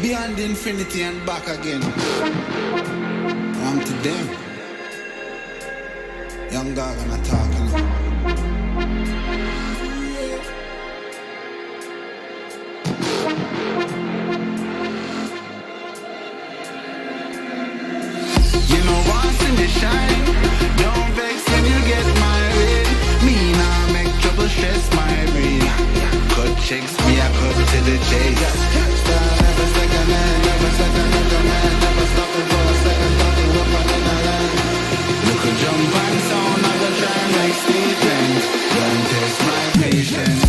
Beyond infinity and back again. To them. Young dog and I talking. You know what's in the shine? Don't vex when you get married. Me nah make trouble stress my brain. Cut checks me, I cut to the chase. Start never second hand, never second hand, never stop it for a second. Look a jump and sound, I go try and make statements. Don't test my patience.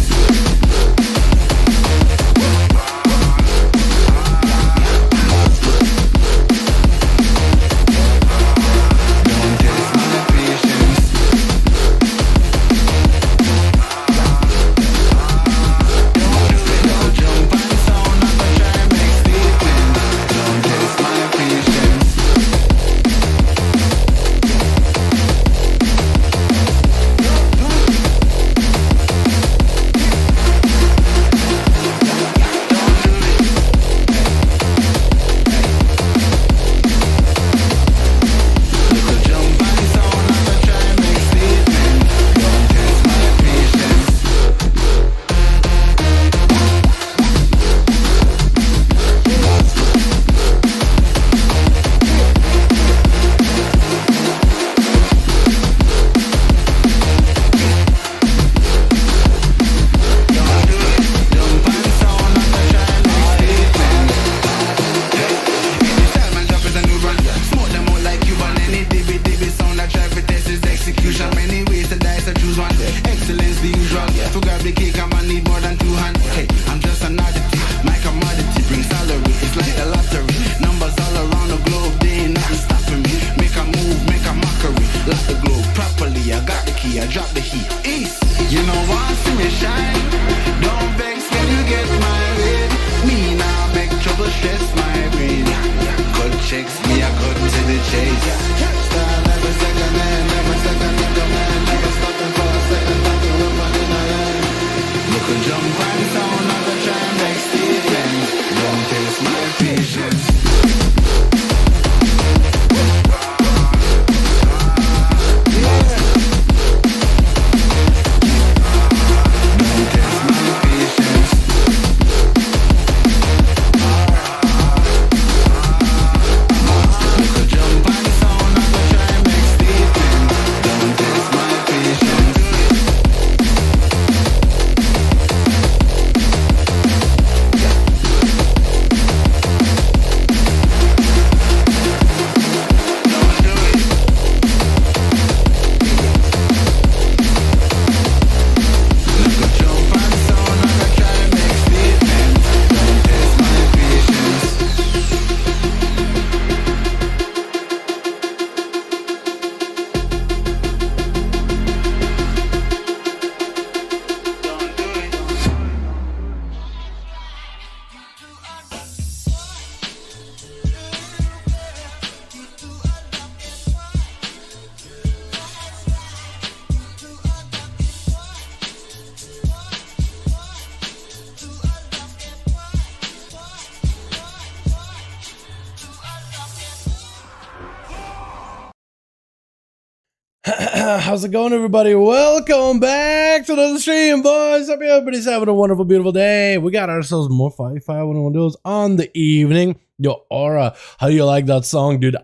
How's it going, everybody? Welcome back to the stream, boys. Hope everybody's having a wonderful, beautiful day. We got ourselves more 5V5 1V1 DUELS on the evening. Yo, Aura, how do you like that song, dude?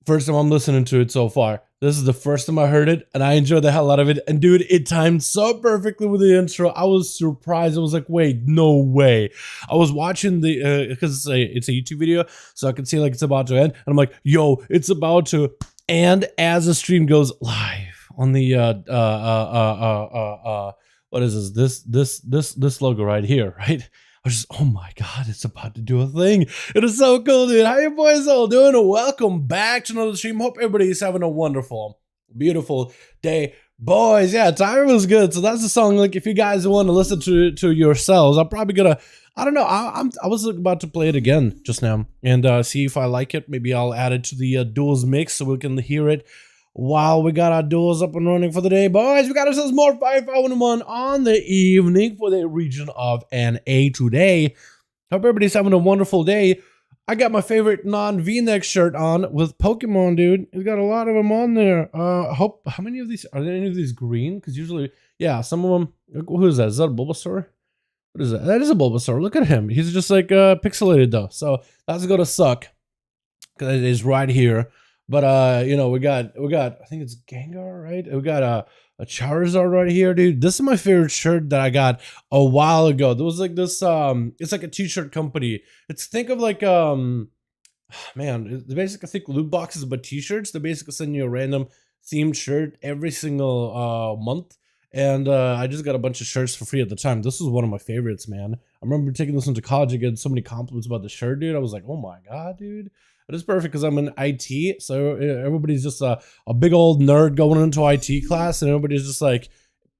First time I'm listening to it so far. This is the first time I heard it, and I enjoyed the hell out of it. And dude, it timed so perfectly with the intro. I was surprised. I was like, wait, no way. I was watching the, because it's a YouTube video, so I can see like it's about to end. And I'm like, yo, it's about to. And as the stream goes live on the what is this logo right here, right? I was just, oh my god, it's about to do a thing. It is so cool, dude. How you boys all doing? Welcome back to another stream. Hope everybody's having a wonderful, beautiful day. Boys, yeah, time was good. So that's the song. Like, if you guys want to listen to yourselves, I'm probably gonna, I don't know. I was about to play it again just now and see if I like it. Maybe I'll add it to the duels mix so we can hear it while we got our duels up and running for the day. Boys, we got ourselves more 5V5 1V1 on the evening for the region of NA today. Hope everybody's having a wonderful day. I got my favorite non-V-neck shirt on with Pokemon, dude. It's got a lot of them on there. How many of these, are there any of these green? Because usually, yeah, some of them, who is that? Is that a Bulbasaur? What is that? That is a Bulbasaur. Look at him. He's just like pixelated though. So that's gonna suck. Because it is right here. But you know, we got I think it's Gengar, right? We got a Charizard right here, dude. This is my favorite shirt that I got a while ago. There was like this it's like a t-shirt company. It's, think of like man, they basically think loot boxes but t-shirts. They basically send you a random themed shirt every single month. And I just got a bunch of shirts for free at the time. This was one of my favorites, man. I remember taking this one to college and getting so many compliments about the shirt, dude. I was like, oh my god, dude. It is perfect because I'm in IT, so everybody's just a big old nerd going into IT class, and everybody's just like,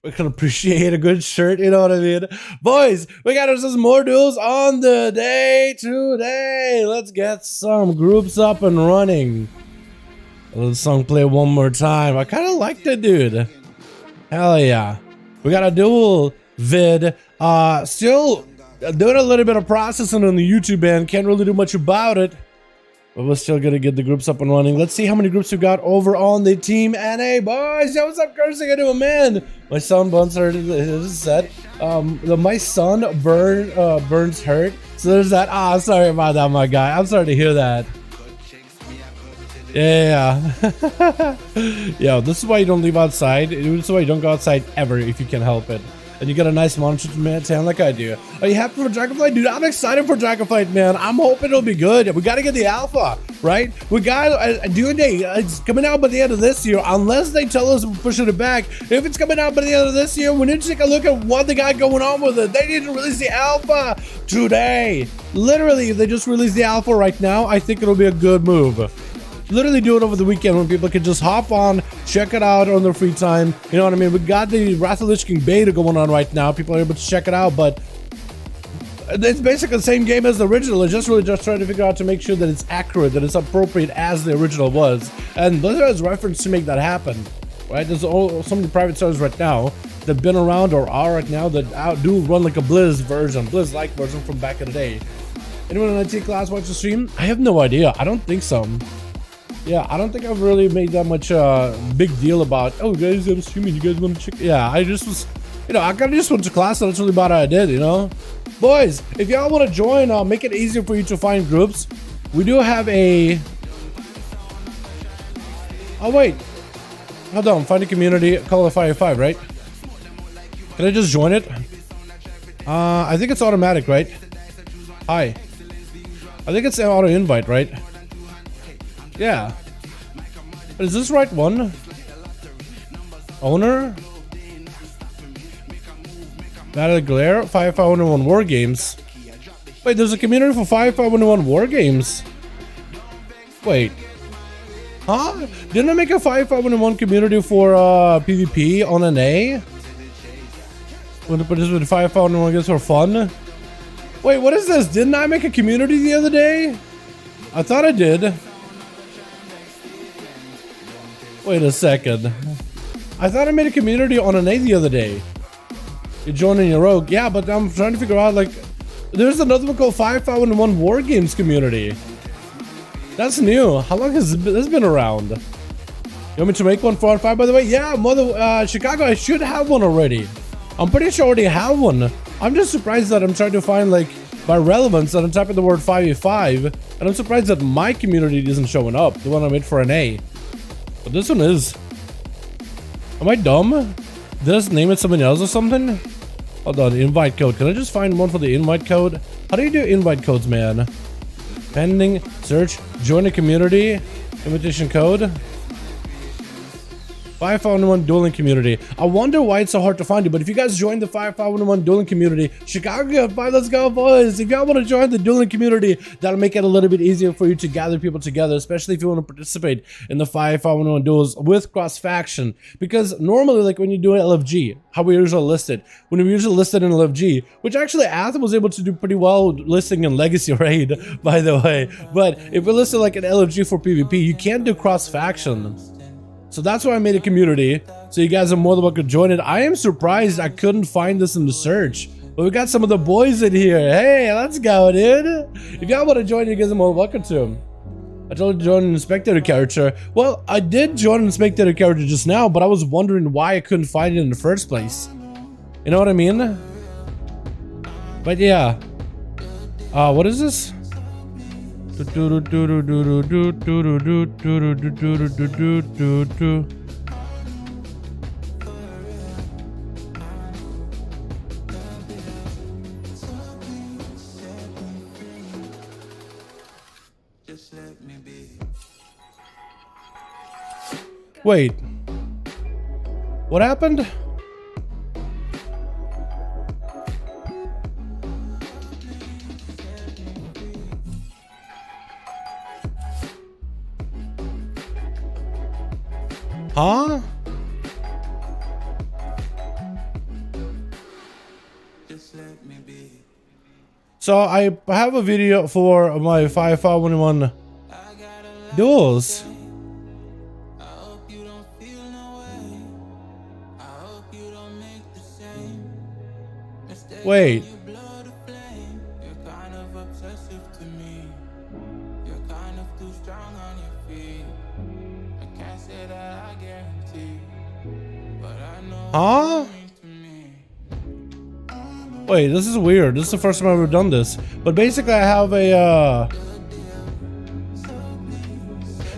we can appreciate a good shirt, you know what I mean? Boys, we got ourselves more duels on the day today. Let's get some groups up and running. Let the song play one more time. I kind of liked it, dude. Hell yeah. We got a duel vid. Still doing a little bit of processing on the YouTube end. Can't really do much about it. But we're still gonna get the groups up and running. Let's see how many groups we got over on the Team NA, boys. Yo, what's up, cursing into a man? My son Buns heard his set. My son Burns hurt. So there's that. Ah, sorry about that, my guy. I'm sorry to hear that. Yeah. Yo, this is why you don't leave outside. This is why you don't go outside ever if you can help it. And you got a nice monitor to maintain like I do. Are you happy for Dragonflight? Dude, I'm excited for Dragonflight, man. I'm hoping it'll be good. We got to get the alpha, right? We got due date. It's coming out by the end of this year, unless they tell us we're pushing it back. If it's coming out by the end of this year, we need to take a look at what they got going on with it. They need to release the alpha today. Literally, if they just released the alpha right now, I think it'll be a good move. Literally do it over the weekend when people can just hop on, check it out on their free time. You know what I mean? We got the Wrath of the Lich King beta going on right now. People are able to check it out, but it's basically the same game as the original. It's just really just trying to figure out to make sure that it's accurate, that it's appropriate as the original was. And Blizzard has reference to make that happen, right? There's so many private servers right now that have been around or are right now that do run like a Blizz version, Blizz-like version from back in the day. Anyone in IT class watch the stream? I have no idea. I don't think so. Yeah, I don't think I've really made that much big deal about, oh guys, I'm streaming, you guys want to check? Yeah, I just was, you know, I kind of just went to class, and that's really about what I did, you know? Boys, if y'all want to join, I'll make it easier for you to find groups. We do have a, oh wait, hold on, find a community, call it 5V5, right? Can I just join it? I think it's automatic, right? Hi. I think it's an auto invite, right? Yeah. Is this the right one? Owner? Battle Glare? 5V5 1v1 War Games. Wait, there's a community for 5V5 1v1 War Games. Wait. Huh? Didn't I make a 5V5 1v1 community for PvP on NA? Want to put this with 5V5 1v1 games for fun? Wait, what is this? Didn't I make a community the other day? I thought I did. Wait a second. I thought I made a community on NA the other day. You're joining your rogue. Yeah, but I'm trying to figure out, like, there's another one called 5V5 1v1 War Games community. That's new. How long has this been around? You want me to make one for R5, by the way? Yeah, Chicago, I should have one already. I'm pretty sure I already have one. I'm just surprised that I'm trying to find, like, by relevance, that I'm typing the word 5v5, and I'm surprised that my community isn't showing up, the one I made for NA. But this one is. Am I dumb? Did I just name it something else or something? Hold on, invite code. Can I just find one for the invite code? How do you do invite codes, man? Pending, search, join a community, invitation code. 5V5 1v1 dueling community. I wonder why it's so hard to find it, but if you guys join the 5V5 1v1 dueling community, Chicago, let's go, boys. If y'all want to join the dueling community, that'll make it a little bit easier for you to gather people together, especially if you want to participate in the 5V5 1v1 duels with cross faction. Because normally, like when you do an LFG, how we usually list it, when we usually list it in LFG, which actually Ath was able to do pretty well listing in Legacy Raid, by the way. But if we listed like an LFG for PvP, you can't do cross faction. So that's why I made a community, so you guys are more than welcome to join it. I am surprised I couldn't find this in the search. But we got some of the boys in here. Hey, let's go, dude. If y'all want to join, you guys are more welcome to. I told you to join an spectator character. Well, I did join an spectator character just now, but I was wondering why I couldn't find it in the first place. You know what I mean? But yeah. What is this? Wait. What happened? Huh? So I have a video for my 5V5 1v1 Duels. Wait. Huh? Wait, this is weird. This is the first time I've ever done this. But basically I have a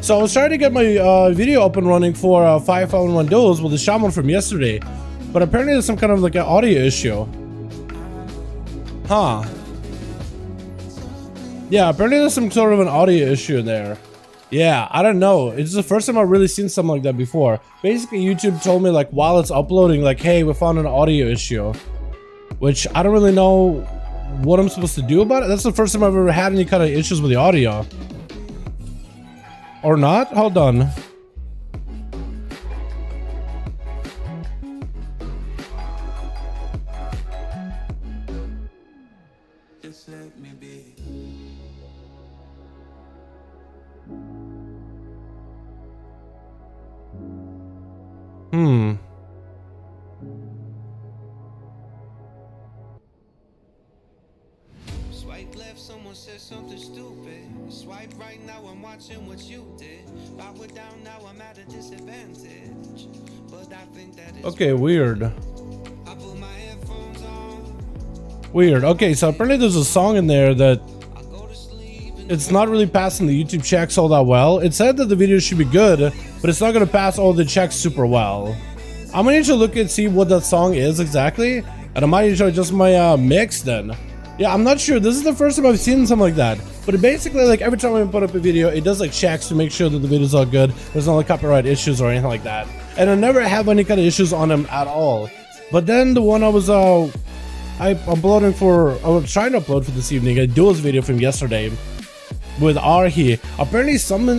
so I was trying to get my video up and running for 5V5 1v1 Duels with the shaman from yesterday. But apparently there's some kind of like an audio issue. Huh. Yeah, apparently there's some sort of an audio issue there. Yeah, I don't know. It's the first time I've really seen something like that before. Basically, YouTube told me like while it's uploading, like, hey, we found an audio issue. Which I don't really know what I'm supposed to do about it. That's the first time I've ever had any kind of issues with the audio. Or not? Hold on. Just let me be. Swipe left, someone said something stupid. Swipe right now, I'm watching what you did. Power down now, I'm at a disadvantage. But I think that is okay, weird. I put my headphones on. Weird. Okay, so apparently there's a song in there that it's not really passing the YouTube checks all that well. It said that the video should be good, but it's not going to pass all the checks super well. I'm going to need to look and see what that song is exactly, and I might need to adjust my mix then. Yeah, I'm not sure. This is the first time I've seen something like that. But it basically, like, every time I put up a video, it does like checks to make sure that the video's all good. There's no like copyright issues or anything like that. And I never have any kind of issues on them at all. But then the one I was uploading for, I was trying to upload for this evening, a Duels video from yesterday with Arhi. Apparently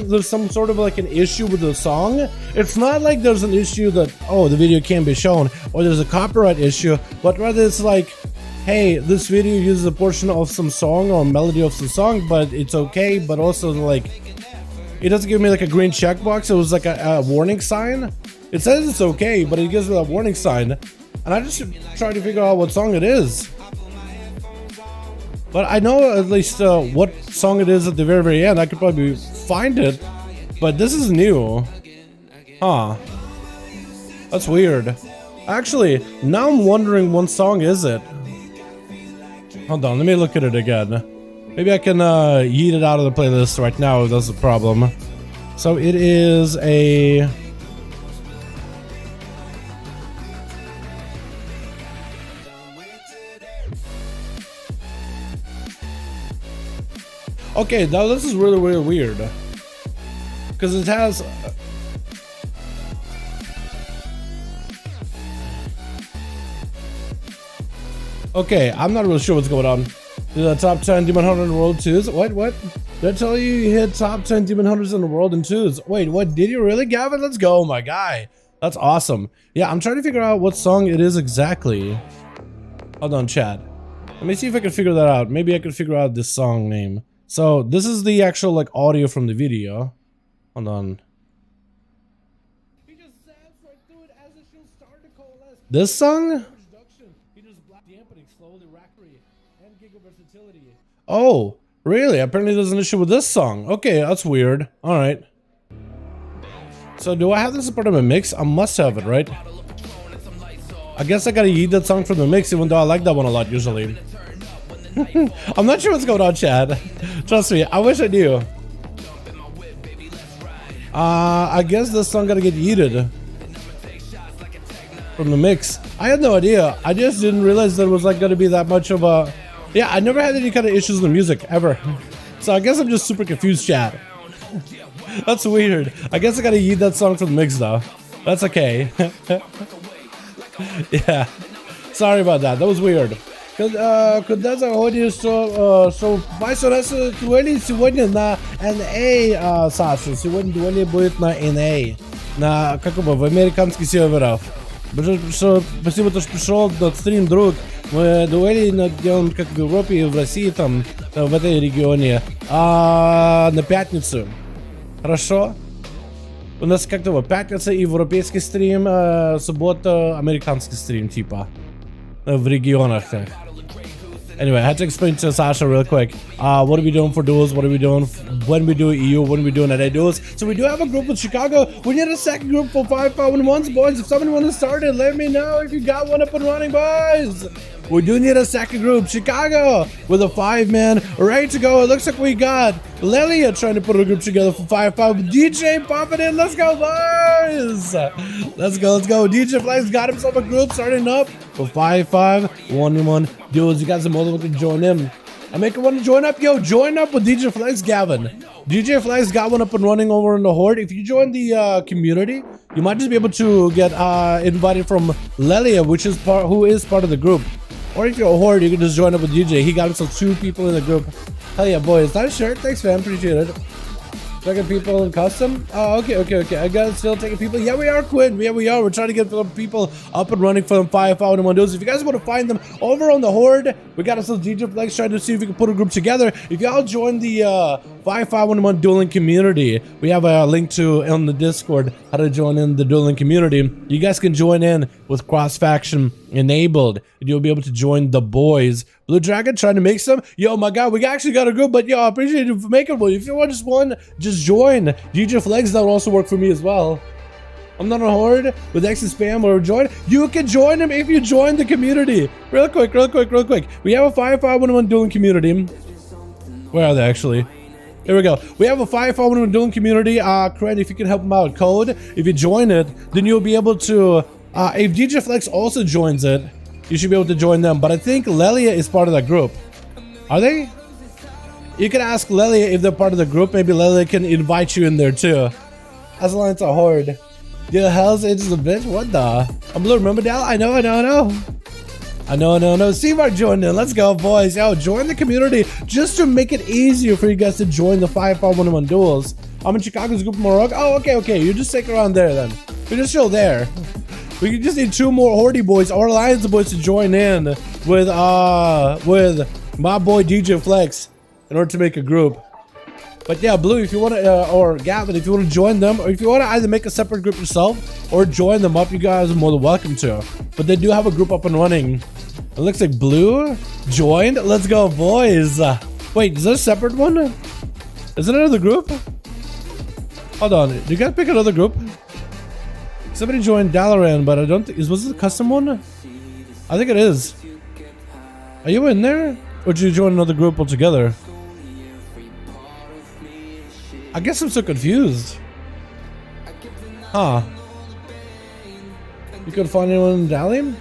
there's some sort of like an issue with the song. It's not like there's an issue that, oh, the video can't be shown, or there's a copyright issue, but rather it's like, hey, this video uses a portion of some song or melody of some song, but it's okay, but also like, it doesn't give me like a green checkbox. It was like a warning sign. It says it's okay, but it gives me that warning sign. And I just try to figure out what song it is. But I know at least what song it is at the very, very end. I could probably find it, but this is new. Huh. That's weird. Actually, now I'm wondering what song is it? Hold on, let me look at it again. Maybe I can yeet it out of the playlist right now if that's the problem. So it is a... Okay, now this is really, really weird. Because it has... Okay, I'm not really sure what's going on. The top 10 Demon Hunter in the world twos. What? Did I tell you hit top 10 Demon Hunters in the world in twos? Wait, what? Did you really, Gavin? Let's go, my guy. That's awesome. Yeah, I'm trying to figure out what song it is exactly. Hold on, chat. Let me see if I can figure that out. Maybe I can figure out this song name. So this is the actual like audio from the video. Hold on. This song? Oh, really? Apparently there's an issue with this song. Okay, that's weird. All right. So do I have this as part of my mix? I must have it, right? I guess I gotta eat that song from the mix, even though I like that one a lot usually. I'm not sure what's going on, Chad. Trust me, I wish I knew. I guess this song gotta get yeeted from the mix. I had no idea. I just didn't realize there was like gonna be that much of a... Yeah, I never had any kind of issues with the music, ever. So I guess I'm just super confused, Chad. That's weird. I guess I gotta yeet that song from the mix though. That's okay. Yeah. Sorry about that. That was weird. Когда заходишь, что Вайсо раз дуэли сегодня на NA, Саша. Сегодня дуэли будет на NA. На, как бы, в американских серверах. Спасибо, что пришел на стрим, друг. Мы дуэли делаем как в Европе и в России, там, в этой регионе. На пятницу. Хорошо? У нас как-то пятница и европейский стрим, суббота американский стрим, типа. В регионах. Anyway, I had to explain to Sasha real quick. What are we doing for duels? What are we doing when we do EU? When we do NA duels? So we do have a group with Chicago. We need a second group for 5v5 1v1s, boys. If somebody wants to start it, let me know if you got one up and running, boys. We do need a second group. Chicago with a 5-man ready to go. It looks like we got Lelia trying to put a group together for 5v5. DJ popping in. Let's go, boys. Let's go. Let's go. DJ Flex got himself a group starting up for 5v5 1v1 duels. You guys are more than welcome to join him. I make one to join up. Yo, join up with DJ Flex, Gavin. DJ Flex got one up and running over in the Horde. If you join the community, you might just be able to get invited from Lelia, who is part of the group. Or if you're a Horde, you can just join up with DJ. He got himself 2 people in the group. Hell yeah, boys. Nice shirt. Thanks, fam. Appreciate it. Taking people in custom? Oh, okay. I got still taking people. Yeah, we are, Quinn. Yeah, we are. We're trying to get people up and running for them 5v5 1v1 duels. If you guys want to find them over on the Horde, we got ourselves DJ Flex trying to see if we can put a group together. If y'all join the 5v5 1v1 dueling community, we have a link to on the Discord how to join in the dueling community. You guys can join in with cross-faction enabled. You'll be able to join the boys. Blue Dragon trying to make some. Yo, my God, we actually got a group, but yo, I appreciate you for making one. If you want just one, just join. DJ Flex, that will also work for me as well. I'm not a Horde with extra spam or join. You can join him if you join the community. Real quick. We have a 5v5 1v1 dueling community. Where are they actually? Here we go. We have a 5v5 1v1 dueling community. Cred, if you can help them out, code. If you join it, then you'll be able to. If DJ Flex also joins it, you should be able to join them. But I think Lelia is part of that group. Are they? You can ask Lelia if they're part of the group. Maybe Lelia can invite you in there too. As long as it's a Horde. Yeah, Hell's Angels a bitch? What the? I'm blue. Remember Dal? I know. Seamark joined in. Let's go, boys. Yo, join the community just to make it easier for you guys to join the 5v5 1v1 duels. I'm in Chicago's group in Morocco. Oh, okay. You just stick around there then. You're just chill there. We just need 2 more Horde boys or Alliance boys to join in with my boy DJ Flex in order to make a group. But yeah, Blue, if you want to, or Gavin, if you want to join them, or if you want to either make a separate group yourself or join them up, you guys are more than welcome to. But they do have a group up and running. It looks like Blue joined. Let's go, boys. Wait, is there a separate one? Is it another group? Hold on. Do you guys pick another group? Somebody joined Dalaran, but I don't think... Was this a custom one? I think it is. Are you in there? Or did you join another group altogether? I guess I'm so confused. Huh. You couldn't find anyone in Dalian?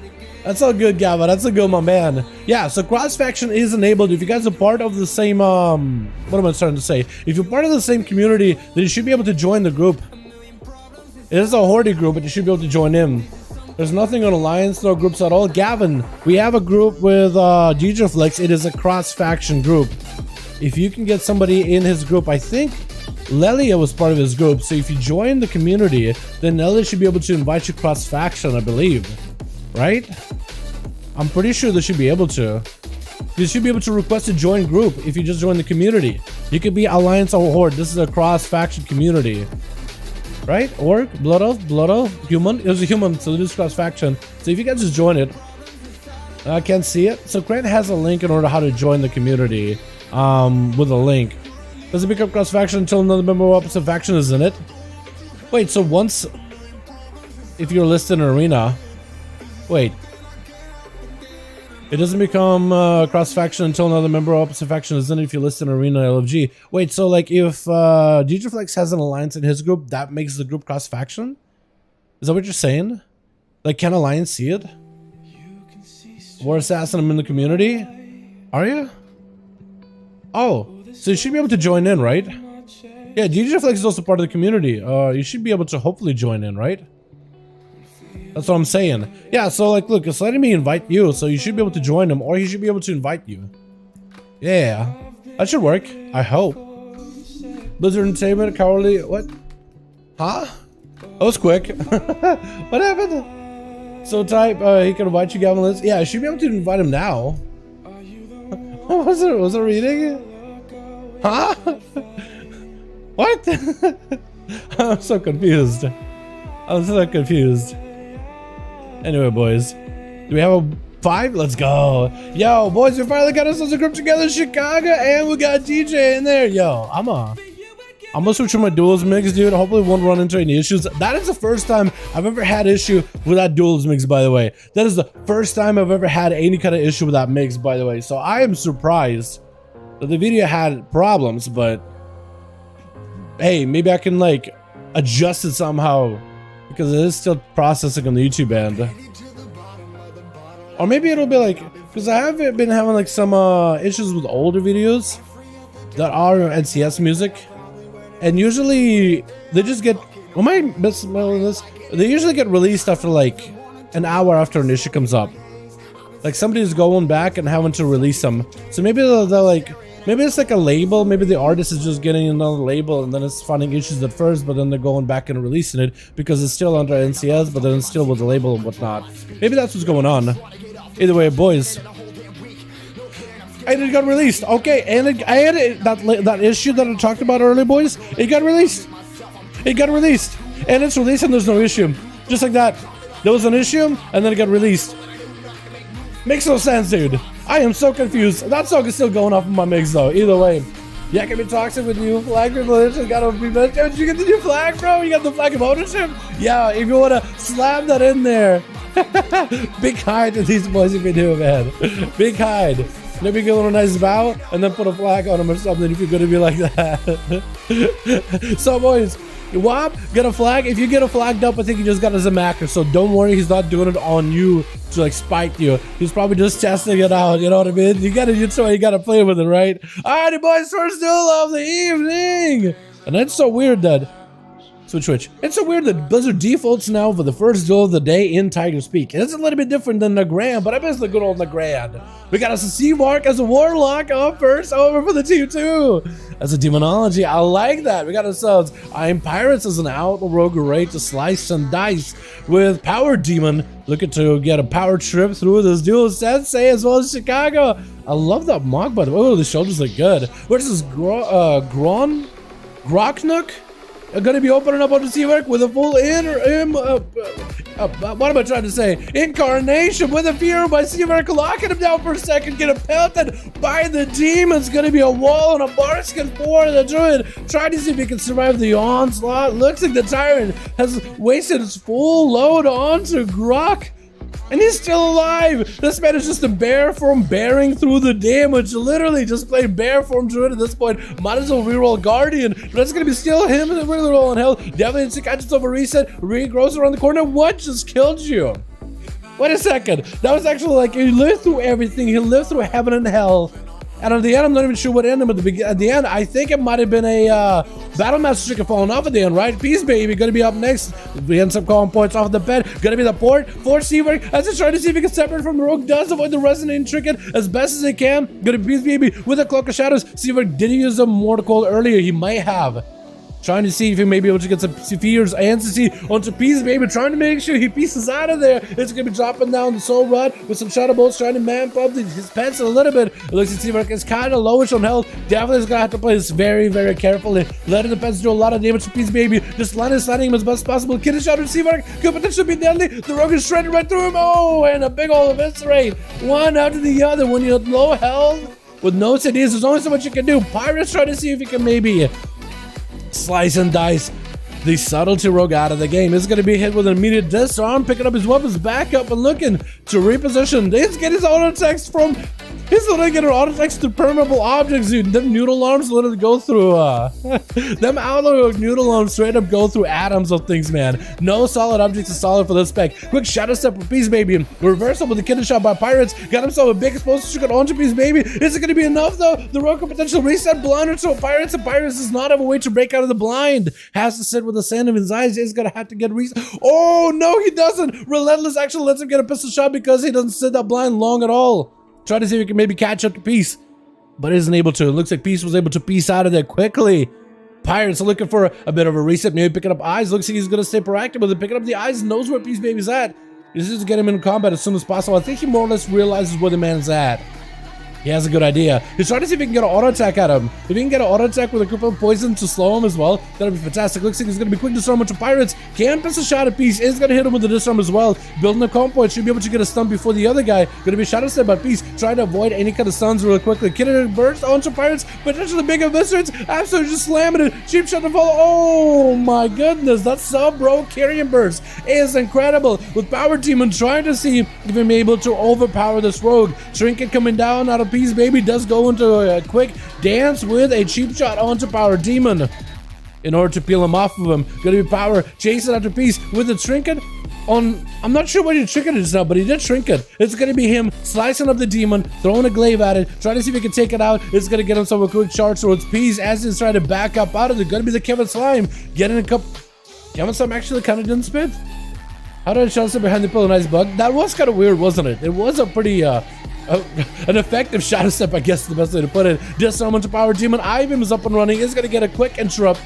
That's all good, Gava. That's a good, my man. Yeah, so cross-faction is enabled. If you guys are part of the same... what am I trying to say? If you're part of the same community, then you should be able to join the group. It is a Horde group, but you should be able to join in. There's nothing on Alliance, no groups at all. Gavin, we have a group with DJ Flex. It is a cross-faction group. If you can get somebody in his group, I think Lelia was part of his group. So if you join the community, then Lelia should be able to invite you cross-faction, I believe. Right? I'm pretty sure they should be able to. You should be able to request a join group if you just join the community. You could be Alliance or Horde. This is a cross-faction community. Right? Orc, Blood Elf, Human. It was a human, so it is cross-faction. So if you guys just join it, I can't see it. So Grant has a link in order how to join the community with a link. Does it become cross-faction until another member of opposite faction is in it? Wait, so once... If you're listed in Arena... Wait. It doesn't become cross-faction until another member of opposite faction is in it if you list in Arena LFG. Wait, so like if DJFlex has an alliance in his group, that makes the group cross-faction? Is that what you're saying? Like, can Alliance see it? War Assassin, I'm in the community? Are you? Oh, so you should be able to join in, right? Yeah, DJFlex is also part of the community. You should be able to hopefully join in, right? That's what I'm saying. Yeah, so like, look, it's letting me invite you, so you should be able to join him, or he should be able to invite you. Yeah, that should work. I hope. Blizzard Entertainment, Cowardly, what? Huh? That was quick. What happened? So type, he can invite you, Gavin Liz. Yeah, I should be able to invite him now. Was it reading? Huh? What? I'm so confused. I'm so confused. Anyway, boys, do we have a 5? Let's go. Yo, boys, we finally got ourselves a group together in Chicago, and we got DJ in there. Yo, I'm gonna switch to my duels mix, dude. Hopefully won't run into any issues. That is the first time I've ever had issue with that duels mix, by the way. That is the first time I've ever had any kind of issue with that mix, by the way. So I am surprised that the video had problems, but hey, maybe I can like adjust it somehow because it is still processing on the YouTube end. Or maybe it'll be like, because I have been having like some issues with older videos that are NCS music. And usually they just get, am I missing this? They usually get released after like an hour after an issue comes up. Like somebody's going back and having to release them. So maybe they're like, maybe it's like a label. Maybe the artist is just getting another label and then it's finding issues at first, but then they're going back and releasing it because it's still under NCS, but then it's still with the label and whatnot. Maybe that's what's going on. Either way, boys. And it got released. Okay, and I had that issue that I talked about earlier, boys. It got released. It got released. And it's released and there's no issue. Just like that. There was an issue and then it got released. Makes no sense, dude. I am so confused. That song is still going off in my mix though. Either way. Yeah, I can be toxic with you. Flag revolution. Gotta be better. Did you get the new flag, bro? You got the flag of ownership? Yeah, if you wanna slam that in there. Big hi to these boys if you do, man. Big hi. Maybe give a little nice bow and then put a flag on him or something if you're gonna be like that. So boys, WAP, get a flag. If you get a flagged up, I think he just got as a macker. So don't worry, he's not doing it on you to like spite you. He's probably just testing it out. You know what I mean? You gotta play with it, right? Alrighty, boys, first duel of the evening. And that's so weird that Switch. It's so weird that Blizzard defaults now for the first duel of the day in Tiger's Peak. It's a little bit different than the Grand, but I miss the good old Grand. We got us a C-Mark as a Warlock up first over for the team 2. As a Demonology, I like that. We got ourselves Iron Pirates as an Outlaw Rogue array to slice some dice with Power Demon. Looking to get a power trip through this duel Sensei as well as Chicago. I love that mock, by the way. Oh, the shoulders look good. Versus Groknook. Gonna be opening up on the C-Work with a full what am I trying to say? Incarnation with a fear by C-Work, locking him down for a second, get pelted by the demons. Gonna be a wall and a Barskin for the Druid. Trying to see if he can survive the onslaught. Looks like the Tyrant has wasted his full load onto Grok. And he's still alive! This man is just a bear form bearing through the damage. Literally just playing bear form druid at this point. Might as well reroll Guardian. But that's gonna be still him and really rolling hell. Definitely catches over reset. Regrows around the corner. What just killed you? Wait a second. That was actually like he lived through everything. He lived through heaven and hell. And at the end, I'm not even sure what ended him at the end. I think it might have been a Battle Master Chicken falling off at the end, right? Peace Baby gonna be up next. We end up calling points off the bed. Gonna be the port for C-Work as he's trying to see if he can separate from the Rogue. Does avoid the resonating trinket as best as he can. Gonna be Peace Baby with a Cloak of Shadows. C-Work did use a Mortal Coil earlier. He might have trying to see if he may be able to get some fears and to see onto Peace Baby, trying to make sure he pieces out of there. It's gonna be dropping down the soul rod with some shadow bolts, trying to man up his pets a little bit. It looks like Seamark is kind of lowish on health. Definitely is gonna have to play this very, very carefully, letting the pets do a lot of damage to Peace Baby. Just sliding him as best possible. Kid shot at Seamark could potentially be deadly. The rogue is shredded right through him. Oh, and a big old eviscerate. One after the other. When you're low health with no CDs, there's only so much you can do. Pirates trying to see if he can maybe slice and dice the subtlety rogue out of the game. Is going to be hit with an immediate disarm, picking up his weapons back up and looking to reposition. He's getting his auto attacks from. He's literally getting auto attacks to permeable objects, dude. Them noodle arms literally go through, them outlaw noodle arms straight up go through atoms of things, man. No solid objects is solid for this spec. Quick shadow step for Peace Baby. Reversal with the kidney shot by Pirates. Got himself a big explosive shot onto Peace Baby. Is it going to be enough, though? The rogue could potentially reset blind into a Pirates, and Pirates does not have a way to break out of the blind. Has to sit with the sand of his eyes. He's going to have to get reset. Oh, no, he doesn't. Relentless actually lets him get a pistol shot because he doesn't sit that blind long at all. Try to see if he can maybe catch up to Peace, but isn't able to. It looks like Peace was able to piece out of there quickly. Pirates are looking for a bit of a reset, maybe picking up eyes. Looks like he's going to stay proactive with it. Picking up the eyes, knows where Peace Baby's at. This is to get him in combat as soon as possible. I think he more or less realizes where the man's at. He has a good idea. He's trying to see if he can get an auto attack at him. If he can get an auto attack with a cripple poison to slow him as well, that'll be fantastic. Looks like he's going to be quick disarm with Pirates. Can piss a shot at Peace. Is going to hit him with the disarm as well. Building a comp point. Should be able to get a stun before the other guy. Going to be shadow step by Peace. Trying to avoid any kind of stuns really quickly. Killing burst onto Pirates. Potentially big eviscerates. Absolutely just slamming it. Cheap shot to follow. Oh my goodness. That sub bro carrying burst is incredible. With Power Demon trying to see if I'm able to overpower this rogue. Trinket coming down out of Peace Baby. Does go into a quick dance with a cheap shot onto Power Demon in order to peel him off of him. Gonna be Power chasing after Peace with the trinket on. I'm not sure what he trinket is now, but he did trinket. It's gonna be him slicing up the demon, throwing a glaive at it, trying to see if he can take it out. It's gonna get himself a quick charge towards Peace as he's trying to back up out of it. Gonna be the Kevin Slime getting a cup. Kevin Slime actually kind of didn't spit. How did I shot him behind the pillow? Nice bug. That was kind of weird, wasn't it? It was a pretty an effective shadow step, I guess is the best way to put it. Disarm onto Power Demon. Ivan is up and running. Is going to get a quick interrupt,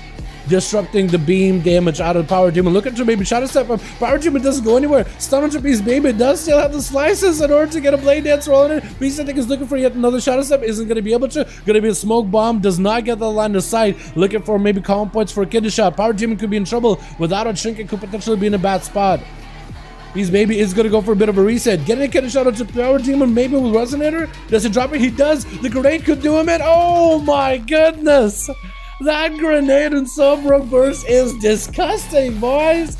disrupting the beam damage out of Power Demon. Looking to maybe shadow step. Power Demon doesn't go anywhere. Stun onto Peace Baby. Does still have the slices in order to get a blade dance rolling in. Peace, I think, is looking for yet another shadow step. Isn't going to be able to. Going to be a smoke bomb. Does not get the line of sight. Looking for maybe calm points for a kidney shot. Power Demon could be in trouble. Without a trinket, could potentially be in a bad spot. Peace Baby is going to go for a bit of a reset. Getting a kidney shot onto Power Demon, maybe with Resonator. Does it drop it? He does. The grenade could do him in. Oh my goodness. That grenade and sub-rogue burst is disgusting, boys.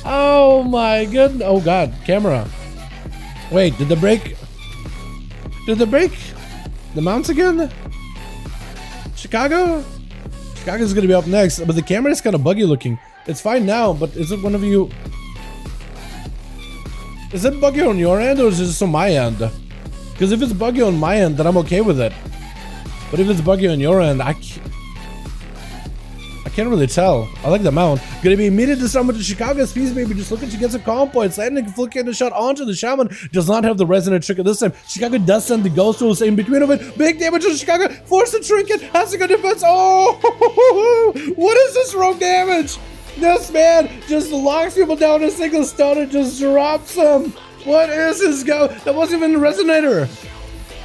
Oh my goodness. Oh god, camera. Wait, did the break? Did the break? The mounts again? Chicago? Chicago's going to be up next, but the camera is kind of buggy looking. It's fine now, but is it one of you? Is it buggy on your end or is it just on my end? Because if it's buggy on my end, then I'm okay with it. But if it's buggy on your end, I can't really tell. I like the mount. Gonna be immediate disarm to Chicago's Peace Baby. Just looking to get some calm points. Landing a full kidney shot onto the Shaman. Does not have the resonant trigger this time. Chicago does send the Ghost Rules in between of it. Big damage to Chicago. Force the trinket. Has a good defense. Oh, what is this rogue damage? This man just locks people down in a single stun and just drops them. What is this go? That wasn't even a resonator.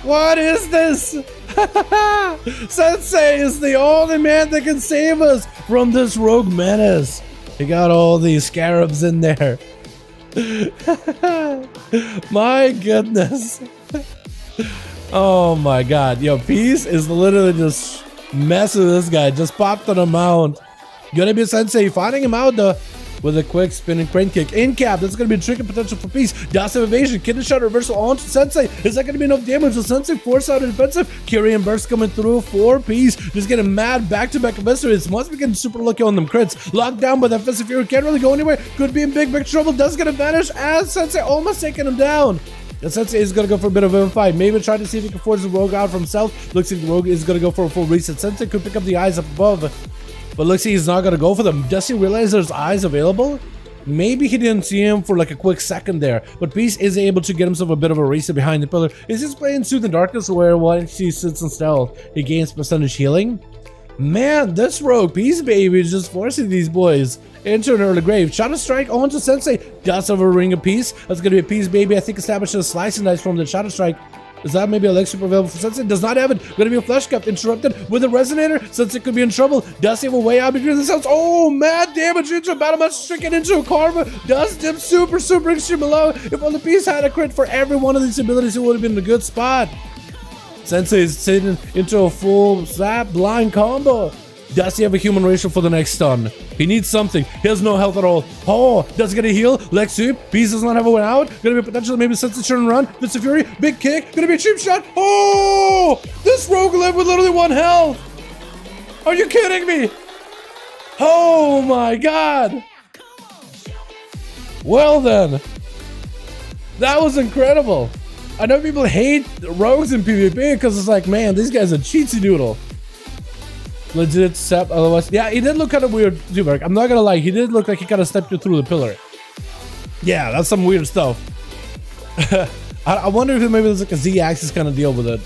What is this? Sensei is the only man that can save us from this rogue menace. He got all these scarabs in there. My goodness. Oh my god. Yo, Peace is literally just messing with this guy. Just popped on a mount. Gonna be Sensei finding him out though with a quick spinning crane kick. In cap, that's gonna be a tricky potential for Peace. Does have evasion, kidney shot reversal onto Sensei. Is that gonna be enough damage? Will Sensei force out a defensive? Kyrian burst coming through for Peace. Just getting mad back-to-back eviscerates. Must be getting super lucky on them crits. Locked down by that offensive fury. Can't really go anywhere. Could be in big trouble. Does get a vanish as Sensei almost taking him down. The Sensei is going to go for a bit of a fight. Maybe try to see if he can force the rogue out from himself. Looks like the rogue is going to go for a full reset. Sensei could pick up the eyes up above. But looks like he's not going to go for them. Does he realize there's eyes available? Maybe he didn't see him for like a quick second there. But Peace is able to get himself a bit of a reset behind the pillar. Is this playing Soothe in Darkness where once he sits in stealth, he gains percentage healing? Man, this rogue Peace Baby is just forcing these boys into an early grave. Shadow Strike onto Sensei. Does have a Ring of Peace. That's going to be a Peace Baby. I think established a slicing dice from the Shadow Strike. Is that maybe a leg super available for Sensei? Does not have it. Going to be a Flesh Cup interrupted with a Resonator. Sensei could be in trouble. Does he have a way out between the cells? Oh, mad damage into a battle match. Stricken into a Karma. Does dip super extreme low. If only Peace had a crit for every one of these abilities, it would have been in a good spot. Sensei is sitting into a full zap blind combo. Does he have a human ratio for the next stun? He needs something. He has no health at all. Oh, does he get a heal? Leg sweep. Peace does not have a way out. Gonna be potentially maybe Sensei turn and run. Fist of Fury. Big kick. Gonna be a cheap shot. Oh! This rogue lived with literally 1 health. Are you kidding me? Oh my god. Well then. That was incredible. I know people hate rogues in PvP because it's like, man, these guys are cheatsy doodle. Legit step, otherwise. Yeah, he did look kind of weird, Zuberg. I'm not gonna lie, he did look like he kind of stepped you through the pillar. Yeah, that's some weird stuff. I wonder if maybe there's like a Z-axis kind of deal with it.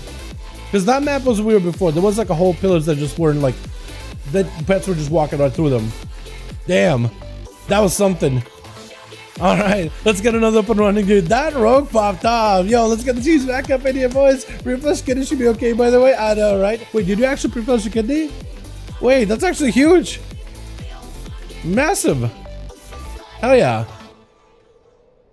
Because that map was weird before. There was like a whole pillars that just weren't like, that pets were just walking right through them. Damn, that was something. All right, let's get another up and running, dude. That rogue popped off. Yo, let's get the cheese back up in here, boys. Pre-flush kidney should be okay, by the way. I know, right? Wait, did you actually pre-flush your kidney? Wait, that's actually huge. Massive. Hell yeah.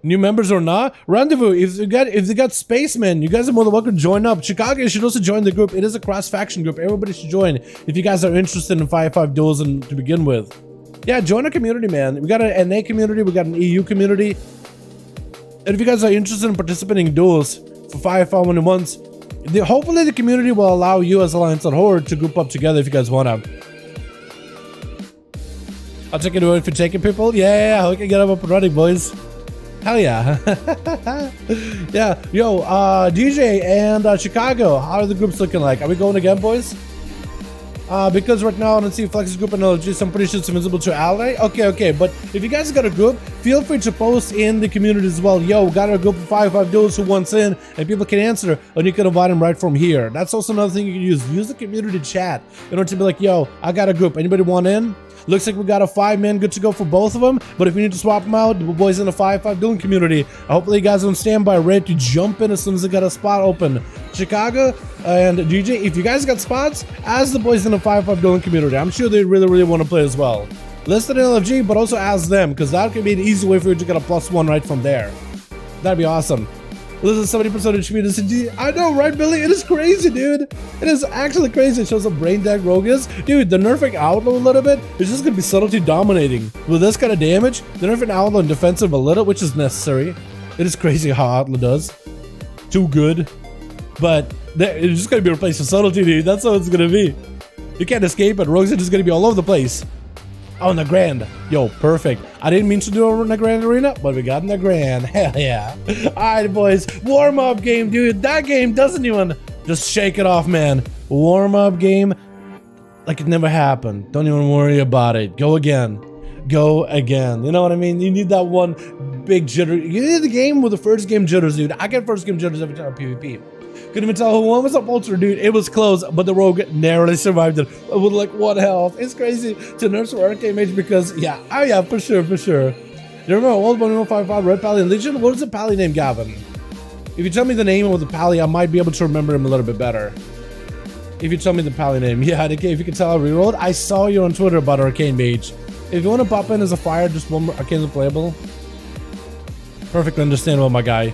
New members or not? Rendezvous, if they got spacemen, you guys are more than welcome to join up. Chicago, you should also join the group. It is a cross-faction group. Everybody should join if you guys are interested in 5v5 duels and to begin with. Yeah, join our community, man. We got an NA community, we got an EU community. And if you guys are interested in participating in duels for 5v5 1v1s, hopefully the community will allow you as Alliance on Horde to group up together if you guys want to. I'll check it out if you're taking people. Yeah, we can get them up and running, boys. Hell yeah. Yeah, yo, DJ and Chicago, how are the groups looking like? Are we going again, boys? Because right now I don't see Flex's group and LG, so I'm pretty sure it's invisible to ally. Okay, but if you guys got a group, feel free to post in the community as well. Yo, got a group of 5v5 duels who wants in, and people can answer, and you can invite them right from here. That's also another thing you can use. Use the community chat in order to be like, yo, I got a group. Anybody want in? Looks like we got a 5-man good to go for both of them, but if you need to swap them out, the boys in the 5v5 dueling community, hopefully you guys are on standby, ready to jump in as soon as they got a spot open. Chicago and DJ, if you guys got spots, ask the boys in the 5v5 dueling community. I'm sure they really want to play as well. Listed in LFG, but also ask them, because that could be an easy way for you to get a +1 right from there. That'd be awesome. This is 70% of HP. I know, right, Billy? It is crazy, dude. It is actually crazy. It shows how brain dead Rogue is. Dude, the nerfing Outlaw a little bit is just going to be subtlety dominating. With this kind of damage, the nerfing Outlaw and defensive a little, which is necessary. It is crazy how Outlaw does. Too good. But it's just going to be replaced with subtlety, dude. That's how it's going to be. You can't escape it. Rogues are just going to be all over the place. Oh, Nagrand. Yo, perfect. I didn't mean to do a Nagrand Arena, but we got Nagrand. Hell yeah. Alright, boys. Warm-up game, dude. That game doesn't even... Just shake it off, man. Warm-up game like it never happened. Don't even worry about it. Go again. Go again. You know what I mean? You need that one big jitter. You need the game with the first game jitters, dude. I get first game jitters every time on PvP. Couldn't even tell who won. Was up Ultra, dude. It was close, but the Rogue narrowly survived it with like 1 health. It's crazy to nerf for arcade mage because, yeah, oh yeah, for sure. You remember old 1155 Red Pally and Legion? What is the Pally name, Gavin? If you tell me the name of the Pally, I might be able to remember him a little bit better. If you tell me the Pally name. Yeah, okay, if you can tell I rerolled. I saw you on Twitter about Arcane Mage. If you want to pop in as a fire, just one more Arcane playable. Perfectly understandable, my guy.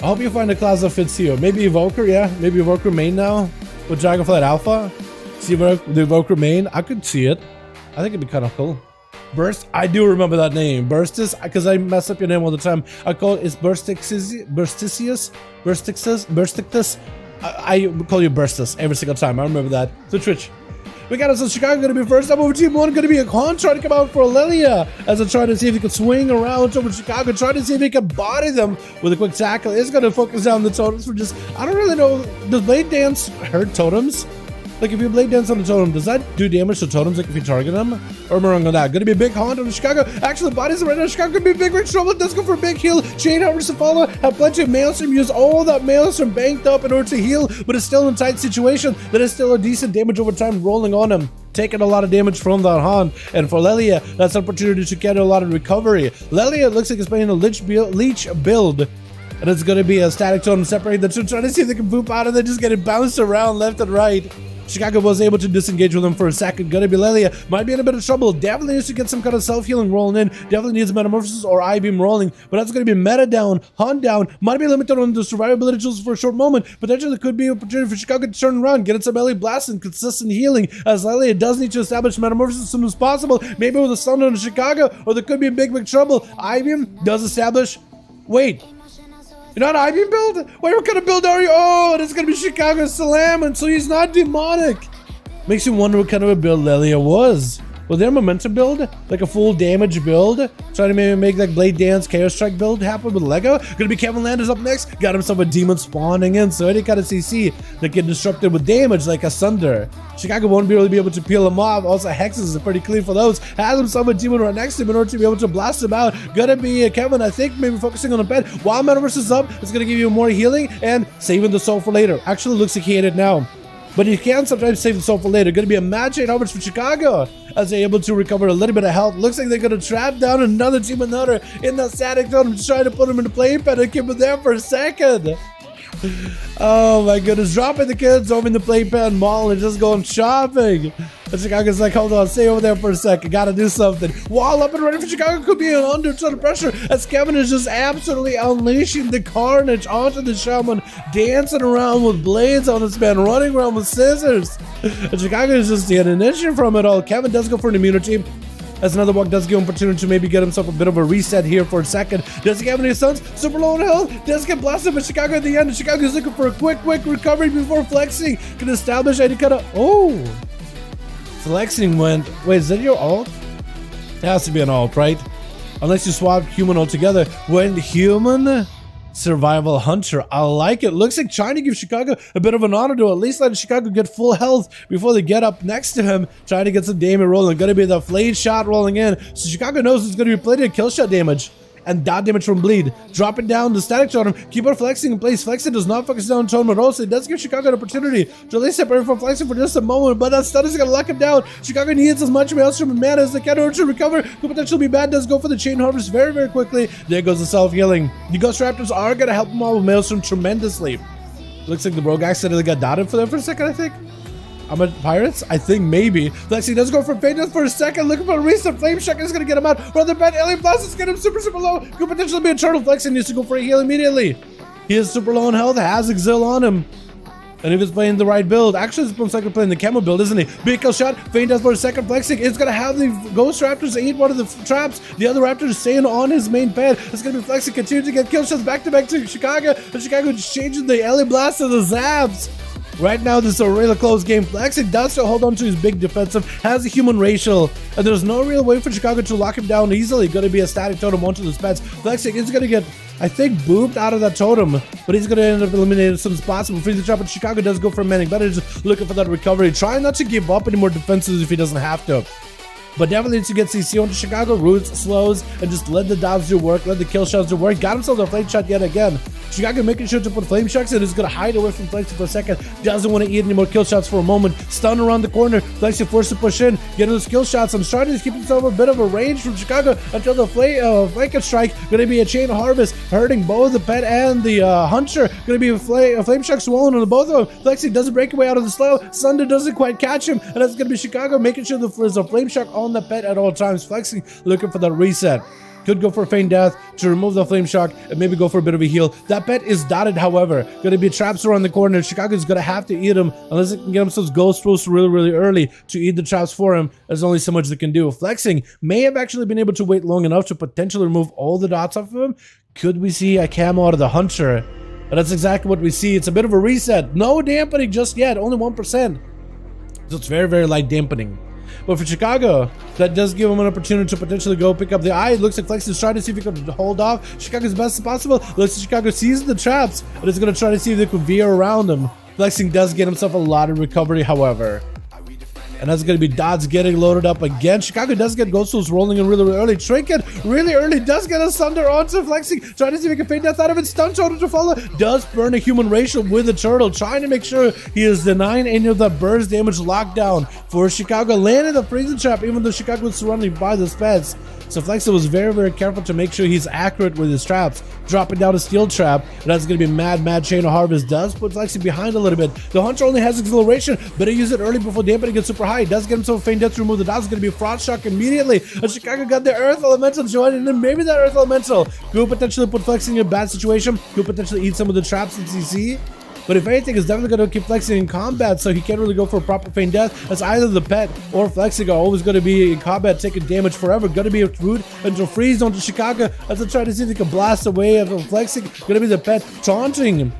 I hope you find a class that fits you. Maybe Evoker, yeah? Maybe Evoker main now? With Dragonflight Alpha? See the Evoker main? I could see it. I think it'd be kind of cool. Burst? I do remember that name. Burstis? Because I mess up your name all the time. I call it, it's Bursticius? Burstictus? I call you Burstus every single time. I remember that. So Twitch. We got us in Chicago going to be first up over Team 1, going to be a con trying to come out for Lilia as I try to see if he can swing around over Chicago, trying to see if he can body them with a quick tackle. It's going to focus down the totems for just, I don't really know, does Blade Dance hurt totems? Like if you Blade Dance on the totem, does that do damage to totems like if you target them? Or am I wrong on that? Going to be a big haunt on Chicago. Actually, bodies right now. Chicago could be big rich trouble. Let's go for a big heal. Chain Hovers to follow. Have plenty of Maelstrom. Use all that Maelstrom banked up in order to heal, but it's still in a tight situation. That is still a decent damage over time rolling on him. taking a lot of damage from that Hunt. And for Lelia, that's an opportunity to get a lot of recovery. Lelia looks like it's playing a leech build. And it's going to be a static totem separating the two, trying to see if they can poop out, and they're just getting bounced around left and right. Chicago was able to disengage with him for a second. Gonna be Lelia. Might be in a bit of trouble. Definitely needs to get some kind of self-healing rolling in. Definitely needs Metamorphosis or I-Beam rolling. But that's gonna be meta down, Hunt down. Might be limited on the survivability tools for a short moment. Potentially could be an opportunity for Chicago to turn around, get some belly blast and consistent healing. As Lelia does need to establish Metamorphosis as soon as possible. Maybe with a stun on Chicago, or there could be big trouble. I-Beam does establish. Wait. You're not I-Beam build? Wait, what kind of build are you? Oh, it's gonna be Chicago Salam, and so he's not demonic. Makes you wonder what kind of a build Lelia was. Was there a momentum build? Like a full damage build? Trying to maybe make like Blade Dance Chaos Strike build happen with Lego? Gonna be Kevin Landers up next. Got himself a demon spawning in, so any kind of CC that get disrupted with damage like a Sunder. Chicago won't really be able to peel him off. Also, Hexes are pretty clean for those. Has himself a demon right next to him in order to be able to blast him out. Gonna be Kevin, I think, maybe focusing on the bed. While Metaverse is up, it's gonna give you more healing and saving the soul for later. Actually looks like he hit it now. But you can sometimes save the soul for later. Gonna be a match 8 hours for Chicago as they're able to recover a little bit of health. Looks like they're gonna trap down another team in that static totem, trying to put him in the play pad and keep him there for a second. Oh my goodness, dropping the kids over in the playpen mall and just going shopping. And Chicago's like, hold on, stay over there for a second, gotta do something. Wall up and ready for Chicago, could be under a ton of pressure as Kevin is just absolutely unleashing the carnage onto the shaman, dancing around with blades on his man, running around with scissors. And Chicago is just getting an issue from it all. Kevin does go for an immunity. As another walk does give him opportunity to maybe get himself a bit of a reset here for a second. Does he have any stuns? Super low on health. Does get blasted by Chicago at the end. And Chicago's looking for a quick recovery before flexing. Can establish any kind of... Oh! Flexing went... Wait, is that your ult? It has to be an ult, right? Unless you swap human altogether. When human... Survival Hunter, I like it. Looks like trying to give Chicago a bit of an honor to at least let Chicago get full health before they get up next to him, trying to get some damage rolling. Gonna be the flayed shot rolling in, so Chicago knows there's gonna be plenty of kill shot damage and dot damage from bleed. Dropping down the static totem, keep on flexing in place. Flexing does not focus down totem at all, so it does give Chicago an opportunity to at least separate from flexing for just a moment, but that stun is gonna lock him down. Chicago needs as much Maelstrom and mana as they can in order to recover. Could potentially be bad. Does go for the chain harvest very quickly. There goes the self-healing. The Ghost Raptors are gonna help him out with Maelstrom tremendously. Looks like the Rogue accidentally got dotted for them for a second, I think. I'm at Pirates? I think maybe. Lexi does go for Faintness for a second, looking for a reset. Flame Shock is going to get him out. Rather bad Alien Blast is getting him super low. Could potentially be a turtle. Flexi needs to go for a heal immediately. He is super low on health, has Exil on him. And if he's playing the right build, actually it's most likely playing the Camo build, isn't he? Big kill shot, Feint does for a second, flexing. It's gonna have the Ghost Raptors eat one of the traps. The other Raptor is staying on his main pad. It's gonna be flexing, continue to get kill shots back to back to Chicago. And Chicago is changing the Alien Blast to the Zaps. Right now, this is a really close game. Flexing does still hold on to his big defensive, has a human racial, and there's no real way for Chicago to lock him down easily. Gonna be a static totem onto the spats. Flexing is gonna get, I think, booped out of that totem, but he's gonna end up eliminating some spots before the trap. But Chicago does go for a manning, better just looking for that recovery. Trying not to give up any more defenses if he doesn't have to. But definitely needs to get CC onto Chicago, roots, slows, and just let the dots do work, let the kill shots do work. Got himself a flame shot yet again. Chicago making sure to put flame shots in, is going to hide away from Flexi for a second. Doesn't want to eat any more kill shots for a moment. Stun around the corner. Flexi forced to push in, getting those kill shots. I'm starting to keep himself a bit of a range from Chicago until the flank strike. Going to be a chain harvest, hurting both the pet and the hunter. Going to be a flame shock swollen on both of them. Flexi doesn't break away out of the slow. Sunder doesn't quite catch him, and that's going to be Chicago making sure there's a flame shock on the pet at all times. Flexi looking for that reset. Could go for a feign death to remove the flame shock and maybe go for a bit of a heal. That pet is dotted, however. Going to be traps around the corner. Chicago's going to have to eat him unless they can get themselves ghost rolls really early to eat the traps for him. There's only so much they can do. Flexing may have actually been able to wait long enough to potentially remove all the dots off of him. Could we see a camo out of the hunter? But that's exactly what we see. It's a bit of a reset. No dampening just yet. Only 1%. So it's very light dampening. But for Chicago, that does give him an opportunity to potentially go pick up the eye. It looks like Flex is trying to see if he can hold off Chicago's best as possible. Looks like Chicago sees the traps, but is going to try to see if they can veer around him. Flexing does get himself a lot of recovery, however. And that's going to be Dots getting loaded up again. Chicago does get Ghost Tools rolling in really early. Trinket really early does get a Sunder onto Flexing. Trying to see if he can fade death out of it. Stun Turtle to follow. Does burn a human racial with the turtle. Trying to make sure he is denying any of the burst damage lockdown for Chicago. Landed the freezing trap even though Chicago was surrounded by the speds. So Flexer was very careful to make sure he's accurate with his traps. Dropping down a steel trap. And that's going to be mad Chain of Harvest. Does put Flexi behind a little bit. The Hunter only has acceleration. Better use it early before dampening gets super high. Does get himself a feint death to remove the dots. It's going to be a Frost Shock immediately. And Chicago got the Earth Elemental joining in. Maybe that Earth Elemental could potentially put Flexing in a bad situation. Could potentially eat some of the traps in CC. But if anything, it's definitely going to keep Flexing in combat, so he can't really go for a proper feint death. That's either the pet or Flexing are always going to be in combat, taking damage forever. Going to be a root into freeze onto Chicago as they try to see if they can blast away of Flexing. Going to be the pet taunting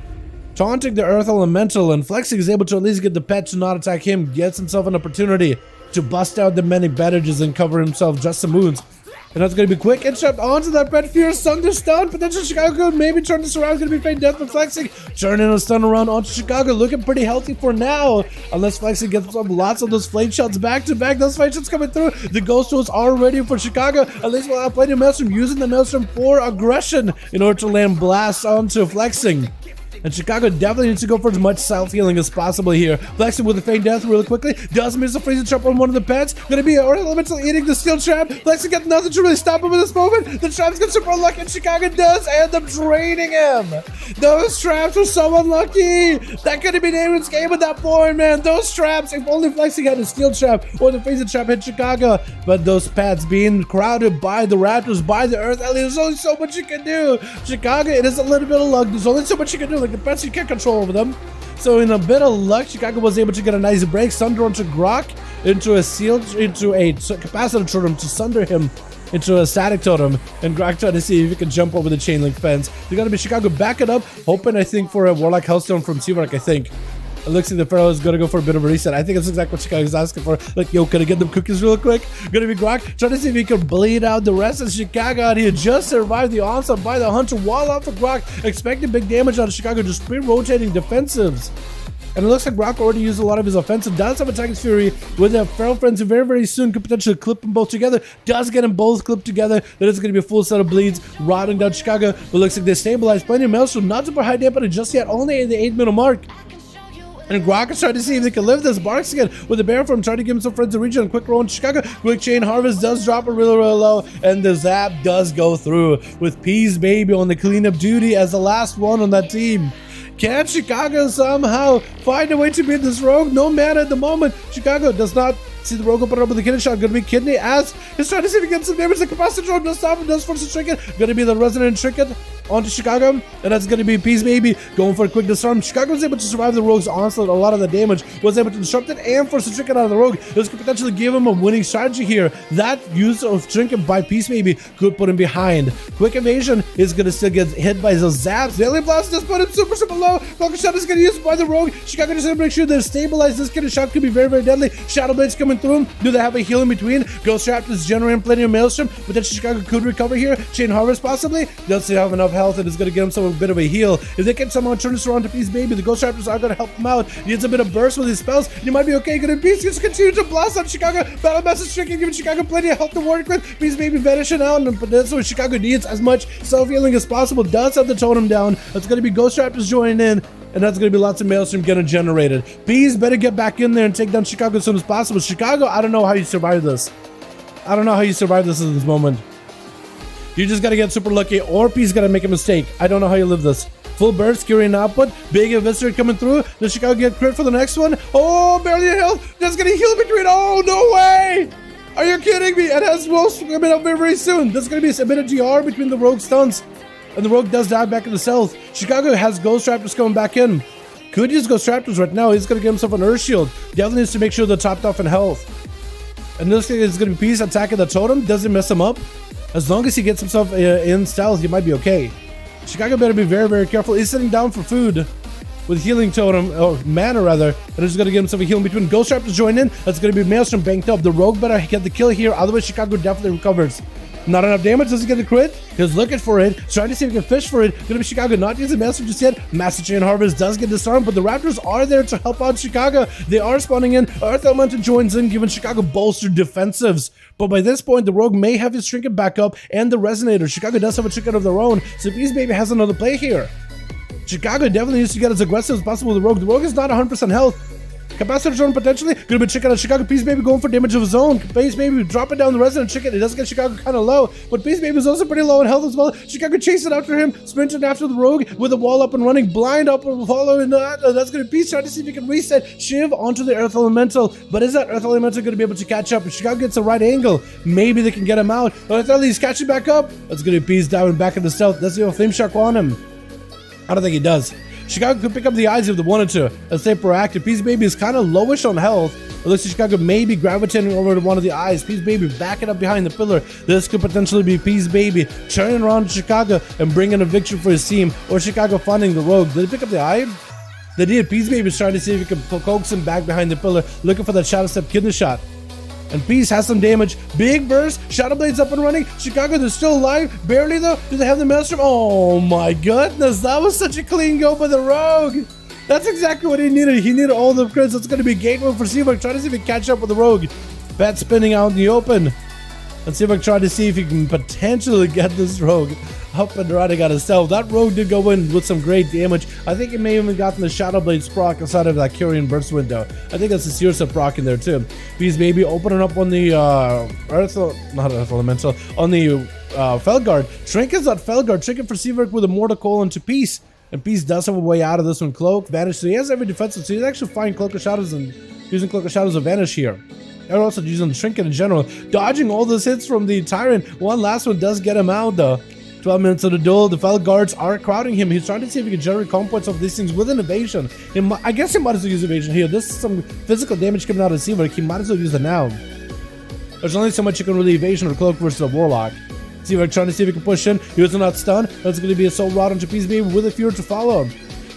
the Earth Elemental, and Flexing is able to at least get the pet to not attack him. Gets himself an opportunity to bust out the many bandages and cover himself just some wounds. And that's going to be quick intercept onto that Pet Fierce Thunder Stun. Potential Chicago could maybe turn this around. Going to be feint death for Flexing. Turning a stun around onto Chicago. Looking pretty healthy for now. Unless Flexing gets himself lots of those flame shots back to back. Those flame shots coming through. The Ghost Tools are ready for Chicago. At least we'll have plenty of Maelstrom. Using the Maelstrom for aggression in order to land blasts onto Flexing. And Chicago definitely needs to go for as much self-healing as possible here. Flexing with the feint death really quickly. Does miss a freezing trap on one of the pets. Gonna be Earth Elemental eating the steel trap. Flexing got nothing to really stop him in this moment. The traps get super unlucky and Chicago does end up draining him. Those traps were so unlucky. That could have been Aaron's game at that point, man. Those traps, if only Flexing had a steel trap or the freezing trap hit Chicago. But those pets being crowded by the Raptors, by the Earth Ellie, there's only so much you can do. Chicago, it is a little bit of luck. There's only so much you can do. Like the pets, you can't control over them. So in a bit of luck, Chicago was able to get a nice break. Sunder onto Grok into a capacitor totem to sunder him into a static totem, and Grok trying to see if he can jump over the chain link fence. They're gonna be Chicago back it up, hoping I think for a Warlock Hellstone from Seavark, I think. It looks like the Pharaoh is going to go for a bit of a reset. I think that's exactly what Chicago's asking for. Like, yo, can I get them cookies real quick? Gonna be Grok trying to see if he can bleed out the rest of Chicago out here. Just survived the onslaught by the Hunter. Wall out for Grok. Expecting big damage out of Chicago. Just pre-rotating defensives. And it looks like Grok already used a lot of his offensive. Does have Attack's Fury with the Feral Frenzy very soon. Could potentially clip them both together. Does get them both clipped together. That is going to be a full set of bleeds. Rotting down Chicago. But looks like they stabilized. Plenty of Maelstrom. Not super high damage just yet. Only in the 8-minute mark. And Grok is trying to see if they can live this. Barks again with the bear form, trying to give him some friends to region. Quick roll in Chicago. Quick chain harvest does drop it really low. And the zap does go through with Peas Baby on the cleanup duty as the last one on that team. Can Chicago somehow find a way to beat this rogue? No mana at the moment. Chicago does not see the rogue open up with the kidney shot. Gonna be Kidney as he's trying to see if he gets some damage. The capacitor drone does stop him, does force a trinket. Gonna be the resonant trinket onto Chicago, and that's gonna be Peace Baby going for a quick disarm. Chicago was able to survive the rogue's onslaught. A lot of the damage was able to disrupt it and force a trinket out of the rogue. This could potentially give him a winning strategy here. That use of trinket by Peace Baby could put him behind. Quick evasion is gonna still get hit by the zaps. The Alien Blast does put him super low. Falcon Shot is gonna use by the rogue. Chicago just gonna make sure they're stabilized. This kidney shot could be very deadly. Shadow Blades coming through him. Do they have a heal in between? Ghost Trap is generating plenty of Maelstrom. Potentially Chicago could recover here. Chain Harvest possibly. Does he have enough health and is going to get himself a bit of a heal. If they can somehow turn this around to Peace Baby, the Ghost Raptors are going to help him out. He needs a bit of burst with his spells. You might be okay. Going to Peace. Just continue to blast on Chicago. Battle Master's Trick giving Chicago plenty of help to work with. Peace Baby vanishing out. And that's what Chicago needs, as much self-healing as possible. Does have the totem down. That's going to be Ghost Raptors joining in. And that's going to be lots of Maelstrom getting generated. Peas better get back in there and take down Chicago as soon as possible. Chicago, I don't know how you survive this. I don't know how you survive this in this moment. You just got to get super lucky, or Peas got to make a mistake. I don't know how you live this. Full burst, curing output. Big Eviscerate coming through. Does Chicago get crit for the next one? Oh, barely a health. That's going to heal between. Oh, no way. Are you kidding me? It has wolves coming up very soon. There's going to be a bit of GR between the rogue stuns. And the rogue does die back in the south. Chicago has Ghost Raptors coming back in. Could use Ghost Raptors right now. He's going to get himself an Earth Shield. Definitely needs to make sure they're topped off in health. And this thing is going to be Peace attacking the totem. Doesn't mess him up. As long as he gets himself in stealth, he might be okay. Chicago better be very careful. He's sitting down for food with healing totem, or mana rather. And he's going to get himself a heal in between. Ghost Raptors join in. That's going to be Maelstrom banked up. The rogue better get the kill here. Otherwise, Chicago definitely recovers. Not enough damage. Does he get the crit? He's looking for it. Trying to see if he can fish for it. Gonna be Chicago not using Master just yet. Master Chain Harvest does get disarmed, but the Raptors are there to help out Chicago. They are spawning in. Earth Elemental joins in, giving Chicago bolstered defensives. But by this point, the Rogue may have his Trinket back up and the Resonator. Chicago does have a Trinket of their own, so Beast Baby has another play here. Chicago definitely needs to get as aggressive as possible with the Rogue. The Rogue is not 100% health. Capacitor drone potentially. Gonna be Chicken on Chicago. Peace Baby going for damage of his own. Peace Baby dropping down the Resident Chicken. It does get Chicago kind of low, but Peace Baby is also pretty low in health as well. Chicago chasing after him, sprinting after the Rogue with the wall up and running. Blind up and following that. That's gonna be Peace trying to see if he can reset Shiv onto the Earth Elemental. But is that Earth Elemental gonna be able to catch up? If Chicago gets the right angle, maybe they can get him out. But I he's catching back up. That's gonna be Peace diving back into stealth. Does he have a Flame Shark on him? I don't think he does. Chicago could pick up the eyes if they wanted to and stay proactive. Peace Baby is kind of lowish on health. It looks like Chicago may be gravitating over to one of the eyes. Peace Baby backing up behind the pillar. This could potentially be Peace Baby turning around to Chicago and bringing a victory for his team, or Chicago funding the Rogue. Did they pick up the eye? They did. Peace Baby is trying to see if he can coax him back behind the pillar, looking for that Shadow Step kidney shot. And Peace has some damage. Big burst. Shadow Blade's up and running. Chicago, they're still alive. Barely though. Do they have the Maelstrom? Oh my goodness. That was such a clean go by the Rogue. That's exactly what he needed. He needed all the crits. That's going to be a gateway for Seabuck. Try to see if he can catch up with the Rogue. Bat spinning out in the open. And Seabuck tried to see if he can potentially get this Rogue up and running on himself. That Rogue did go in with some great damage. I think he may have even gotten the Shadow Blade proc inside of that Kyrian Burst window. I think that's the Searsa proc in there too. Peace Baby opening up on the not Earth Elemental, on the Felguard. Trinket's not Felguard. Trinket for Seabuck with a Mortal Coil into Peace. And Peace does have a way out of this one. Cloak, Vanish. So he has every defensive. So he's actually fine Cloak of Shadows and using Cloak of Shadows to Vanish here. And also using the Trinket in general. Dodging all those hits from the Tyrant. One last one does get him out though. 12 minutes of the duel. The Fel guards are crowding him. He's trying to see if he can generate comp points off these things with an evasion. I guess he might as well use evasion here. This is some physical damage coming out of Seaverk. He might as well use it now. There's only so much you can really evasion or cloak versus a Warlock. Seaverk trying to see if he can push in. He was not stunned. That's going to be a soul rod onto Peace Baby with a Fury to follow.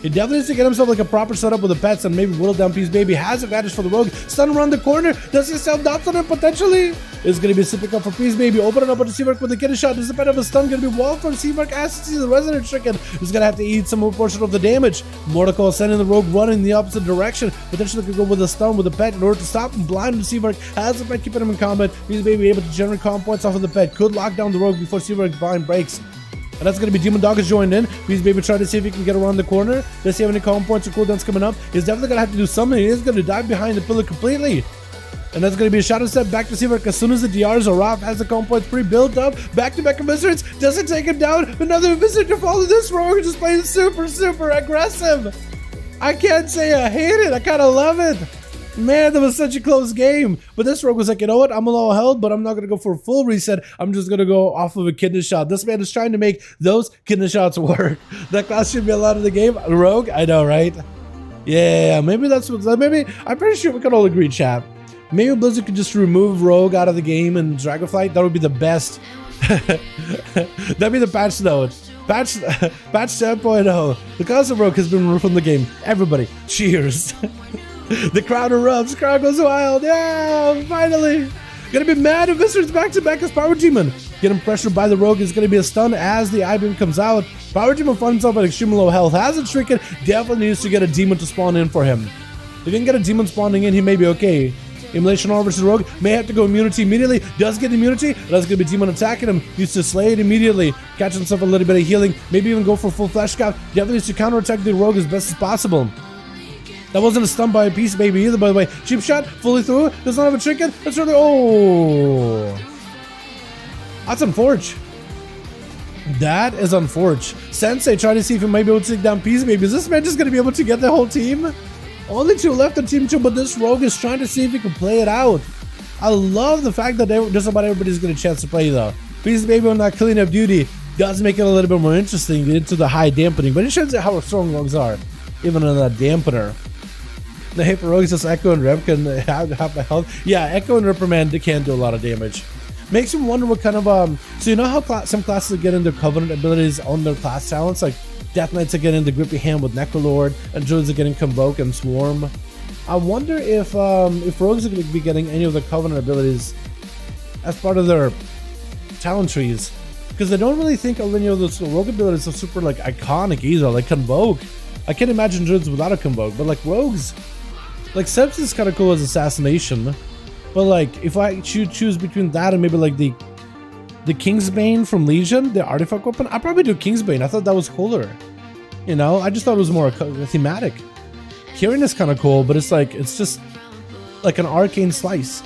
He definitely needs to get himself like a proper setup with the pets and maybe whittle down Peace Baby. Has advantage for the Rogue. Stun around the corner. Does he self dots on him potentially? It's going to be a sipping up for Peace Baby. Opening up onto Seaverk with a kidney shot. There's a bit of a stun going to be walled for Seaverk. ASUS, the Resident Chicken, is going to have to eat some more portion of the damage. Mortal Coil sending the Rogue running in the opposite direction. Potentially could go with a stun with the pet in order to stop him. Blind to Seaverk. Has the pet keeping him in combat. Peace Baby able to generate comp points off of the pet. Could lock down the Rogue before Seaverk's blind breaks. And that's going to be Demon Dog is joined in. Peace Baby trying to see if he can get around the corner. Does he have any comp points or cooldowns coming up? He's definitely going to have to do something. He is going to dive behind the pillar completely. And that's going to be a Shadow Step back to Seaverk as soon as the DRs are off. Has the comp points pre-built up. Back-to-back Viscerants. Doesn't take him down. Another Viscerant to follow this Rogue. Just playing super aggressive. I can't say I hate it. I kind of love it. Man, that was such a close game. But this Rogue was like, you know what? I'm a low health, but I'm not going to go for a full reset. I'm just going to go off of a kidney shot. This man is trying to make those kidney shots work. That class should be allowed in the game. Rogue? I know, right? Yeah, maybe that's what... Maybe... I'm pretty sure we can all agree, chat. Maybe Blizzard could just remove Rogue out of the game and Dragonflight. That would be the best. That'd be the patch note. Patch 10.0. The class of Rogue has been removed from the game. Everybody, cheers. The crowd erupts. The crowd goes wild. Yeah, finally. Gonna be mad if Viscer's back-to-back as Power Demon. Getting pressured by the Rogue is gonna be a stun as the Eye Beam comes out. Power Demon finds himself at extremely low health. Has a Trinket. Definitely needs to get a Demon to spawn in for him. If he can get a Demon spawning in, he may be okay. Immolation Armor versus Rogue. May have to go immunity immediately. Does get immunity. That's gonna be Demon attacking him. Needs to slay it immediately. Catch himself a little bit of healing. Maybe even go for full flash cap. Definitely needs to counterattack the Rogue as best as possible. That wasn't a stun by a Peace Baby either, by the way. Cheap shot, fully through. Does not have a Trinket. That's really... Oh. That's unfortunate. That is unfortunate. Sensei trying to see if he might be able to take down Peace Baby. Is this man just going to be able to get the whole team? Only two left on Team 2, but this Rogue is trying to see if he can play it out. I love the fact that just about everybody's getting a chance to play, though. Peace Baby on that clean up duty does make it a little bit more interesting into the high dampening, but it shows you how strong Rogues are, even on that dampener. The hate for Rogues is Echo and Rep can have my health. Yeah, Echo and Ripperman, they can do a lot of damage. Makes me wonder what kind of so you know how some classes get into Covenant abilities on their class talents, like Death Knights are getting the Grippy Hand with Necrolord, and Druids are getting Convoke and Swarm. I wonder if Rogues are going to be getting any of the Covenant abilities as part of their talent trees, because I don't really think any of those rogue abilities are super like iconic either. Like Convoke, I can't imagine druids without a Convoke, but like rogues, like Seps is kind of cool as assassination, but like if I choose between that and maybe like the Kingsbane from Legion, the artifact weapon, I'd probably do Kingsbane. I thought that was cooler. You know, I just thought it was more thematic. Kieran is kind of cool, but it's just like an arcane slice.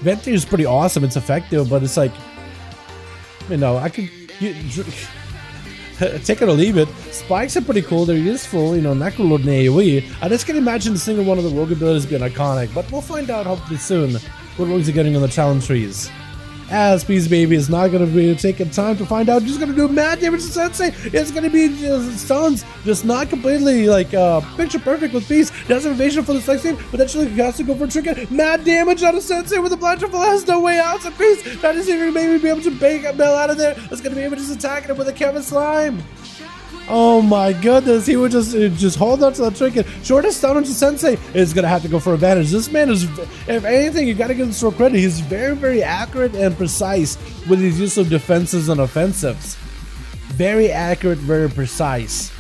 Venti is pretty awesome. It's effective, but it's like, you know, I could take it or leave it. Spikes are pretty cool. They're useful. You know, Necrolord and AoE. I just can imagine a single one of the rogue abilities being iconic, but we'll find out hopefully soon what rogues are getting on the challenge trees. As Peace Baby is not going to be taking time to find out, just going to do mad damage to Sensei. It's going to be stuns, just not completely like picture perfect with Peace. Does have evasion for the next team, potentially has to go for a trinket. Mad damage on a Sensei with a Blanchiful, has no way out. So Peace trying to see if he maybe be able to bake a Bell out of there. It's going to be able to just attack him with a Kevin Slime. Oh my goodness, he would just hold on to the trinket. Shortest stun onto Sensei is gonna have to go for advantage. This man is, if anything, you gotta give him some credit. He's very, very accurate and precise with his use of defenses and offensives. Very accurate, very precise.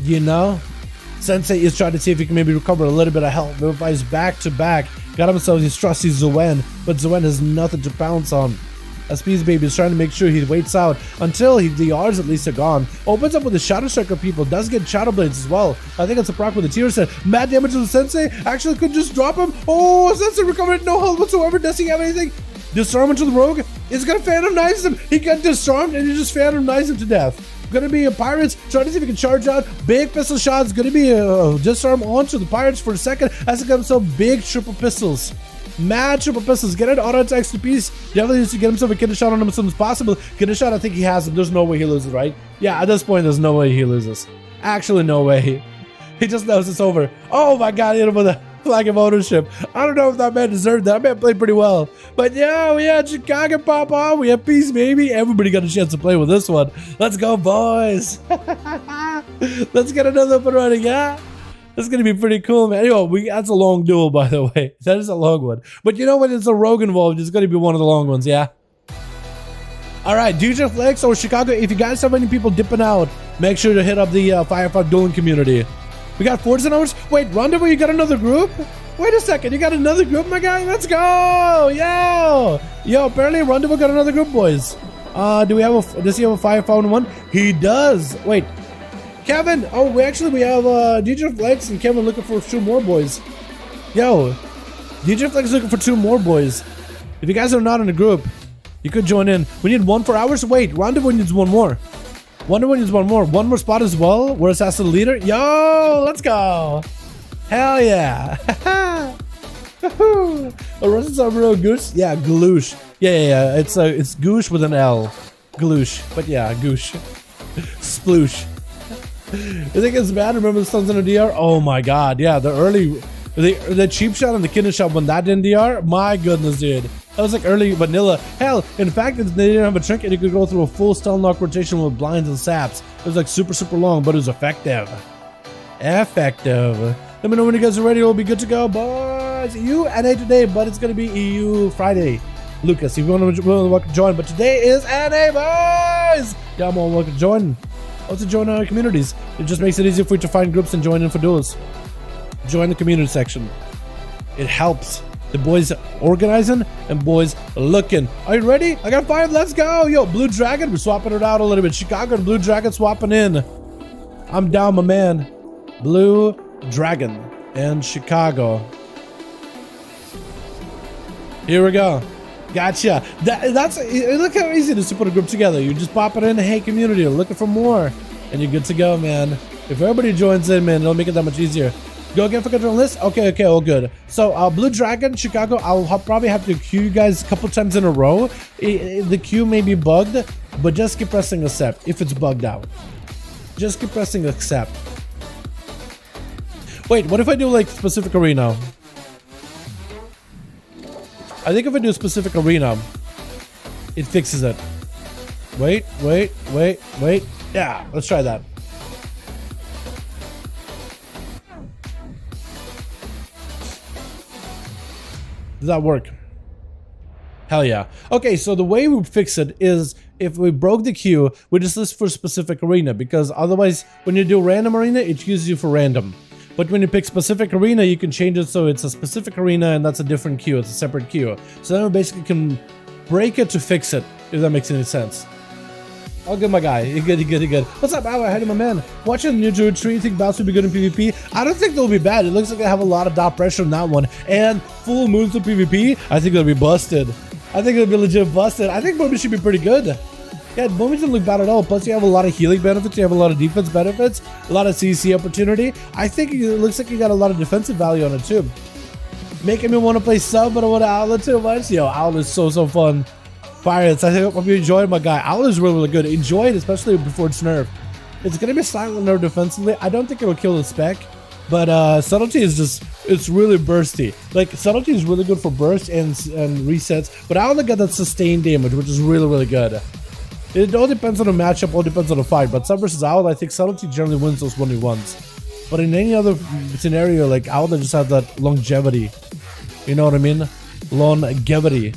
You know? Sensei is trying to see if he can maybe recover a little bit of health. Verifies back to back. Got himself his trusty Zuen, but Zuen has nothing to pounce on. As Peace Baby is trying to make sure he waits out until the R's at least are gone. Opens up with the Shadow Striker people, does get Shadow Blades as well. I think it's a proc with the tier set. Mad damage to the Sensei, actually could just drop him. Oh, Sensei recovered no health whatsoever. Does he have anything? Disarm into the Rogue. It's gonna Phantom Knives him. He got disarmed and you just Phantom Knives him to death. Gonna be a Pirates trying to see if he can charge out. Big pistol shots. Gonna be a disarm onto the Pirates for a second as it comes so big triple pistols. Mad triple pistols. Get it auto attacks to Peace. Definitely needs to get himself a kidney shot on him as soon as possible. Kidney shot, I think he has him. There's no way he loses, right? Yeah, at this point, there's no way he loses. Actually, no way. He just knows it's over. Oh my god, he hit him with a flag of ownership. I don't know if that man deserved that. That man played pretty well. But yeah, we had Chicago pop on. We have Peace Baby. Everybody got a chance to play with this one. Let's go, boys. Let's get another one running, yeah? That's gonna be pretty cool, man. Anyway, that's a long duel, by the way. That is a long one. But you know when it's a rogue involved, it's gonna be one of the long ones, yeah? Alright, DJ Flex or Chicago, if you guys have any people dipping out, make sure to hit up the 5V5 dueling community. We got Forza numbers. Wait, Rendezvous, you got another group? Wait a second, you got another group, my guy? Let's go! Yo, apparently Rendezvous got another group, boys. Does he have a 5V5 1? He does. Wait. Kevin! Oh, we have DJ Flex and Kevin looking for 2 more boys. Yo, DJ Flex is looking for 2 more boys. If you guys are not in a group, you could join in. We need 1 for hours. Wait, Rendezvous needs 1 more. Rendezvous needs 1 more. 1 more spot as well. We're Assassin Leader. Yo, let's go. Hell yeah. Russians are real goose. Yeah, Gloosh. Yeah. It's Goosh with an L. Gloosh. But yeah, Goosh. Sploosh. I think it's bad. Remember the stuns in the DR? Oh my god, yeah, the cheap shot and the kidney shot when that didn't DR, my goodness, dude. That was like early vanilla. Hell, in fact, if they didn't have a trinket, you could go through a full stun lock rotation with blinds and saps. It was like super long, but it was effective. Let me know when you guys are ready. We'll be good to go, boys. EU NA today, but it's gonna be EU Friday. Lucas, if you want to join, but today is NA, boys. Yeah, I'm all welcome to join. Also join our communities. It just makes it easier for you to find groups and join in for duels. Join the community section. It helps. The boys organizing and boys looking. Are you ready? I got 5. Let's go. Yo, Blue Dragon. We're swapping it out a little bit. Chicago and Blue Dragon swapping in. I'm down, my man. Blue Dragon and Chicago. Here we go. Gotcha. Look how easy it is to put a group together. You just pop it in, hey community, looking for more, and you're good to go, man. If everybody joins in, man, it'll make it that much easier. Go again for control list. Okay, all good. So Blue Dragon, Chicago, I'll probably have to queue you guys a couple times in a row. The queue may be bugged, but just keep pressing accept if it's bugged out. Just keep pressing accept. Wait, what if I do like specific arena? I think if I do a specific arena, it fixes it. Wait. Yeah, let's try that. Does that work? Hell yeah. Okay, so the way we fix it is if we broke the queue, we just list for specific arena, because otherwise when you do random arena, it uses you for random. But when you pick specific arena, you can change it so it's a specific arena and that's a different queue, it's a separate queue. So then we basically can break it to fix it, if that makes any sense. All good, my guy. You're good, you're good, you're good. What's up, Al? Howdy, my man. Watching the new Druid tree, you think bouts will be good in PvP? I don't think they'll be bad. It looks like they have a lot of dot pressure on that one. And full moons of PvP, I think they'll be busted. I think it'll be legit busted. I think Boomy should be pretty good. Yeah, Boomy doesn't look bad at all. Plus, you have a lot of healing benefits. You have a lot of defense benefits. A lot of CC opportunity. I think it looks like you got a lot of defensive value on it, too. Making me want to play sub, but I want to Owl too much. Yo, Owl is so fun. Pirates, I hope you enjoyed my guy. Owl is really good. Enjoy it, especially before it's nerfed. It's going to be slightly nerfed defensively. I don't think it will kill the spec. But subtlety is just, it's really bursty. Like, subtlety is really good for burst and resets. But I only got that sustained damage, which is really good. It all depends on the matchup, all depends on the fight. But sub versus Owl, I think subtlety generally wins those 1v1s. But in any other scenario, like Owl just has that longevity. You know what I mean? Longevity.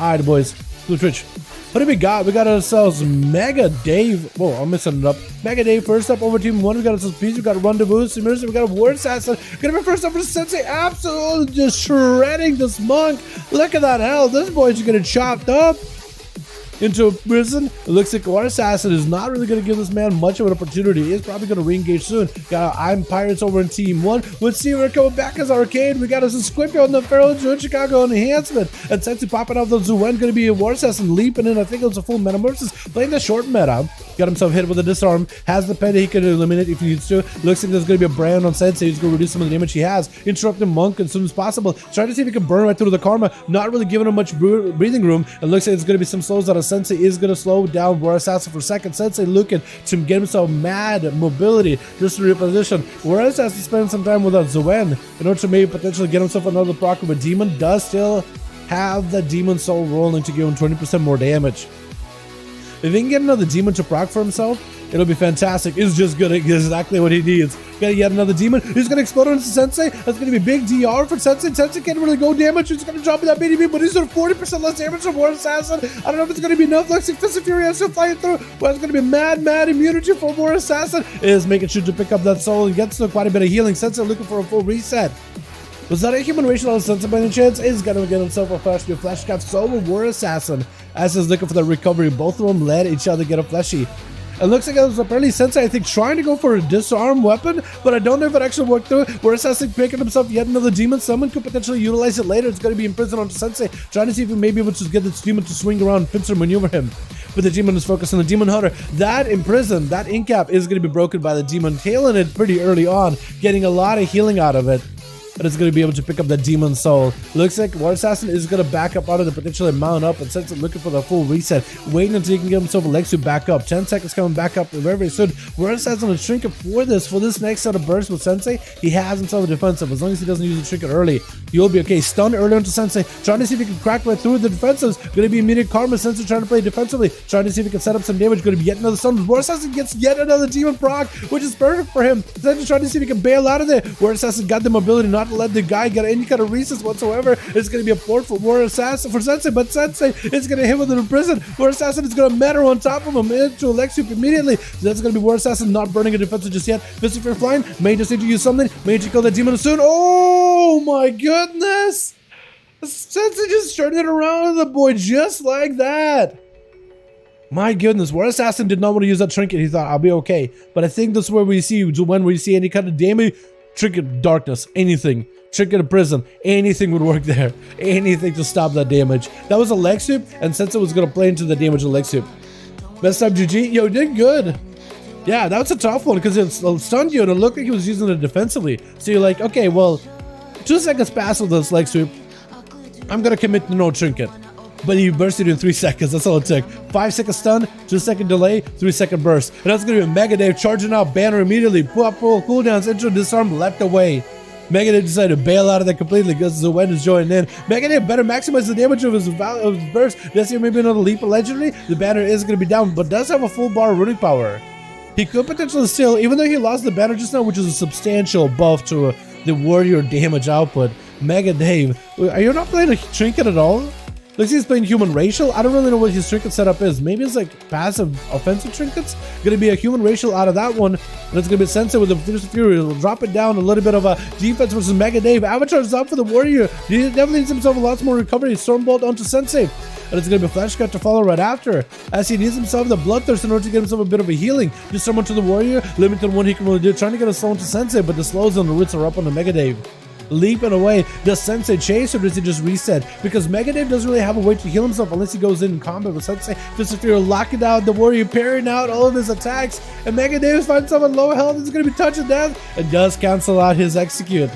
Alright, boys. Blue Twitch. What do we got? We got ourselves Mega Dave. Whoa, I'm messing it up. Mega Dave first up over Team 1. We got ourselves Peace. We got Rendezvous. Submersive. We got a War Assassin. Gonna be first up for Sensei. Absolutely just shredding this monk. Look at that hell. This boy's just getting chopped up into a prison. It looks like War Assassin is not really going to give this man much of an opportunity. He's probably going to re-engage soon. Got I'm Pirates over in Team 1. Let's see, we're coming back as Arcade. We got us a Squipio on the Feral Druid Chicago Enhancement. And Sensei popping out the Zuen, going to be a War Assassin leaping in. I think it was a full Metamorphosis. Playing the short meta. Got himself hit with a disarm. Has the pen he can eliminate if he needs to. Looks like there's going to be a brand on Sensei. He's going to reduce some of the damage he has. Interrupt the Monk as soon as possible. Trying to see if he can burn right through the Karma. Not really giving him much breathing room. It looks like it's going to be some slows out of Sensei is going to slow down War Assassin for a second. Sensei looking to get himself mad mobility just to reposition. War Assassin spending some time without Zuen in order to maybe potentially get himself another proc, but Demon does still have the Demon Soul rolling to give him 20% more damage. If he can get another Demon to proc for himself, it'll be fantastic. It's just gonna get exactly what he needs. Gonna get another Demon. He's gonna explode on Sensei. That's gonna be big DR for Sensei. Sensei can't really go damage. He's gonna drop that BDB, but he's at 40% less damage from War Assassin. I don't know if it's gonna be enough. Looks like Fist of Fury has to fly through. But it's gonna be mad immunity for War Assassin. Is making sure to pick up that soul and gets quite a bit of healing. Sensei looking for a full reset. Was that a human racial Sensei by any chance? Is gonna get himself a flash cap solo War Assassin. As is looking for the recovery. Both of them let each other get a fleshy. It looks like it was apparently Sensei, I think, trying to go for a disarm weapon, but I don't know if it actually worked through. War Assassin picking himself yet another Demon. Someone could potentially utilize it later. It's going to be in prison on Sensei, trying to see if he may be able to get this Demon to swing around and pincer maneuver him. But the Demon is focused on the Demon Hunter. That in prison, that incap is going to be broken by the Demon, tailing it pretty early on, getting a lot of healing out of it. But it's going to be able to pick up that Demon Soul. Looks like War Assassin is going to back up out of the potentially mount up, and Sensei looking for the full reset, waiting until he can get himself a Lexu back up. 10 seconds coming back up very soon. War Assassin is trinket for this next set of bursts with Sensei. He has himself a defensive. As long as he doesn't use the trinket early, you'll be okay. Stun early onto Sensei, trying to see if he can crack right through the defensives. Going to be immediate Karma. Sensei trying to play defensively, trying to see if he can set up some damage. Going to be yet another stun. War Assassin gets yet another Demon proc, which is perfect for him. Sensei trying to see if he can bail out of there. War Assassin got the mobility not to let the guy get any kind of recess whatsoever. It's going to be a port for War Assassin for Sensei, but Sensei is going to hit with an prison. War Assassin is going to matter on top of him into Alexiup immediately. So that's going to be War Assassin not burning a defensive just yet. Fist of Fury flying. May just need to use something. May need to kill that Demon soon. Oh my goodness! Sensei just turned it around on the boy just like that. My goodness, War Assassin did not want to use that trinket. He thought, I'll be okay. But I think that's where we see when we see any kind of damage. Trinket darkness, anything. Trinket of prison, anything would work there. Anything to stop that damage. That was a leg sweep, and Sensei was going to play into the damage of leg sweep. Best time GG. Yo, did good. Yeah, that was a tough one because it stunned you and it looked like he was using it defensively. So you're like, okay, well, 2 seconds pass with this leg sweep. I'm going to commit to no trinket. But he bursted in 3 seconds. That's all it took. 5 second stun, 2 second delay, 3 second burst. And that's going to be a Mega Dave charging out banner immediately. Pull cooldowns, intro disarm, left away. Mega Dave decided to bail out of that completely because Zuen is joining in. Mega Dave better maximize the damage of his burst. Let's see maybe another leap allegedly. The banner is going to be down, but does have a full bar runic power. He could potentially still, even though he lost the banner just now, which is a substantial buff to the warrior damage output. Mega Dave, are you not playing a trinket at all? Looks like he's playing human racial. I don't really know what his trinket setup is. Maybe it's like passive offensive trinkets. Gonna be a human racial out of that one. And it's gonna be Sensei with the Fierce Fury. He'll drop it down a little bit of a defense versus Mega Dave. Avatar's up for the Warrior. He definitely needs himself a lot more recovery. Stormbolt onto Sensei. And it's going to be Flash Cut to follow right after, as he needs himself the Bloodthirst in order to get himself a bit of a healing. Just someone to the Warrior, limited one he can really do, trying to get a slow into Sensei, but the slows on the roots are up on the Mega Dave. Leaping away, does Sensei chase or does he just reset? Because Mega Dave doesn't really have a way to heal himself unless he goes in combat with Sensei. Just if you're locking down the Warrior, parrying out all of his attacks, and Mega Dave finds someone low health, it's going to be touching death, and does cancel out his execute.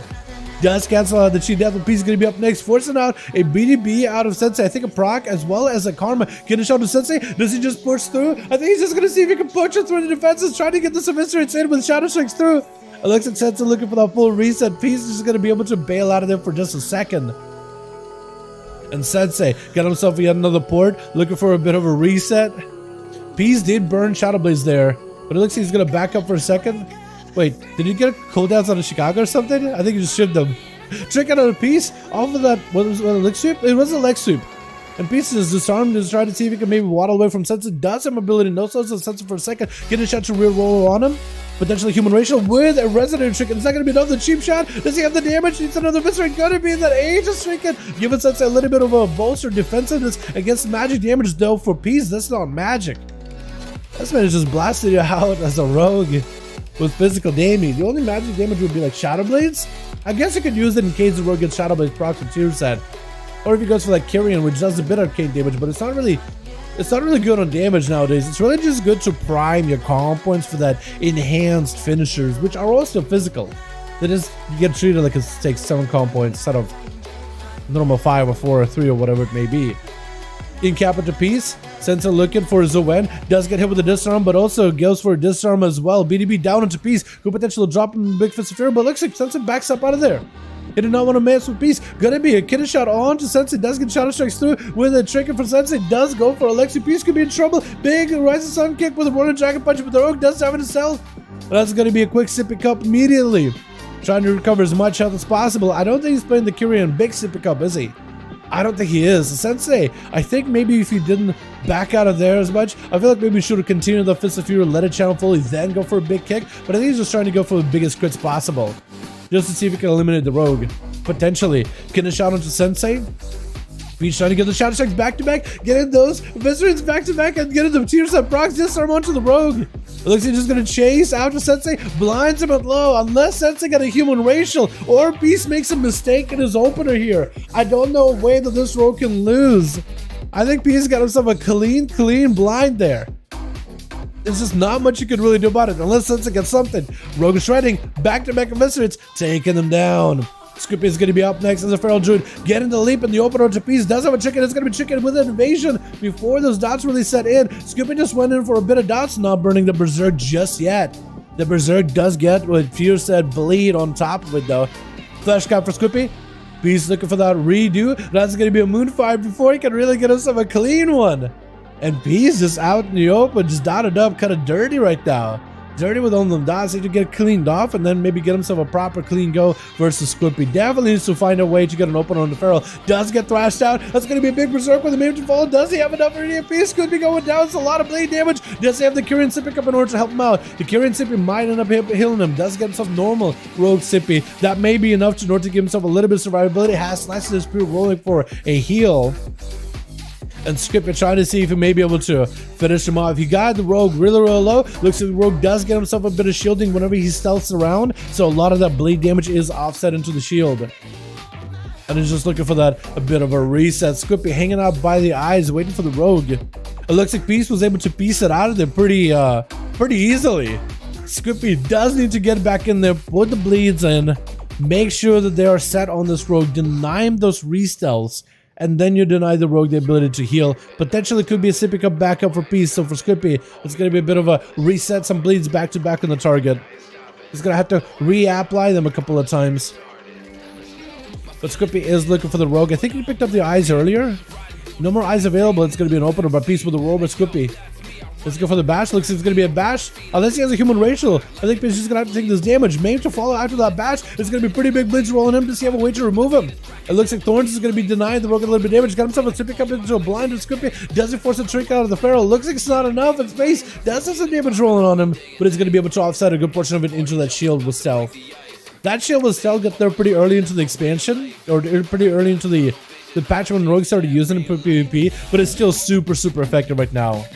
Does cancel out the cheat death, but P is going to be up next, forcing out a BDB out of Sensei. I think a proc as well as a karma. Get a shot to Sensei. Does he just push through? I think he's just going to see if he can push it through the defenses, trying to get the eviscerates in with Shadow Strikes through. It looks like Sensei looking for that full reset. P is just going to be able to bail out of there for just a second. And Sensei got himself yet another port, looking for a bit of a reset. Peas did burn Shadow Blaze there, but it looks like he's going to back up for a second. Wait, did he get cooldowns out of Chicago or something? I think he just shipped them. Trick out of a piece off of that. What was it, a leg sweep? It was a leg sweep. And Peace is disarmed to try to see if he can maybe waddle away from Sensei. Does have ability, no slows on Sensei for a second. Get a shot to rear roll on him. Potentially human racial with a resonator trinket. Is that going to be another cheap shot? Does he have the damage? Needs another viscerate. Gonna be that Aegis trinket. Giving Sensei a little bit of a bolster defensiveness against magic damage, though. For Peace, that's not magic. This man is just blasted you out as a rogue with physical damage. The only magic damage would be like Shadow Blades. I guess you could use it in case the rogue gets Shadow Blades procs with tier set. Or if he goes for like Kyrian, which does a bit of arcane damage, but it's not really good on damage nowadays. It's really just good to prime your calm points for that enhanced finishers, which are also physical. They just get treated like it takes 7 calm points instead of normal 5 or 4 or 3 or whatever it may be. In cap into Peace, Sensei looking for Zoen, does get hit with a disarm, but also goes for a disarm as well. BDB down into Peace, could potentially drop him Big Fist of Fear, but looks like Sensei backs up out of there. He did not want to mess with Peace. Gonna be a kidder shot on to Sensei, does get Shadow Strikes through with a trinket for Sensei, does go for Alexi. Peace could be in trouble. Big Rising Sun kick with a Roaring Dragon Punch, but the rogue does have it himself. That's gonna be a quick sippy cup immediately. Trying to recover as much health as possible. I don't think he's playing the Kyrian Big Sippy Cup, is he? I don't think he is. Sensei, I think maybe if he didn't back out of there as much, I feel like maybe he should have continued the Fist of Fury, let it channel fully, then go for a big kick. But I think he's just trying to go for the biggest crits possible, just to see if he can eliminate the rogue. Potentially. Getting a shot onto Sensei. He's trying to get the Shadow Strikes back to back, getting those Viscerants back to back, and getting the tier set procs, disarm onto the rogue. It looks like he's just gonna chase after Sensei, blinds him at low, unless Sensei got a human racial, or Beast makes a mistake in his opener here. I don't know a way that this rogue can lose. I think Beast got himself a clean blind there. There's just not much you could really do about it, unless Sensei gets something. Rogue shredding, back-to-back Viscerants, taking them down. Scoopy is going to be up next as a Feral Druid, getting the leap in the opener to Peace. Does have a chicken. It's going to be chicken with an invasion before those dots really set in. Scoopy just went in for a bit of dots, not burning the Berserk just yet. The Berserk does get what Fear said bleed on top of it though. Flash cap for Scoopy. Peace looking for that redo. That's going to be a Moonfire before he can really get himself a clean one. And Peace just out in the open, just dotted up, kind of dirty right now. Dirty with all them dots, he to get cleaned off and then maybe get himself a proper clean go versus Squippy. Definitely needs to find a way to get an opener on the Feral. Does get thrashed out. That's going to be a big Berserk with a Mage to fall. Does he have enough for Peace? Squippy going down. It's a lot of blade damage. Does he have the Kyrian Sippy up in order to help him out? The Kyrian Sippy might end up healing him. Does get himself normal Rogue Sippy. That may be enough in order to give himself a little bit of survivability. Has Slices his Spirit rolling for a heal. And Skip, you're trying to see if he may be able to finish him off. He got the Rogue really low. Looks like the Rogue does get himself a bit of shielding whenever he stealths around. So a lot of that bleed damage is offset into the shield. And he's just looking for that a bit of a reset. Squippy hanging out by the eyes, waiting for the Rogue. It looks like Peace was able to piece it out of there pretty easily. Squippy does need to get back in there, put the bleeds in, make sure that they are set on this Rogue, deny him those re-stealths, and then you deny the Rogue the ability to heal. Potentially could be a Sippy Cup backup for Peace. So for Squippy, it's going to be a bit of a reset, some bleeds back to back on the target. He's going to have to reapply them a couple of times. But Squippy is looking for the Rogue. I think he picked up the eyes earlier. No more eyes available. It's going to be an opener by Peace with the Rogue by Squippy. Let's go for the bash. Looks like it's going to be a bash. Unless he has a human racial. I think he's just going to have to take this damage. Maim to follow after that bash. It's going to be pretty big blitz rolling him. Does he have a way to remove him? It looks like Thorns is going to be denied. The rogue got a little bit of damage. Got himself a Scrippy coming into a blind with Scrippy. Does he force a trick out of the Feral? Looks like it's not enough. It's base. Does have some damage rolling on him. But it's going to be able to offset a good portion of it into that shield with stealth. That shield with stealth got there pretty early into the expansion. Or pretty early into the patch when Rogue started using it for PvP. But it's still super effective right now.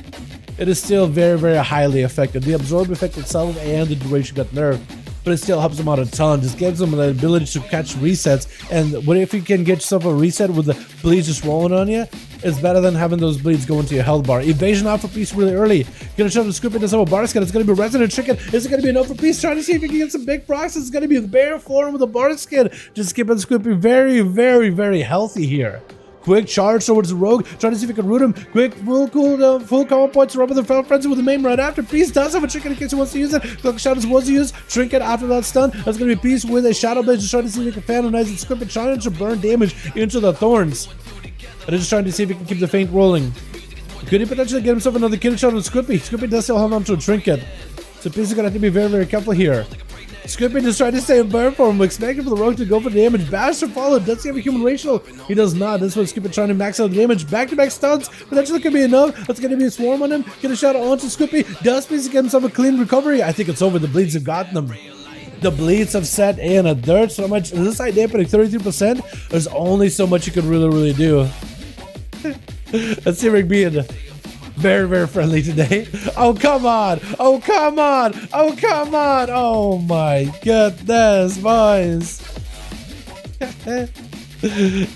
It is still very highly effective. The absorb effect itself and the duration got nerfed, but it still helps him out a ton. Just gives him the ability to catch resets. And what if you can get yourself a reset with the bleeds just rolling on you? It's better than having those bleeds go into your health bar. Evasion out for peace really early. Gonna shove the Scrippy to some bar skin. It's gonna be Resident Chicken. Is it gonna be enough for peace? Trying to see if he can get some big procs. It's gonna be the bare form with the bar skin. Just keeping Scrippy very healthy here. Quick charge towards the rogue, trying to see if he can root him. Quick, full cooldown, full combo points to rub with the Feral Frenzy with the main right after. Peace does have a trinket in case he wants to use it. Cloak Shadows was used. Trinket after that stun. That's going to be Peace with a Shadow Blade, just trying to see if he can fanonize the Scrippy, trying to burn damage into the Thorns. And just trying to see if he can keep the feint rolling. Could he potentially get himself another kill shot with Scrippy? Scrippy does still hold on to a trinket. So Peace is going to have to be very careful here. Scrippy just trying to stay in burn form, expecting for the rogue to go for damage. Bash to follow. Does he have a human racial? He does not. This is Scrippy trying to max out the damage. Back-to-back stuns. Potentially could be enough. That's going to be a swarm on him. Get a shot onto Scrippy. Does Peace get himself a clean recovery? I think it's over. The bleeds have gotten them. The bleeds have set in a dirt. So much. Is this side dampening 33%? There's only so much you could really do. Let's see Rick being very friendly today. Oh, come on. Oh, come on. Oh, come on. Oh, my goodness, boys.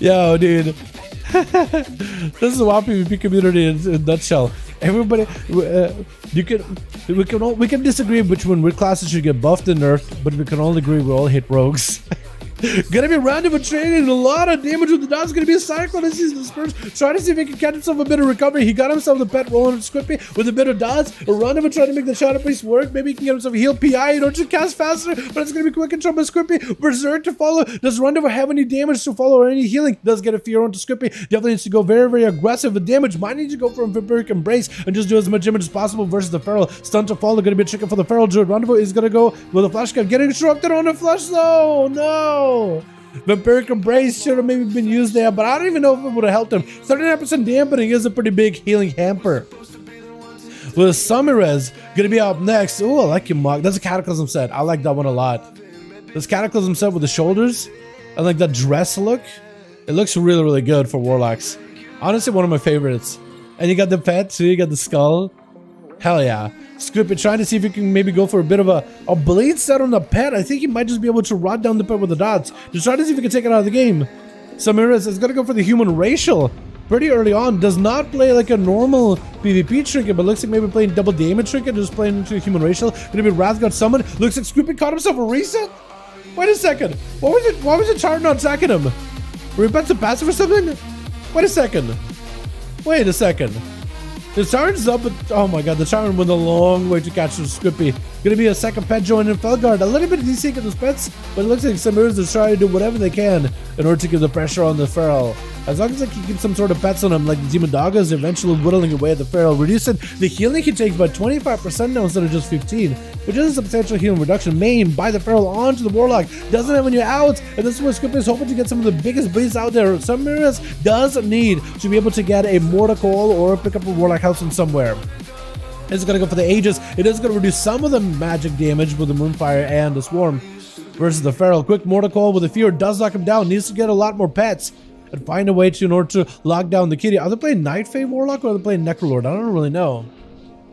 Yo, dude. This is the WoW PvP community in a nutshell. Everybody, we can disagree which one, which classes should get buffed and nerfed, but we can all agree we all hate rogues. Gonna be random with training, a lot of damage with the dots. Gonna be a cyclone as he's dispersed. Trying to see if he can catch himself a bit of recovery. He got himself the pet rolling with Scrippy with a bit of dots. A random trying to make the Shadow Priest work. Maybe he can get himself a heal PI. You don't just cast faster, but it's gonna be quick control by Scrippy. Berserk to follow. Does Rundover have any damage to follow or any healing? Does get a fear onto Scrippy. Definitely needs to go very aggressive with damage. Might need to go for a Vampiric Embrace and just do as much damage as possible versus the Feral. Stun to follow. Gonna be a chicken for the Feral. Druid Rendezvous is gonna go with a flash gun. Getting disrupted on the flash though. No. Vampiric Embrace should have maybe been used there, but I don't even know if it would have helped him. 39% dampening is a pretty big healing hamper. With Summires gonna be up next. Oh, I like your Mog. That's a Cataclysm set. I like that one a lot. This Cataclysm set with the shoulders and like that dress look. It looks really good for Warlocks. Honestly, one of my favorites. And you got the pet too. You got the skull. Hell yeah. Scrippy trying to see if he can maybe go for a bit of a blade set on the pet. I think he might just be able to rot down the pet with the dots. Just trying to see if he can take it out of the game. Samiris is going to go for the human racial pretty early on. Does not play like a normal PvP trinket, but looks like maybe playing double damage trinket, just playing into a human racial. Gonna be Wrath got summoned. Looks like Scrippy caught himself a reset. Wait a second. What was it? Why was the chart not attacking him? Were we about to passive or something? Wait a second. Wait a second. The Tyrant's up, but oh my god, the Tyrant went a long way to catch the Scrippy. Gonna be a second pet joining Felguard. A little bit of DC at those pets, but it looks like Samiris is trying to do whatever they can in order to give the pressure on the Feral. As long as they can keep some sort of pets on him, like the Demon Dog is eventually whittling away at the Feral, reducing the healing he takes by 25% now instead of just 15, which is a substantial healing reduction. Main by the Feral onto the Warlock. Doesn't have any outs, and this is where Scrippy is hoping to get some of the biggest bleeds out there. Samiris does need to be able to get a Mortar Coil or pick up a Warlock house from somewhere. It's going to go for the Aegis. It is going to reduce some of the magic damage with the Moonfire and the Swarm versus the Feral. Quick Mortar Coil with the Fear does knock him down. Needs to get a lot more pets and find a way to in order to lock down the kitty. Are they playing Night Fae Warlock or are they playing Necrolord? I don't really know.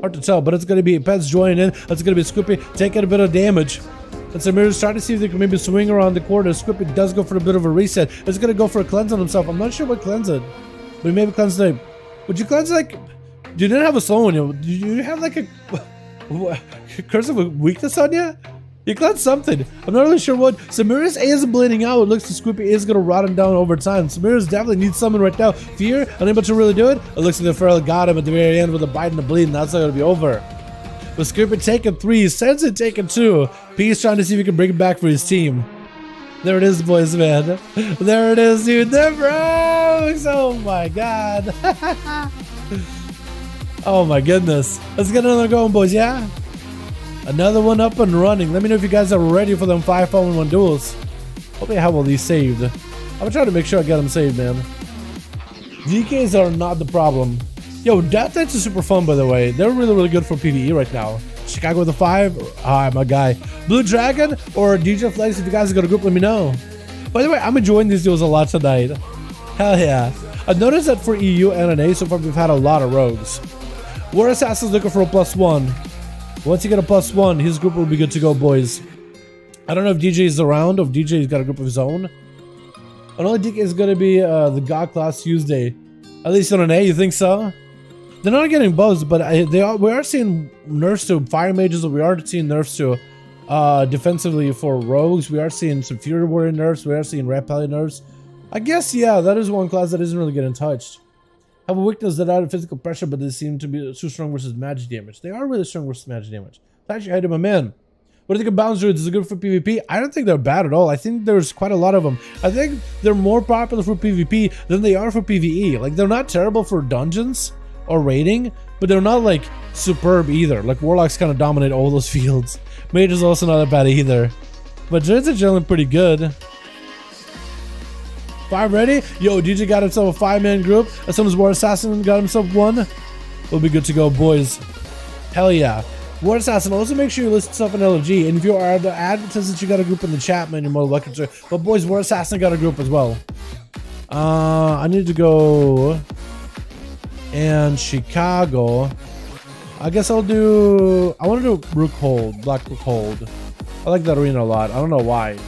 Hard to tell, but it's going to be pets joining in. That's going to be Scrippy taking a bit of damage. And Samiris trying to see if they can maybe swing around the corner. Scrippy does go for a bit of a reset. It's going to go for a cleanse on himself. I'm not sure what cleanse it, but he maybe cleanse the... Would you cleanse like... You didn't have a slow on you. Do you have like a curse of a weakness on you? You cleansed something. I'm not really sure what. Samiris is bleeding out. It looks like Scrippy is going to rot him down over time. Samiris definitely needs someone right now. Fear, unable to really do it. It looks like the Feral got him at the very end with a bite and a bleed, and that's not going to be over. But Scrippy taking 3, Sensei taking 2. Peace trying to see if he can bring it back for his team. There it is, boys, man. There it is, dude. The Rogues! Oh my god. Oh my goodness. Let's get another going, boys, yeah? Another one up and running. Let me know if you guys are ready for them 5v1 duels. Hope I have all these saved. I'm gonna try to make sure I get them saved, man. DKs are not the problem. Yo, Death Knights are super fun, by the way. They're really, really good for PvE right now. Chicago with a 5. Hi, my guy. Blue Dragon or DJ Flex, if you guys got a group, let me know. By the way, I'm enjoying these duels a lot tonight. Hell yeah. I've noticed that for EU and NA, so far we've had a lot of rogues. War Assassin's looking for a +1. Once you get a +1, his group will be good to go, boys. I don't know if DJ is around or if DJ's got a group of his own. And only DK is going to be the God class Tuesday. At least on an A, you think so? They're not getting buzzed, but we are seeing nerfs to fire mages, we are seeing nerfs to defensively for rogues. We are seeing some Fury Warrior nerfs, we are seeing Repelli nerfs. I guess, yeah, that is one class that isn't really getting touched. Have a weakness that added physical pressure, but they seem to be too strong versus magic damage. They are really strong versus magic damage. Actually, I do my man. What do you think of Bounce Druids? Is it good for PvP? I don't think they're bad at all. I think there's quite a lot of them. I think they're more popular for PvP than they are for PvE. Like, they're not terrible for dungeons or raiding, but they're not like superb either. Like, Warlocks kind of dominate all those fields. Mage is also not that bad either. But Druids are generally pretty good. 5 ready? Yo, DJ got himself a 5-man group. As soon as War Assassin got himself one, we'll be good to go, boys. Hell yeah. War Assassin, also make sure you list stuff in LG. And if you are the advertisers that you got a group in the chat, man, you're more welcome to. But boys, War Assassin got a group as well. I need to go and Chicago. I guess I'll do, I want to do Rookhold, Black Rookhold. I like that arena a lot. I don't know why,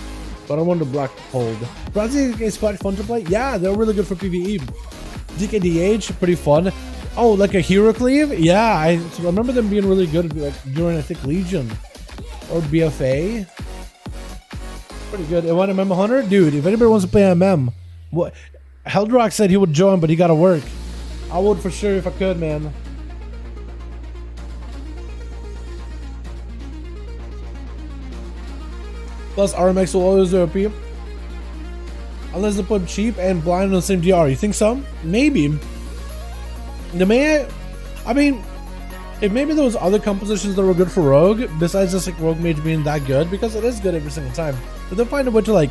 but I want to Black Rookhold. Brazil is quite fun to play. Yeah, they're really good for PvE. DKDH, pretty fun. Oh, like a Hero Cleave? Yeah, I remember them being really good like, during, I think, Legion or BFA. Pretty good. And what, MM Hunter? Dude, if anybody wants to play MM, what? Heldrock said he would join, but he got to work. I would for sure if I could, man. Plus, RMX will always do OP. Unless they put cheap and blind on the same DR. You think so? Maybe. I mean, if maybe there was other compositions that were good for Rogue, besides just like Rogue Mage being that good, because it is good every single time. But they'll find a way to like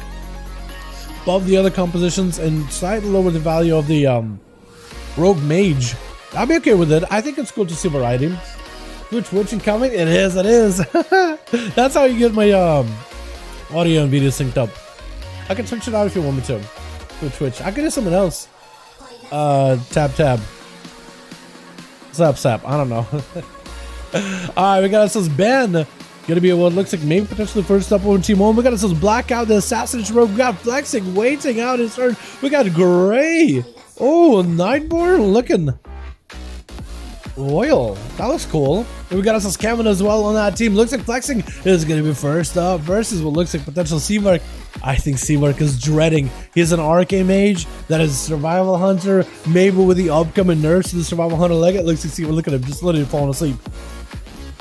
buff the other compositions and slightly lower the value of the Rogue Mage. I'd be okay with it. I think it's cool to see variety. Twitch incoming? It is, it is. That's how you get my audio and video synced up. I can switch it out if you want me to. With Twitch. I could do something else. Tab. Sap. I don't know. Alright, we got ourselves Ben. Gonna be what looks like maybe potentially first up on Team 1. We got ourselves Blackout, the Assassin's Rogue. We got Flexing waiting out his turn. We got Gray. Oh, Nightborn looking royal. That looks cool. And we got ourselves Kevin as well on that team. Looks like Flexing is gonna be first up versus what looks like potential Seamark. I think Seamark is dreading. He's an Arcane Mage that is a Survival Hunter. Maybe with the upcoming nerfs to the Survival Hunter leg, it looks like Seamark. Look at him, just literally falling asleep.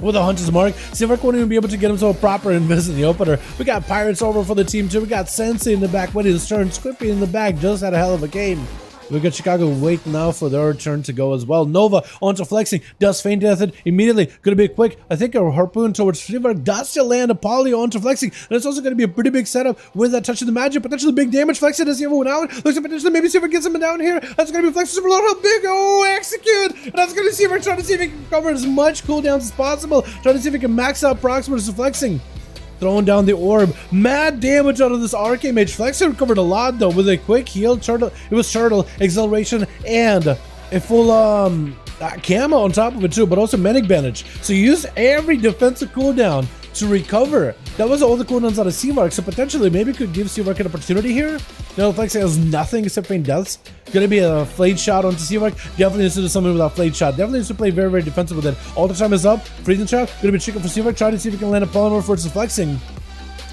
With a Hunter's Mark, Seamark won't even be able to get himself a proper invis in the opener. We got Pirates over for the team too. We got Sensei in the back waiting his turn. Squippy in the back just had a hell of a game. We got Chicago waiting now for their turn to go as well. Nova onto Flexing, does feint death it immediately. Gonna be quick. I think a harpoon towards Seamark does still land a poly onto Flexing. And it's also gonna be a pretty big setup with that touch of the magic. Potentially big damage. Flexing does everyone out. Looks like potentially maybe Seamark gets him down here. That's gonna be Flexing super low. How big? Oh, execute! And that's gonna be Seamark trying to see if he can cover as much cooldowns as possible. Trying to see if he can max out procs versus Flexing. Throwing down the orb. Mad damage out of this Arcane Mage. Flexer recovered a lot though with a quick heal. Turtle. It was Turtle, Acceleration, and a full camo on top of it too, but also Medic Bandage. So you use every defensive cooldown to recover. That was all the cooldowns out of Seamark, so potentially maybe could give Seamark an opportunity here. No, Flexing has nothing except feint deaths. Gonna be a Flayed Shot onto Seamark. Definitely needs to do something with that Flayed Shot. Definitely needs to play very, very defensive with it. All the time is up. Freezing Shot. Gonna be chicken for Seamark. Trying to see if he can land a Polymorph versus Flexing.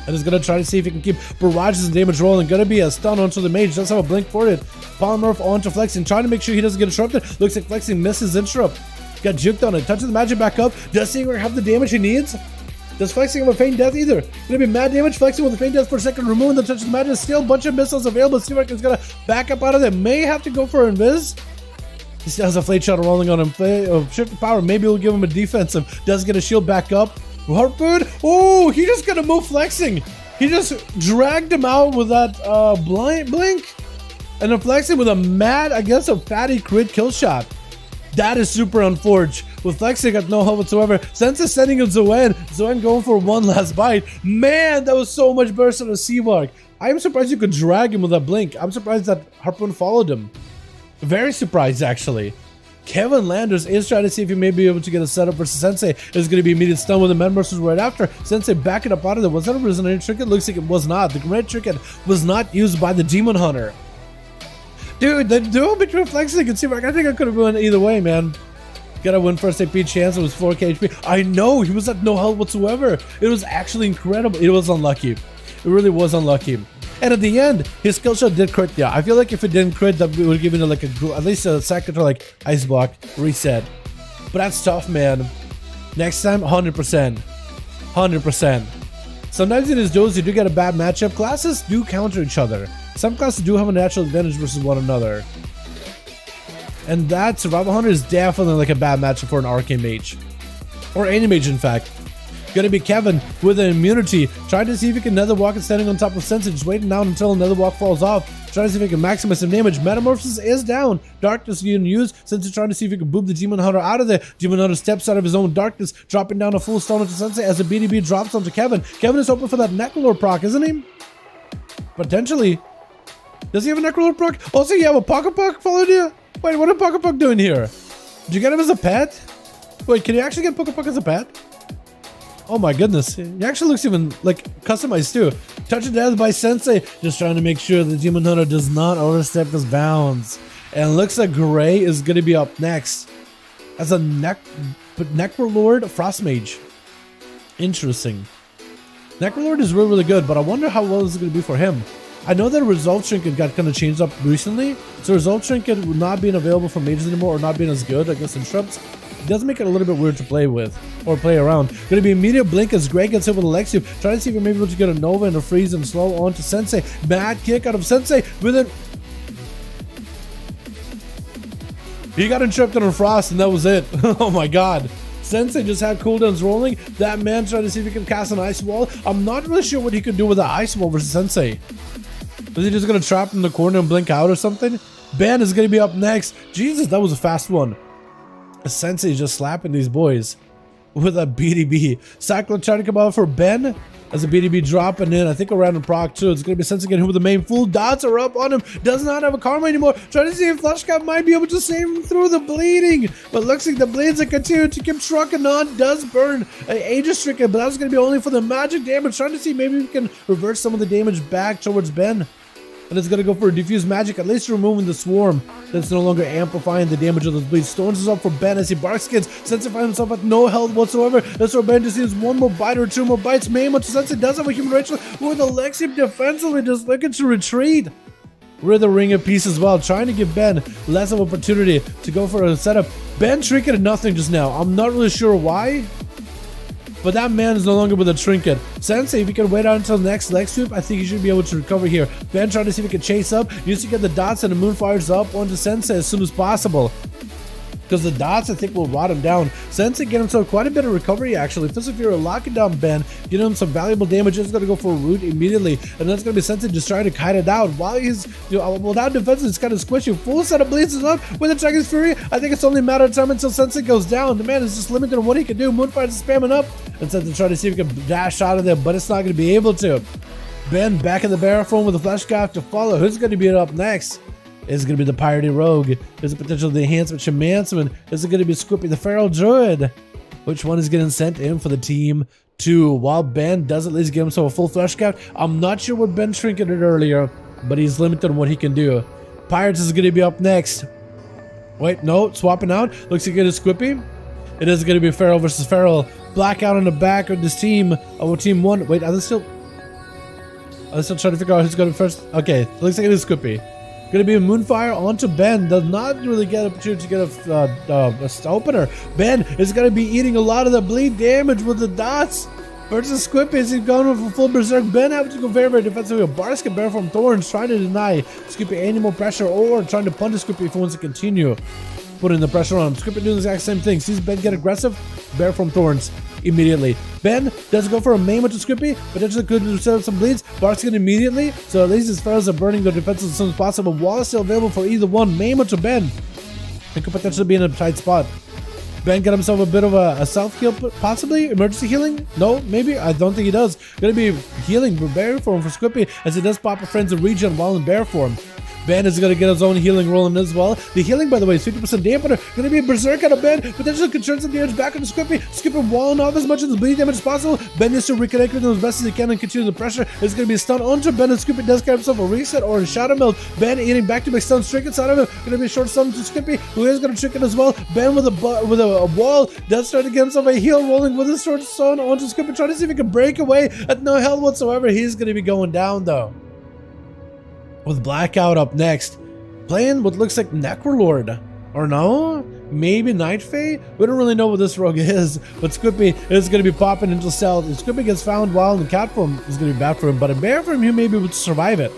And is gonna try to see if he can keep barrages and damage rolling. Gonna be a stun onto the mage. Does have a blink for it. Polymorph onto Flexing. Trying to make sure he doesn't get interrupted. Looks like Flexing misses interrupt. Got juked on it. Touches the magic back up. Does Seamark have the damage he needs? Does Flexing have a feint death either? Gonna be mad damage. Flexing with a feint death for a second. Removing the touch of the magic. Still a bunch of missiles available. Seamark is gonna back up out of there. May have to go for invis. He still has a Flate Shot rolling on him. Shift power, maybe we'll give him a defensive. Does get a shield back up. Harpoon, oh, he just got a move flexing. He just dragged him out with that blink. And then flexing with a mad, I guess a fatty crit kill shot. That is super unfortunate. With flexing got no help whatsoever. Sense is sending him Zoen. Zoen going for one last bite. Man, that was so much burst on a C-Mark. I'm surprised you could drag him with that blink. I'm surprised that Harpoon followed him. Very surprised, actually. Kevin Landers is trying to see if he may be able to get a setup versus Sensei. Is going to be immediate stun with the Men versus right after. Sensei backing up out of there. Was that a resonating trinket? Looks like it was not. The grenade trinket was not used by the Demon Hunter. Dude, the duel between flexing and C-Mark, I think I could have gone either way, man. Gotta win first AP chance. It was 4k HP. I know, he was at no health whatsoever. It was actually incredible. It was unlucky. It really was unlucky. And at the end, his skill shot did crit. Yeah, I feel like if it didn't crit, that would give it like at least a second or like ice block reset. But that's tough, man. Next time, 100%. 100%. Sometimes in his duels, you do get a bad matchup. Classes do counter each other. Some classes do have a natural advantage versus one another. And that Survival Hunter is definitely like a bad matchup for an Arcane Mage. Or any mage, in fact. Gonna be Kevin with an immunity, trying to see if he can nether walk and standing on top of Sensei, just waiting out until another walk falls off, trying to see if he can maximize some damage. Metamorphosis is down, darkness being used, Sensei trying to see if he can boop the Demon Hunter out of there. Demon Hunter steps out of his own darkness, dropping down a full stone onto Sensei as the BDB drops onto Kevin. Kevin is hoping for that Necrolord proc, isn't he? Potentially. Does he have a Necrolord proc? Also, you have a Pocket Puck followed you? Wait, what is Pocket Puck doing here? Did you get him as a pet? Wait, can you actually get Pocket Puck as a pet? Oh my goodness, he actually looks even like customized too. Touch of death by Sensei, just trying to make sure the Demon Hunter does not overstep his bounds. And looks like Gray is going to be up next as a Necrolord Frost Mage. Interesting. Necrolord is really good, but I wonder how well this is going to be for him. I know that Resolve Trinket got kind of changed up recently, so Resolve Trinket not being available for mages anymore or not being as good, I guess, in shrubs. It does make it a little bit weird to play with or play around. Gonna be immediate blink as Greg gets hit with Alexiu, trying to see if he may be able to get a Nova and a freeze and slow on to Sensei. Bad kick out of Sensei with it. He got entrapped on Frost and that was it. Oh my god. Sensei just had cooldowns rolling. That man trying to see if he can cast an ice wall. I'm not really sure what he could do with the ice wall versus Sensei. Is he just gonna trap him in the corner and blink out or something? Ben is gonna be up next. Jesus, that was a fast one. Sensei is just slapping these boys with a BDB. Cyclone trying to come out for Ben as a BDB dropping in. I think around the proc too. It's going to be Sensei getting hit with the main. Full dots are up on him. Does not have a karma anymore. Trying to see if Fleshcap might be able to save him through the bleeding. But looks like the blades are continuing to keep trucking on. Does burn Aegis Stricken, but that's going to be only for the magic damage. Trying to see maybe we can reverse some of the damage back towards Ben. And it's going to go for a diffuse magic, at least removing the swarm that's no longer amplifying the damage of those bleeds. Storms is up for Ben as he bark skins. Sensei finds himself at no health whatsoever. That's where Ben just needs one more bite or two more bites. Main much Sensei does have a human ritual with Alexium defensively just looking to retreat. We're the ring of peace as well, trying to give Ben less of an opportunity to go for a setup. Ben trinketed nothing just now. I'm not really sure why. But that man is no longer with a trinket. Sensei, if he can wait out until the next leg sweep, I think he should be able to recover here. Ben trying to see if he can chase up. Needs to get the dots and the moon fires up onto Sensei as soon as possible. Because the dots, I think, will rot him down. Sensei get himself quite a bit of recovery, actually. Physical Fury locking down Ben, getting him some valuable damage. He's going to go for a root immediately. And that's going to be Sensei just trying to kite it out. While he's, without defense, it's kind of squishy. Full set of bleeds is up with the Dragon's Fury. I think it's only a matter of time until Sensei goes down. The man is just limited on what he can do. Moonfire is spamming up. And Sensei trying to see if he can dash out of there, but it's not going to be able to. Ben back in the barrel form with the Flesh Scarf to follow. Who's going to be up next? Is it going to be the Piety Rogue? Is it potential the Enhancement Shamansman? Is it going to be Squippy the Feral Druid? Which one is getting sent in for the team 2? While Ben does at least give himself a full Flesh Scout. I'm not sure what Ben trinketed earlier, but he's limited on what he can do. Pirates is going to be up next. Wait, no, swapping out. Looks like it is Squippy. It is going to be Feral versus Feral. Blackout on the back of this team. Team 1. Wait, are they still trying to figure out who's going first? Okay, looks like it is Squippy. Going to be a Moonfire onto Ben. Does not really get an opportunity to get a opener. Ben is going to be eating a lot of the bleed damage with the dots. Versus Squippy as he's going for full berserk. Ben having to go very, very defensively. Barska Bear from Thorns trying to deny Squippy any more pressure or trying to punish Squippy if he wants to continue. putting the pressure on him. Scrippy doing the exact same thing. Sees Ben get aggressive, Bear from Thorns immediately. Ben doesn't go for a main with the Scrippy, potentially could serve some bleeds. Barkskin immediately, so at least his Pharaohs are burning their defenses as soon as possible. Wall is still available for either one. Main with to Ben. It could potentially be in a tight spot. Ben got himself a bit of a self-heal, possibly? Emergency healing? No, maybe? I don't think he does. Gonna be healing for bear form for Squippy as he does pop a frenzy regen while in bear form. Ben is going to get his own healing rolling as well. The healing, by the way, is 50% dampener. Going to be a berserk out of Ben. Potentially concerns the damage back on the Squippy. Squippy walling off as much of the bleed damage as possible. Ben needs to reconnect with him as best as he can and continue the pressure. It's going to be a stun onto Ben, and Squippy does get himself a reset or a shadow melt. Ben eating back-to-back stun straight inside of him. Going to be a short stun to Squippy, who is going to trick it as well. Ben with a wall does try to get himself a heal, rolling with a short stun onto Squippy, trying to see if he can break away at no health whatsoever. He's going to be going down though. With Blackout up next. Playing what looks like Necrolord. Or no? Maybe Night Fae? We don't really know what this rogue is, but Squippy is going to be popping into stealth. If Squippy gets found while in the cat form, it's going to be bad for him, but in bear form, he may be able to survive it.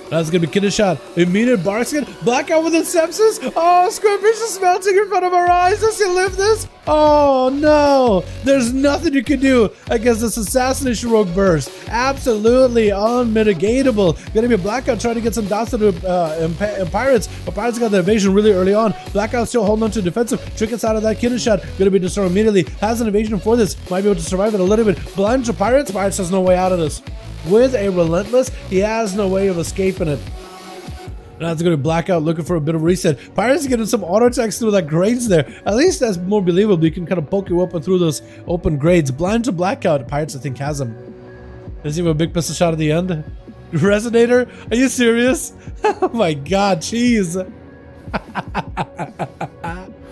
That's going to be Kidder Shot. Immediate Barkskin. Blackout with the sepsis. Oh, Squippy's just melting in front of our eyes. Does he live this? Oh, no. There's nothing you can do against this Assassination Rogue burst. Absolutely unmitigatable. Going to be a Blackout trying to get some dots to the Pirates. But Pirates got the evasion really early on. Blackout still holding on to defensive. Trick us out of that Kidder Shot. Going to be destroyed immediately. Has an evasion for this. Might be able to survive it a little bit. Blind to Pirates. Pirates has no way out of this. With a Relentless, he has no way of escaping it. Now it's going to Blackout looking for a bit of reset. Pirates are getting some auto attacks through that grades there. At least that's more believable. You can kind of poke you up and through those open grades. Blind to Blackout. Pirates, I think, has him. Does he have a big pistol shot at the end? Resonator? Are you serious? Oh my god, cheese.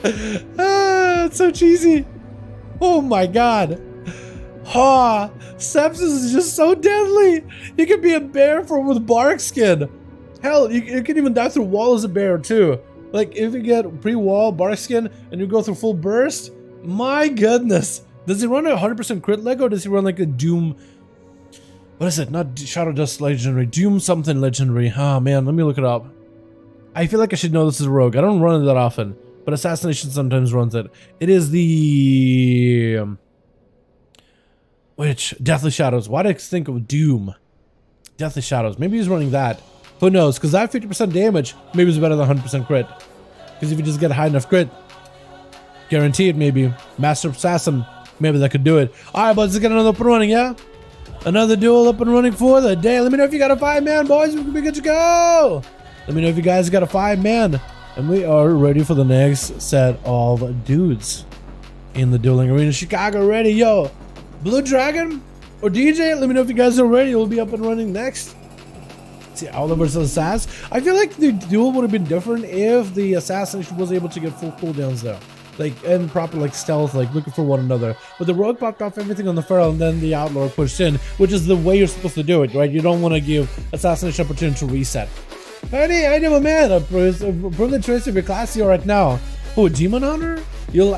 It's so cheesy. Oh my god. Ha! Sepsis is just so deadly. You can be a bear for with bark skin. Hell, you can even die through wall as a bear too. Like if you get pre-wall bark skin and you go through full burst, my goodness. Does he run a 100% crit leg or does he run like a Doom? What is it? Not Shadow Dust Legendary. Doom something Legendary. Oh man, let me look it up. I feel like I should know this is a rogue. I don't run it that often, but Assassination sometimes runs it. It is the... Which? Deathly Shadows. Why did I think of Doom? Deathly Shadows. Maybe he's running that. Who knows? Because that 50% damage maybe is better than 100% crit. Because if you just get a high enough crit, guaranteed maybe. Master Assassin, maybe that could do it. Alright, but let's get another up and running, yeah? Another duel up and running for the day. Let me know if you got a 5-man, boys. We're good to go. Let me know if you guys got a 5-man. And we are ready for the next set of dudes in the dueling arena. Chicago ready, yo. Blue Dragon or DJ, let me know if you guys are ready. We'll be up and running next. See, Owler versus Sass. I feel like the duel would have been different if the Assassination was able to get full cooldowns though. Like, and proper like stealth, like looking for one another. But the Rogue popped off everything on the Feral and then the Outlaw pushed in, which is the way you're supposed to do it, right? You don't want to give Assassination opportunity to reset. Hey, I know a man. Prove the choice of your class you're right now. Oh, Demon Hunter?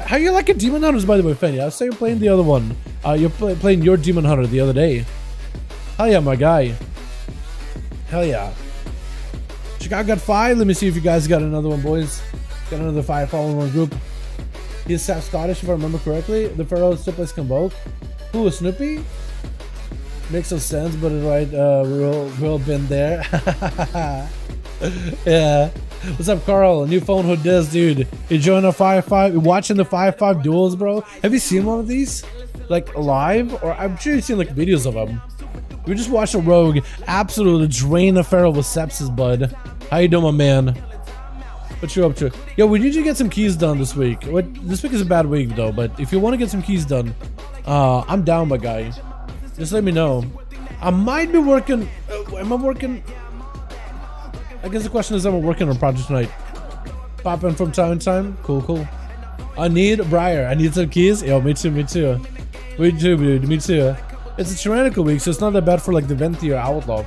How you like a Demon Hunters, by the way, Fanny? I saw you playing the other one. You're playing your Demon Hunter the other day. Hell yeah, my guy. Hell yeah. Chicago got 5. Let me see if you guys got another one, boys. Got another 5 following one group. He's Scottish, if I remember correctly. The Pharaoh still plays Convoke. Who is Snoopy? Makes no sense, but it's right. Real been there. Yeah. What's up, Carl? New phone, who does, dude? You join a 5-5? You watching the 5-5 duels, bro? Have you seen one of these? Like live? Or I'm sure you've seen like videos of them. We just watched a rogue absolutely drain the Pharaoh with sepsis, bud. How you doing, my man? What you up to? Yo, we need to get some keys done this week. This week is a bad week though, but if you want to get some keys done, I'm down, my guy. Just let me know. I might be working. Am I working? I guess the question is, am I working on a project tonight? Pop in from time to time. Cool. I need Briar. I need some keys. Yo, me too. Me too, dude. Me too. It's a tyrannical week, so it's not that bad for like the Venti or Outlaw.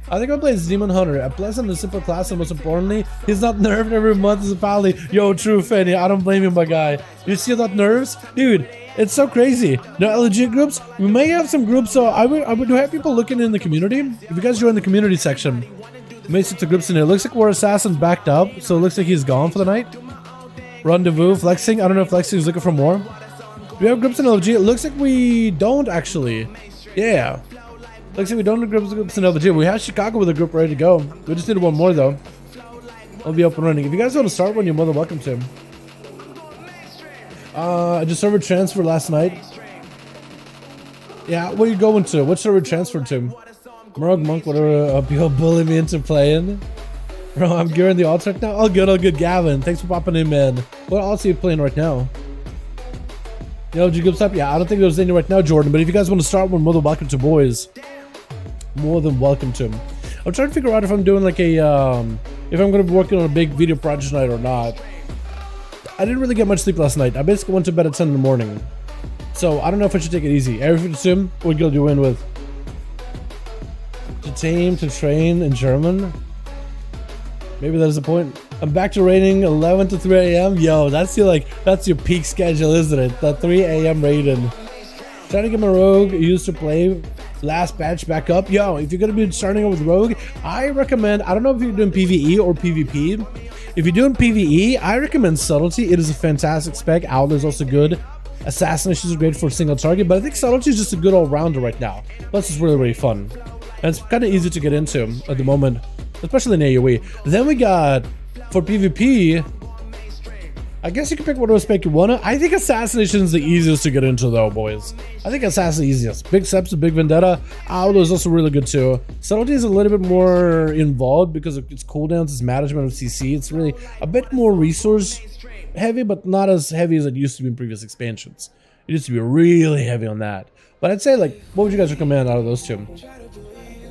I think I'll play as Demon Hunter, a pleasant and simple class, and most importantly, he's not nerfed every month as a pally. Yo, true, Fanny. I don't blame you, my guy. You see that nerves? Dude, it's so crazy. No legit groups. We may have some groups, so I would have people looking in the community. If you guys join the community section, we may see some groups in there. It looks like we're Assassin backed up, so it looks like he's gone for the night. Rendezvous, flexing. I don't know if flexing is looking for more. Do we have grips in LG? It looks like we don't actually. Yeah. Looks like we don't have grips in LG. We have Chicago with a group ready to go. We just need one more though. I'll be up and running. If you guys want to start one, you're more than welcome to. I just server transfer last night. Yeah, what are you going to? What server transfer to? Murug Monk, whatever, people bully me into playing. Bro, I'm gearing the alt right now. All good, Gavin. Thanks for popping in, man. What alt are you playing right now? Yo, did you go up? Yeah, I don't think there's any right now, Jordan. But if you guys want to start one, more than welcome to, boys. More than welcome to. I'm trying to figure out if I'm doing like a, if I'm going to be working on a big video project tonight or not. I didn't really get much sleep last night. I basically went to bed at 10 in the morning. So I don't know if I should take it easy. Everything sim, what guild you in with? To tame, to train in German? Maybe that is the point. I'm back to raiding 11 to 3 a.m. Yo, that's your peak schedule, isn't it? That 3 a.m. raiding. Trying to get my rogue used to play last batch back up. Yo, if you're gonna be starting out with rogue, I recommend, I don't know if you're doing PvE or PvP. If you're doing PvE, I recommend subtlety. It is a fantastic spec. Outlaw is also good. Assassination is great for a single target, but I think subtlety is just a good all-rounder right now. Plus, it's really, really fun. And it's kind of easy to get into at the moment, especially in AoE. Then we got, for PvP, I guess you can pick whatever spec you want to. I think Assassination is the easiest to get into though, boys. I think Assassin is the easiest. Big Steps, Big Vendetta. Outlaw is also really good too. Subtlety is a little bit more involved because of its cooldowns, its management of CC. It's really a bit more resource heavy, but not as heavy as it used to be in previous expansions. It used to be really heavy on that. But I'd say, like, what would you guys recommend out of those two?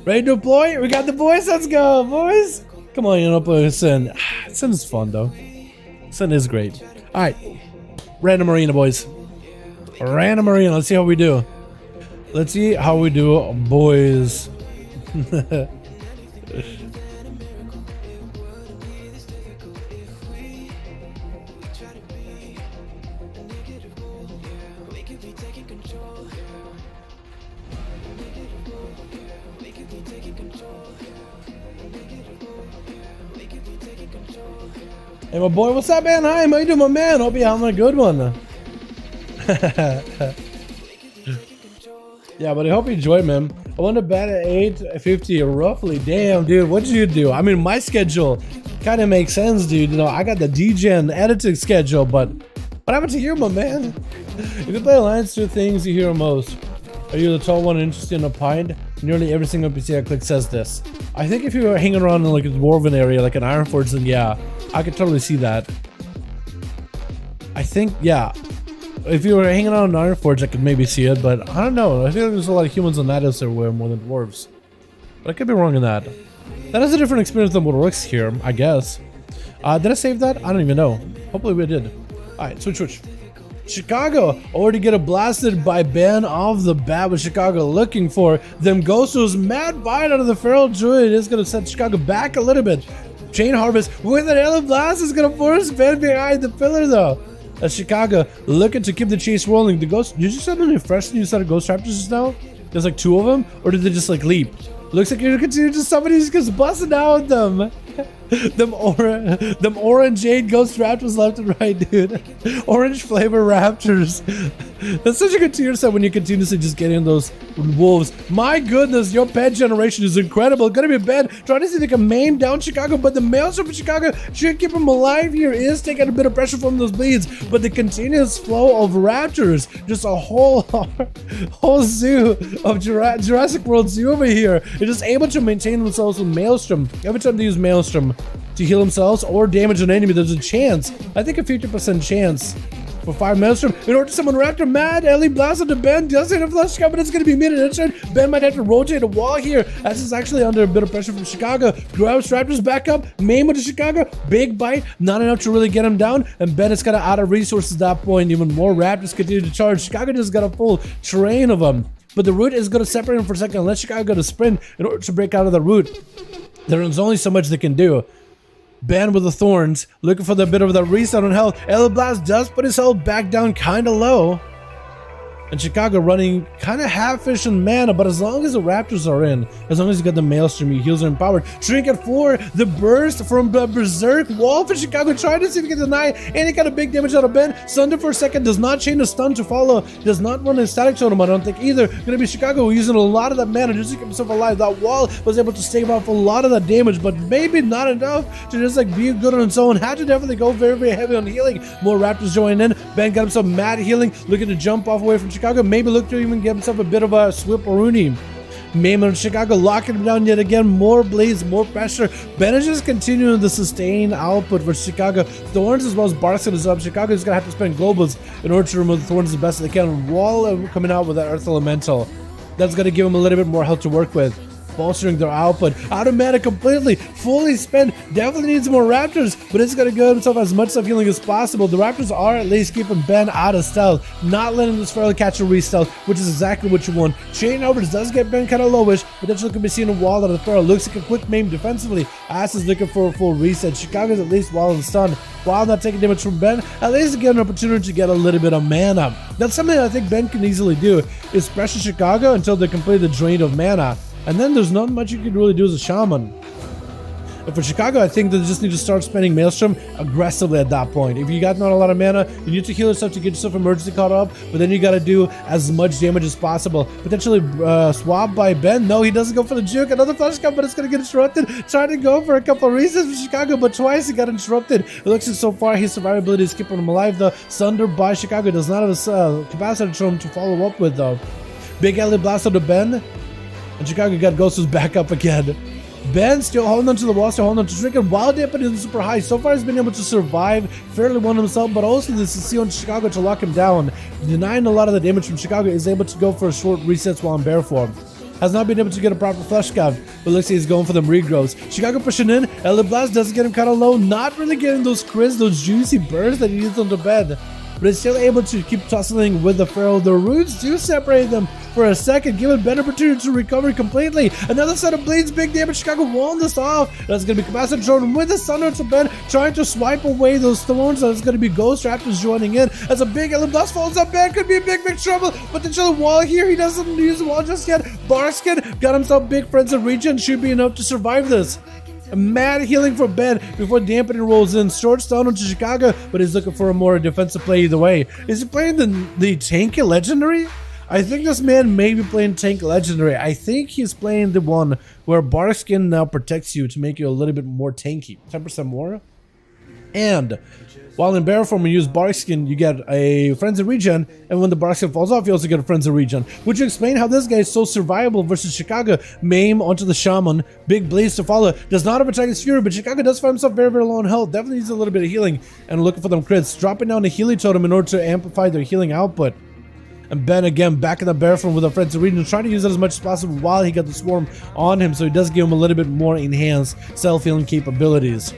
Ready to deploy? We got the boys. Let's go, boys. Come on, you know, play Sin. Sin is fun though. Sin is great. All right, random arena, boys. Random arena. Let's see how we do. Let's see how we do, boys. Hey, my boy, what's up, man? Hi, how you doing, my man? Hope you're having a good one. Yeah, but I hope you enjoy, man. I went to bed at 8:50 roughly. Damn, dude, what did you do? I mean, my schedule kind of makes sense, dude. You know, I got the DGen editing schedule, but what happened to you, my man? If you play Alliance, two things you hear most. Are you the tall one interested in a pint? Nearly every single PC I click says this. I think if you were hanging around in like a dwarven area, like an Ironforge, then yeah, I could totally see that. I think, yeah. If you were hanging out in Ironforge, I could maybe see it, but I don't know. I feel like there's a lot of humans on that everywhere more than dwarves. But I could be wrong in that. That is a different experience than what works here, I guess. Did I save that? I don't even know. Hopefully we did. Alright, switch. Chicago already get blasted by Ben off the bat with Chicago looking for them Ghostos. Mad bite out of the Feral Druid is going to set Chicago back a little bit. Chain Harvest with an Hell Blast is going to force Ben behind the pillar though. As Chicago looking to keep the chase rolling. The Ghost, did you summon a fresh new set of Ghost Raptors just now? There's like 2 of them, or did they just like leap? Looks like you're gonna continue to somebody just gets busting out with them. them orange jade Ghost Raptors left and right, dude. Orange flavor Raptors. That's such a good tier set when you continuously just get in those wolves. My goodness, your pet generation is incredible. Gonna be bad. Trying to see if they can maim down Chicago, but the Maelstrom of Chicago should keep him alive here. Is taking a bit of pressure from those bleeds, but the continuous flow of Raptors, just a whole zoo of Jurassic World Zoo over here. They're just able to maintain themselves with Maelstrom. Every time they use Maelstrom to heal themselves or damage an enemy, there's a chance, I think a 50% chance for 5 Maelstrom in order to summon Raptor. Mad Ellie blasted to Ben, doesn't have flush coming. It's going to be mid and turn. Ben might have to rotate a wall here as he's actually under a bit of pressure from Chicago. Grabs Raptors back up, maim with Chicago, big bite, not enough to really get him down, and Ben is kind of out of resources at that point. Even more Raptors continue to charge. Chicago just got a full train of them, but the root is going to separate him for a second. Let Chicago go to sprint in order to break out of the root. There's only so much they can do. Ben with the thorns, looking for the bit of the reset on health. Blast does put his health back down kind of low. And Chicago running kind of half-ish in mana, but as long as the Raptors are in, as long as you got the Maelstrom, your heals are empowered. Trinket 4, the burst from Berserk wall for Chicago, trying to see if he can deny any kind of big damage out of Ben. Sunder for a second, does not chain the stun to follow, does not run a static totem, I don't think either. Gonna be Chicago using a lot of that mana just to keep himself alive. That wall was able to stave off a lot of that damage, but maybe not enough to just like be good on its own. Had to definitely go very, very heavy on healing. More Raptors joining in. Ben got himself mad healing, looking to jump off away from Chicago. Maybe look to even get himself a bit of a Swipperoonie. Mame on Chicago locking him down yet again. More blades, more pressure. Ben is just continuing the sustained output for Chicago. Thorns as well as Barson is up. Chicago is going to have to spend globals in order to remove the Thorns as best as they can. Wall coming out with that Earth Elemental. That's going to give him a little bit more health to work with. Bolstering their output. Out of mana completely, fully spent. Definitely needs more Raptors, but it's going to give himself as much self-healing as possible. The Raptors are at least keeping Ben out of stealth, not letting this Feral catch a re-stealth, which is exactly what you want. Chain Overs does get Ben kind of lowish, but that's looking to be seeing a wall out of Feral. Looks like a quick maim defensively. ASUS is looking for a full reset. Chicago's at least while in stun. While not taking damage from Ben, at least get an opportunity to get a little bit of mana. That's something I think Ben can easily do, is pressure Chicago until they complete the drain of mana. And then there's not much you can really do as a shaman. And for Chicago, I think they just need to start spending Maelstrom aggressively at that point. If you got not a lot of mana, you need to heal yourself to get yourself emergency caught up, but then you got to do as much damage as possible. Potentially swapped by Ben. No, he doesn't go for the juke. Another flash cut, but it's going to get interrupted. Trying to go for a couple of reasons for Chicago, but twice he got interrupted. It looks like so far his survivability is keeping him alive, though. Sunder by Chicago does not have a capacity to follow up with, though. Big alley blast on the Ben. And Chicago got Ghost's back up again. Ben still holding on to the wall, still holding on to Trinket. Wild Dampen isn't super high. So far he's been able to survive fairly well himself, but also this is on Chicago to lock him down. Denying a lot of the damage from Chicago, is able to go for a short resets while in bear form. Has not been able to get a proper flesh count, but looks like he's going for them regrowths. Chicago pushing in. Ellie Blast doesn't get him kind of low. Not really getting those crits, those juicy bursts that he needs on the bed. But is still able to keep tussling with the Feral. The roots do separate them for a second, give it better opportunity to recover completely. Another set of blades, big damage. Chicago walled this off. That's going to be capacity drone with the Sunder to Ben, trying to swipe away those thorns. That's going to be Ghost Raptors joining in. As a big Ellen Blast falls up, Ben could be a big trouble. Potential wall here. He doesn't use the wall just yet. Barskin got himself big friends of region. Should be enough to survive this. A mad healing for Ben before Dampening rolls in. Short stun onto Chicago, but he's looking for a more defensive play either way. Is he playing the tanky legendary? I think this man may be playing tank legendary. I think he's playing the one where Barskin now protects you to make you a little bit more tanky. 10% more. And while in barrel form you use Barskin, you get a Frenzy Regen, and when the Barskin falls off, you also get a Frenzy Regen. Would you explain how this guy is so survivable versus Chicago? Maim onto the Shaman, big blaze to follow, does not have a Dragon's Fury, but Chicago does find himself very, very low on health. Definitely needs a little bit of healing, and looking for them crits, dropping down the Healy Totem in order to amplify their healing output. And Ben again back in the bear form with a Frenzy Regen, trying to use it as much as possible while he got the Swarm on him, so he does give him a little bit more enhanced self-healing capabilities.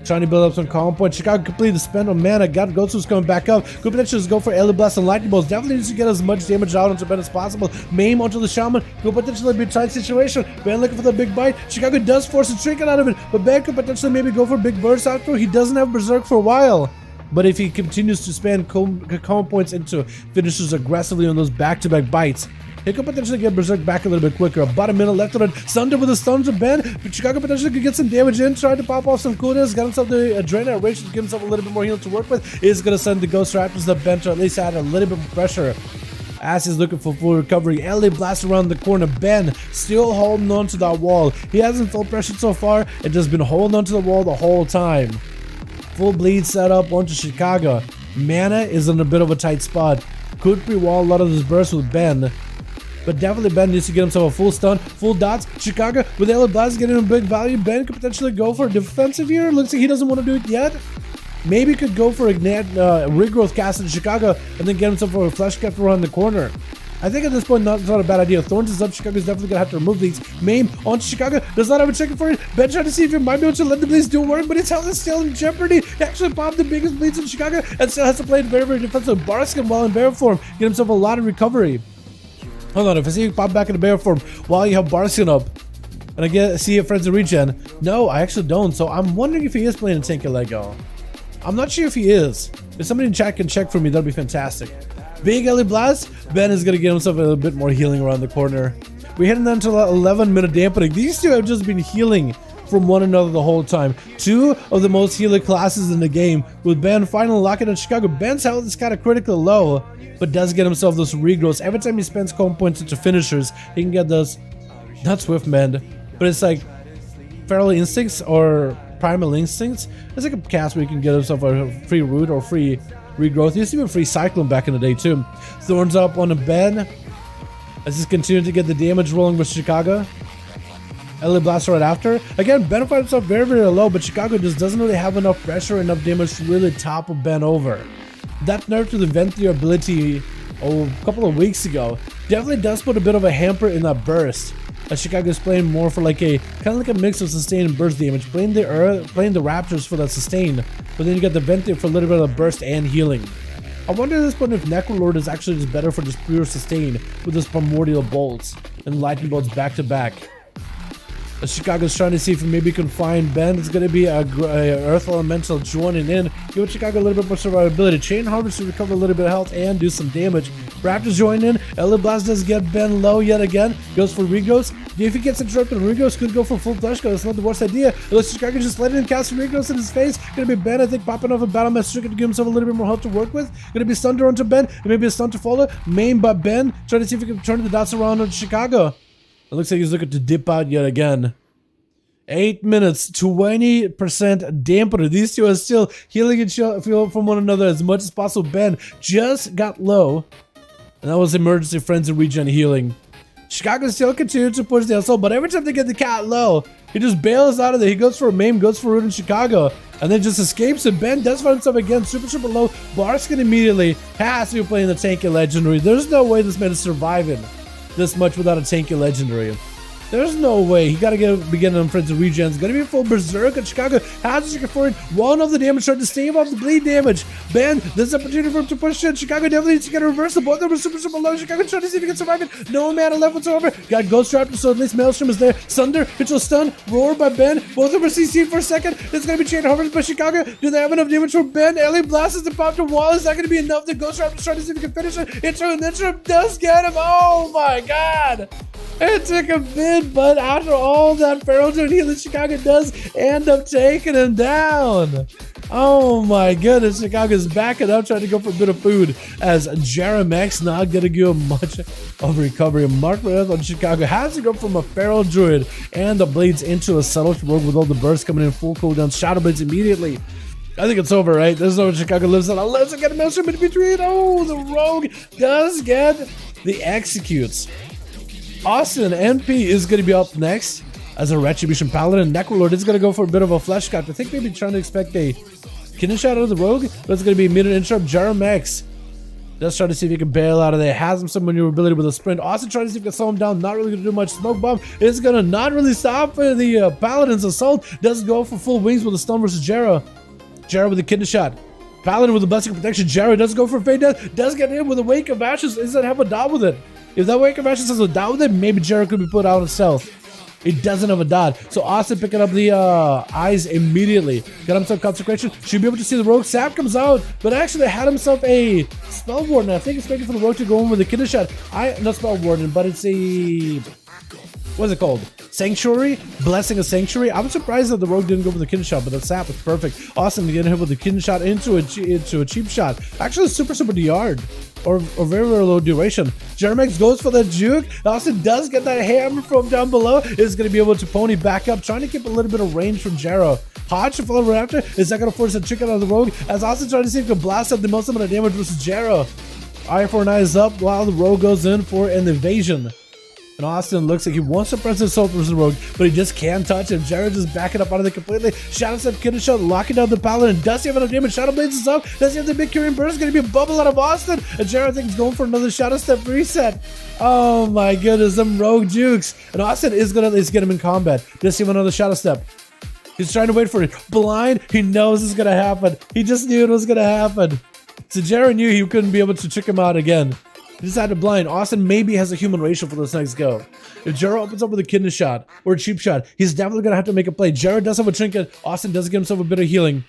Trying to build up some calm points. Chicago completed the spend on mana. Got Ghosts coming back up. Good potential to go for Ellie Blast and Lightning Bolts. Definitely needs to get as much damage out onto Ben as possible. Maim onto the Shaman. Could potentially be a tight situation. Ben looking for the big bite. Chicago does force a Trinket out of it, but Ben could potentially maybe go for a big burst after. He doesn't have Berserk for a while. But if he continues to spend calm points into finishes aggressively on those back-to-back bites, he could potentially get Berserk back a little bit quicker. About a minute left on it. Sunder with the stun to Ben. But Chicago potentially could get some damage in. Trying to pop off some coolness. Got himself the Adrenaline Rage to give himself a little bit more heal to work with. Is going to send the Ghost Raptors to Ben to at least add a little bit more pressure. As he's looking for full recovery. LA Blast around the corner. Ben still holding on to that wall. He hasn't felt pressure so far and just been holding on to the wall the whole time. Full bleed set up onto Chicago. Mana is in a bit of a tight spot. Could pre-wall a lot of this burst with Ben. But definitely Ben needs to get himself a full stun, full dots. Chicago with Ellie Blast getting a big value. Ben could potentially go for a defensive here. Looks like he doesn't want to do it yet. Maybe could go for a regrowth cast in Chicago and then get himself a flesh cap around the corner. I think at this point, it's not a bad idea. Thorns is up. Chicago's definitely going to have to remove these. Maim onto Chicago. Does not have a check for it. Ben trying to see if he might be able to let the bleeds do work, but his health is still in jeopardy. He actually popped the biggest bleeds in Chicago and still has to play it very, very defensive. Barskin while in bear form. Get himself a lot of recovery. Hold on. If I see you pop back in the bear form while you have Barskin up, and I see a Frenzy Regen. No, I actually don't. So I'm wondering if he is playing a tanky Lego. I'm not sure if he is. If somebody in chat can check for me, that'd be fantastic. Big Ellie Blast. Ben is going to get himself a little bit more healing around the corner. We're heading down to 11-minute dampening. These two have just been healing from one another the whole time. Two of the most healer classes in the game, with Ben finally locking in Chicago. Ben's health is kind of critically low, but does get himself those regrowths. Every time he spends comb points into finishers, he can get those, not Swift Mend, but it's like Feral Instincts or Primal Instincts. It's like a cast where you can get himself a free root or free regrowth. He used to be a free Cyclone back in the day too. Thorns up on a Ben as he's continuing to get the damage rolling with Chicago. Ellie Blast right after. Again, Ben finds himself very, very low, but Chicago just doesn't really have enough pressure, enough damage to really topple Ben over. That nerf to the Venthyr ability a couple of weeks ago definitely does put a bit of a hamper in that burst. As Chicago is playing more for like a kind of like a mix of sustain and burst damage, playing the Raptors for that sustain, but then you get the Venthyr for a little bit of burst and healing. I wonder at this point if Necrolord is actually just better for just pure sustain with his primordial bolts and lightning bolts back to back. Chicago's trying to see if maybe can find Ben. It's going to be a Earth Elemental joining in. Give Chicago a little bit more survivability. Chain Harvest to recover a little bit of health and do some damage. Raptors join in. Ellie Blast does get Ben low yet again. Goes for regrowths. If he gets interrupted, regrowths could go for full flesh. That's not the worst idea. Unless Chicago just let in cast regrowths in his face. Going to be Ben, I think, popping off a battle master to give himself a little bit more health to work with. Going to be stunned onto Ben. And maybe a stun to follow. Main by Ben. Trying to see if he can turn the dots around on Chicago. It looks like he's looking to dip out yet again. 8 minutes, 20% dampener. These two are still healing each other from one another as much as possible. Ben just got low, and that was emergency frenzy regen healing. Chicago still continues to push the assault, but every time they get the cat low, he just bails out of there. He goes for a maim, goes for root in Chicago, and then just escapes, and Ben does find himself again super low. Barskin immediately has to be playing the tanky legendary. There's no way this man is surviving this much without a tanky legendary. There's no way. He gotta begin on Frenzy Regen's. Gonna be full berserk, and Chicago has to for one of the damage, trying to stave off the bleed damage. Ben, there's an opportunity for him to push in. Chicago definitely needs to get a reversal. Both of them are super low. Chicago trying to see if he can survive it. No mana left whatsoever. Got Ghost Raptor, so at least Maelstrom is there. Sunder, into a stun. Roar by Ben. Both of them are CC'd for a second. It's gonna be Chain Harvest by Chicago. Do they have enough damage for Ben? Ellie blasts to pop the wall. Is that gonna be enough? The Ghost Raptor's trying to see if he can finish it. Intro does get him. Oh my god. It took a bit, but after all that Feral healing, Chicago does end up taking him down. Oh my goodness, Chicago's backing up, trying to go for a bit of food, as Jaramex not gonna give him much of recovery. Mark on Chicago has to go from a Feral Druid and the Blades into a Subtle Rogue with all the bursts coming in full cooldown. Shadow Blades immediately. I think it's over, right? There's no Chicago lives on unless I get a Maelstrom in between. Oh, the Rogue does get the executes. Austin NP is going to be up next as a Retribution Paladin. Necrolord is going to go for a bit of a flesh cut. I think maybe trying to expect a kidney shot out of the Rogue, but it's going to be immediate interrupt. Jaramex just trying to see if he can bail out of there. Has him some maneuverability with a sprint. Austin trying to see if he can slow him down. Not really going to do much. Smoke Bomb is going to not really stop for the Paladin's assault. Does go for full wings with a stun versus Jara. Jara with a kidney shot. Paladin with a blessing of protection. Jara does go for a fade death. Does get in with a Wake of Ashes. Does that have a dot with it? If that Wake of Ashes has a dot with it, maybe Jara could be put out of stealth. It doesn't have a dot. So Austin picking up the eyes immediately. Got himself Consecration. Should be able to see the Rogue. Sap comes out, but actually had himself a Spell Warden. I think it's making for the Rogue to go in with a kidney shot. Not Spell Warden, but it's a... What is it called? Sanctuary? Blessing of Sanctuary? I'm surprised that the Rogue didn't go for the kidney shot, but the sap is perfect. Awesome to get hit with the kidney shot into a cheap shot. Actually, super yard. Or very low duration. Jaramex goes for the juke. Austin does get that hammer from down below. Is going to be able to pony back up, trying to keep a little bit of range from Jaro. Hodge to follow right after. Is that going to force a trick out of the Rogue? As Austin trying to see if he can blast up the most amount of damage versus Jaro. I4-9 is up while the Rogue goes in for an evasion. And Austin looks like he wants to press his assault versus the Rogue, but he just can't touch him. Jared just backing up out of it completely. Shadow Step, kidney shot, locking down the Paladin. Does he have enough damage? Shadow Blades is up. Does he have the big Curing Burst? Going to be a bubble out of Austin. And Jared thinks going for another Shadow Step reset. Oh my goodness, some Rogue jukes. And Austin is going to at least get him in combat. Does he have another Shadow Step? He's trying to wait for it. Blind, he knows it's going to happen. He just knew it was going to happen. So Jared knew he couldn't be able to trick him out again. He decided to blind. Austin maybe has a human ratio for this next go. If Jared opens up with a kidney shot or a cheap shot, he's definitely going to have to make a play. Jared does have a trinket. Austin does give himself a bit of healing.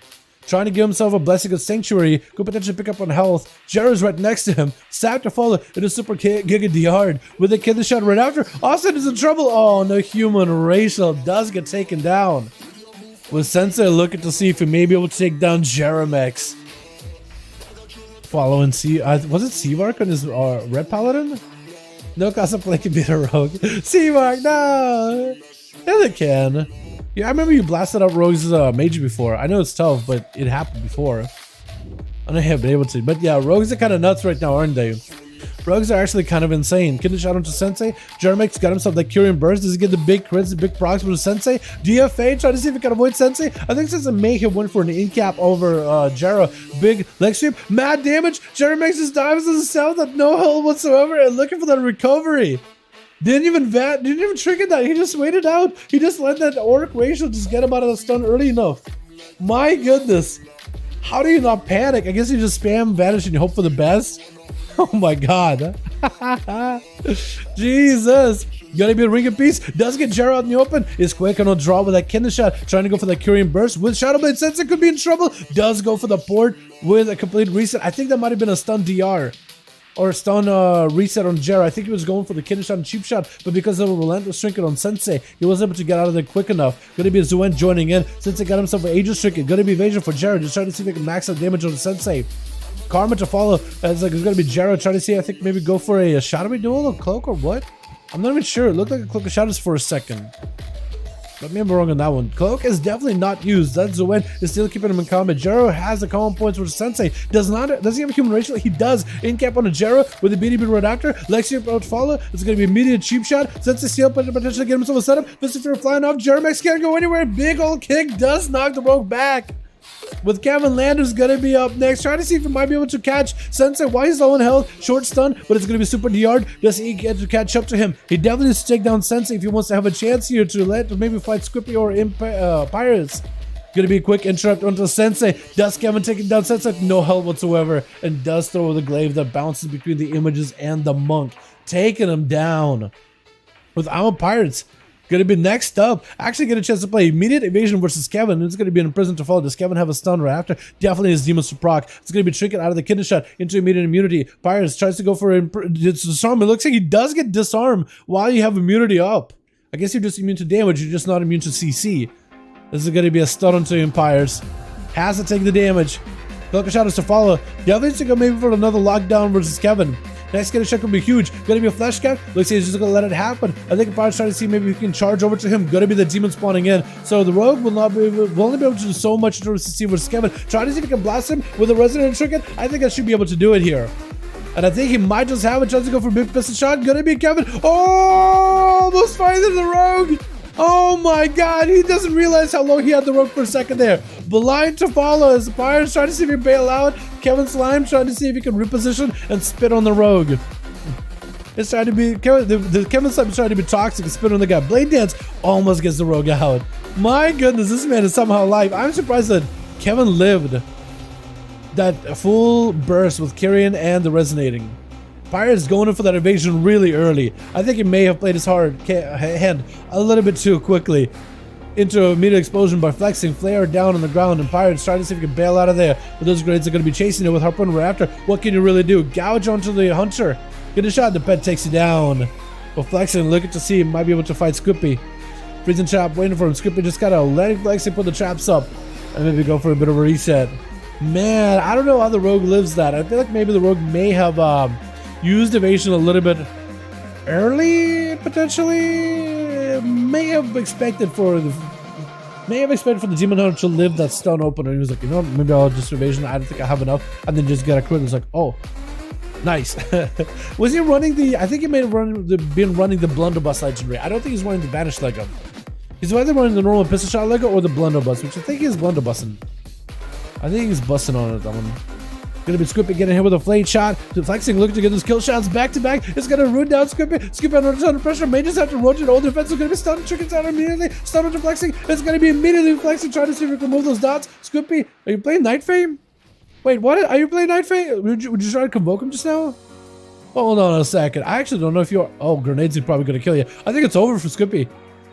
trying to give himself a blessing of sanctuary, could potentially pick up on health. Jera's right next to him, sap to follow in a super giga DR with a killer shot right after. Austin is in trouble. Oh, no, human racial does get taken down. With Sensei looking to see if he may be able to take down Jeramex. Following was it Seavark on his Red Paladin? No cosplay can beat a rogue. Seavark, no! Yeah, they can. Yeah, I remember you blasted up Rogue's mage before. I know it's tough, but it happened before. I don't have been able to. But yeah, Rogues are kind of nuts right now, aren't they? Rogues are actually kind of insane. Kidney shot onto Sensei. Jeramex got himself that Curian Burst. Does he get the big crits, the big procs with Sensei? DFA, trying to see if he can avoid Sensei. I think Sensei may have went for an in-cap over Jera. Big leg sweep. Mad damage. Jeramex just dives to the south at no hold whatsoever and looking for that recovery. Didn't even trigger that. He just waited out. He just let that Orc racial just get him out of the stun early enough. My goodness. How do you not panic? I guess you just spam vanish and you hope for the best. Oh my god. Jesus. Gotta be a ring of peace. Does get Jera out in the open. Is quick on a draw with that Kidney shot. Trying to go for that Curian Burst with Shadowblade. Sensei could be in trouble. Does go for the port with a complete reset. I think that might have been a stun DR. Or stun reset on Jera. I think he was going for the Kidney shot and cheap shot, but because of a relentless trinket on Sensei, he wasn't able to get out of there quick enough. Gonna be a Zuen joining in. Sensei got himself an Aegis trinket. Gonna be evasion for Jera. Just trying to see if he can max out damage on the Sensei. Karma to follow. It's like it's gonna be Jera trying to see, I think maybe go for a Shadowy duel, a cloak or what? I'm not even sure. It looked like a cloak of shadows for a second. But maybe I'm wrong on that one. Cloak is definitely not used. That Zuen is still keeping him in combat. Jera has the common points with Sensei. Does he have a human racial? He does. In cap on a Jera with a BDB right after. Lexi out follow. It's going to be immediate cheap shot. Sensei still potentially get himself a setup. Vistafir flying off. Jeramex can't go anywhere. Big old kick does knock the rogue back. With Kevin Landers gonna be up next, trying to see if he might be able to catch Sensei while he's low in health. Short stun, but it's gonna be super DR'd. Does he get to catch up to him? He definitely needs to take down Sensei if he wants to have a chance here to maybe fight Squippy or Pirates. Gonna be a quick interrupt onto Sensei. Does Kevin taking down Sensei? No help whatsoever, and does throw the glaive that bounces between the images and the monk, taking him down. With Armor Pirates gonna be next up. Actually get a chance to play immediate evasion versus Kevin. It's gonna be in prison to follow. Does Kevin have a stun right after? Definitely his demons to proc. It's gonna be trinket out of the Kidney shot into immediate immunity. Pirates tries to go for disarm. It looks like he does get disarm while you have immunity up. I guess you're just immune to damage, you're just not immune to CC. This is gonna be a stun onto him. Pirates has to take the damage. Cloak of Shadows to follow. Definitely to go maybe for another lockdown versus Kevin. Next Kidney shot could be huge. Gonna be a flash cap. Looks like he's just gonna let it happen. I think Pirate's trying to see maybe we can charge over to him. Gonna be the demon spawning in. So the rogue will only be able to do so much in terms of CC versus Kevin. Trying to see if he can blast him with a resonant trinket. I think I should be able to do it here. And I think he might just have a chance to go for a big pistol shot. Gonna be Kevin. Oh, almost finding the rogue. Oh my god, he doesn't realize how low he had the rogue for a second there. Blind to follow as Pirates trying to see if he can bail out. Kevin Slime trying to see if he can reposition and spit on the rogue. It's trying to be Kevin Slime is trying to be toxic and spit on the guy. Blade Dance almost gets the rogue out. My goodness, this man is somehow alive. I'm surprised that Kevin lived that full burst with Kyrian and the resonating. Pirates going in for that evasion really early. I think he may have played his hand a little bit too quickly into immediate explosion by flexing flare down on the ground, and Pirates trying to see if he can bail out of there. But those grenades are going to be chasing it with Harpoon right after. What can you really do? Gouge onto the hunter. Get a shot, the pet takes you down. But flexing, looking to see, might be able to fight Squippy. Freezing trap, waiting for him. Squippy just gotta let him flex and put the traps up, and maybe go for a bit of a reset. Man, I don't know how the rogue lives that. I feel like maybe the rogue may have used evasion a little bit early, potentially. May have expected for the demon hunter to live that stun opener. He was like, you know what, maybe I'll just evasion. I don't think I have enough, and then just get a crit. It's like, oh, nice. Was he running the? I think he may have been running the blunderbuss legendary. I don't think he's running the banished Lego. He's either running the normal pistol shot Lego or the blunderbuss, which I think he's blunderbussing. I think he's busting on it, that one. Gonna be Squippy getting hit with a flame shot. Flexing, looking to get those kill shots back to back. It's gonna ruin down Squippy. Squippy under pressure. May just have to rotate. All defense is gonna be stunned. Trickets out immediately. Stun under flexing. It's gonna be immediately flexing, trying to see if we can move those dots. Squippy, are you playing Night Fame? Wait, what? Are you playing Night Fame? Would you try to convoke him just now? Oh, hold on a second. I actually don't know if you're. Oh, grenades are probably gonna kill you. I think it's over for Squippy.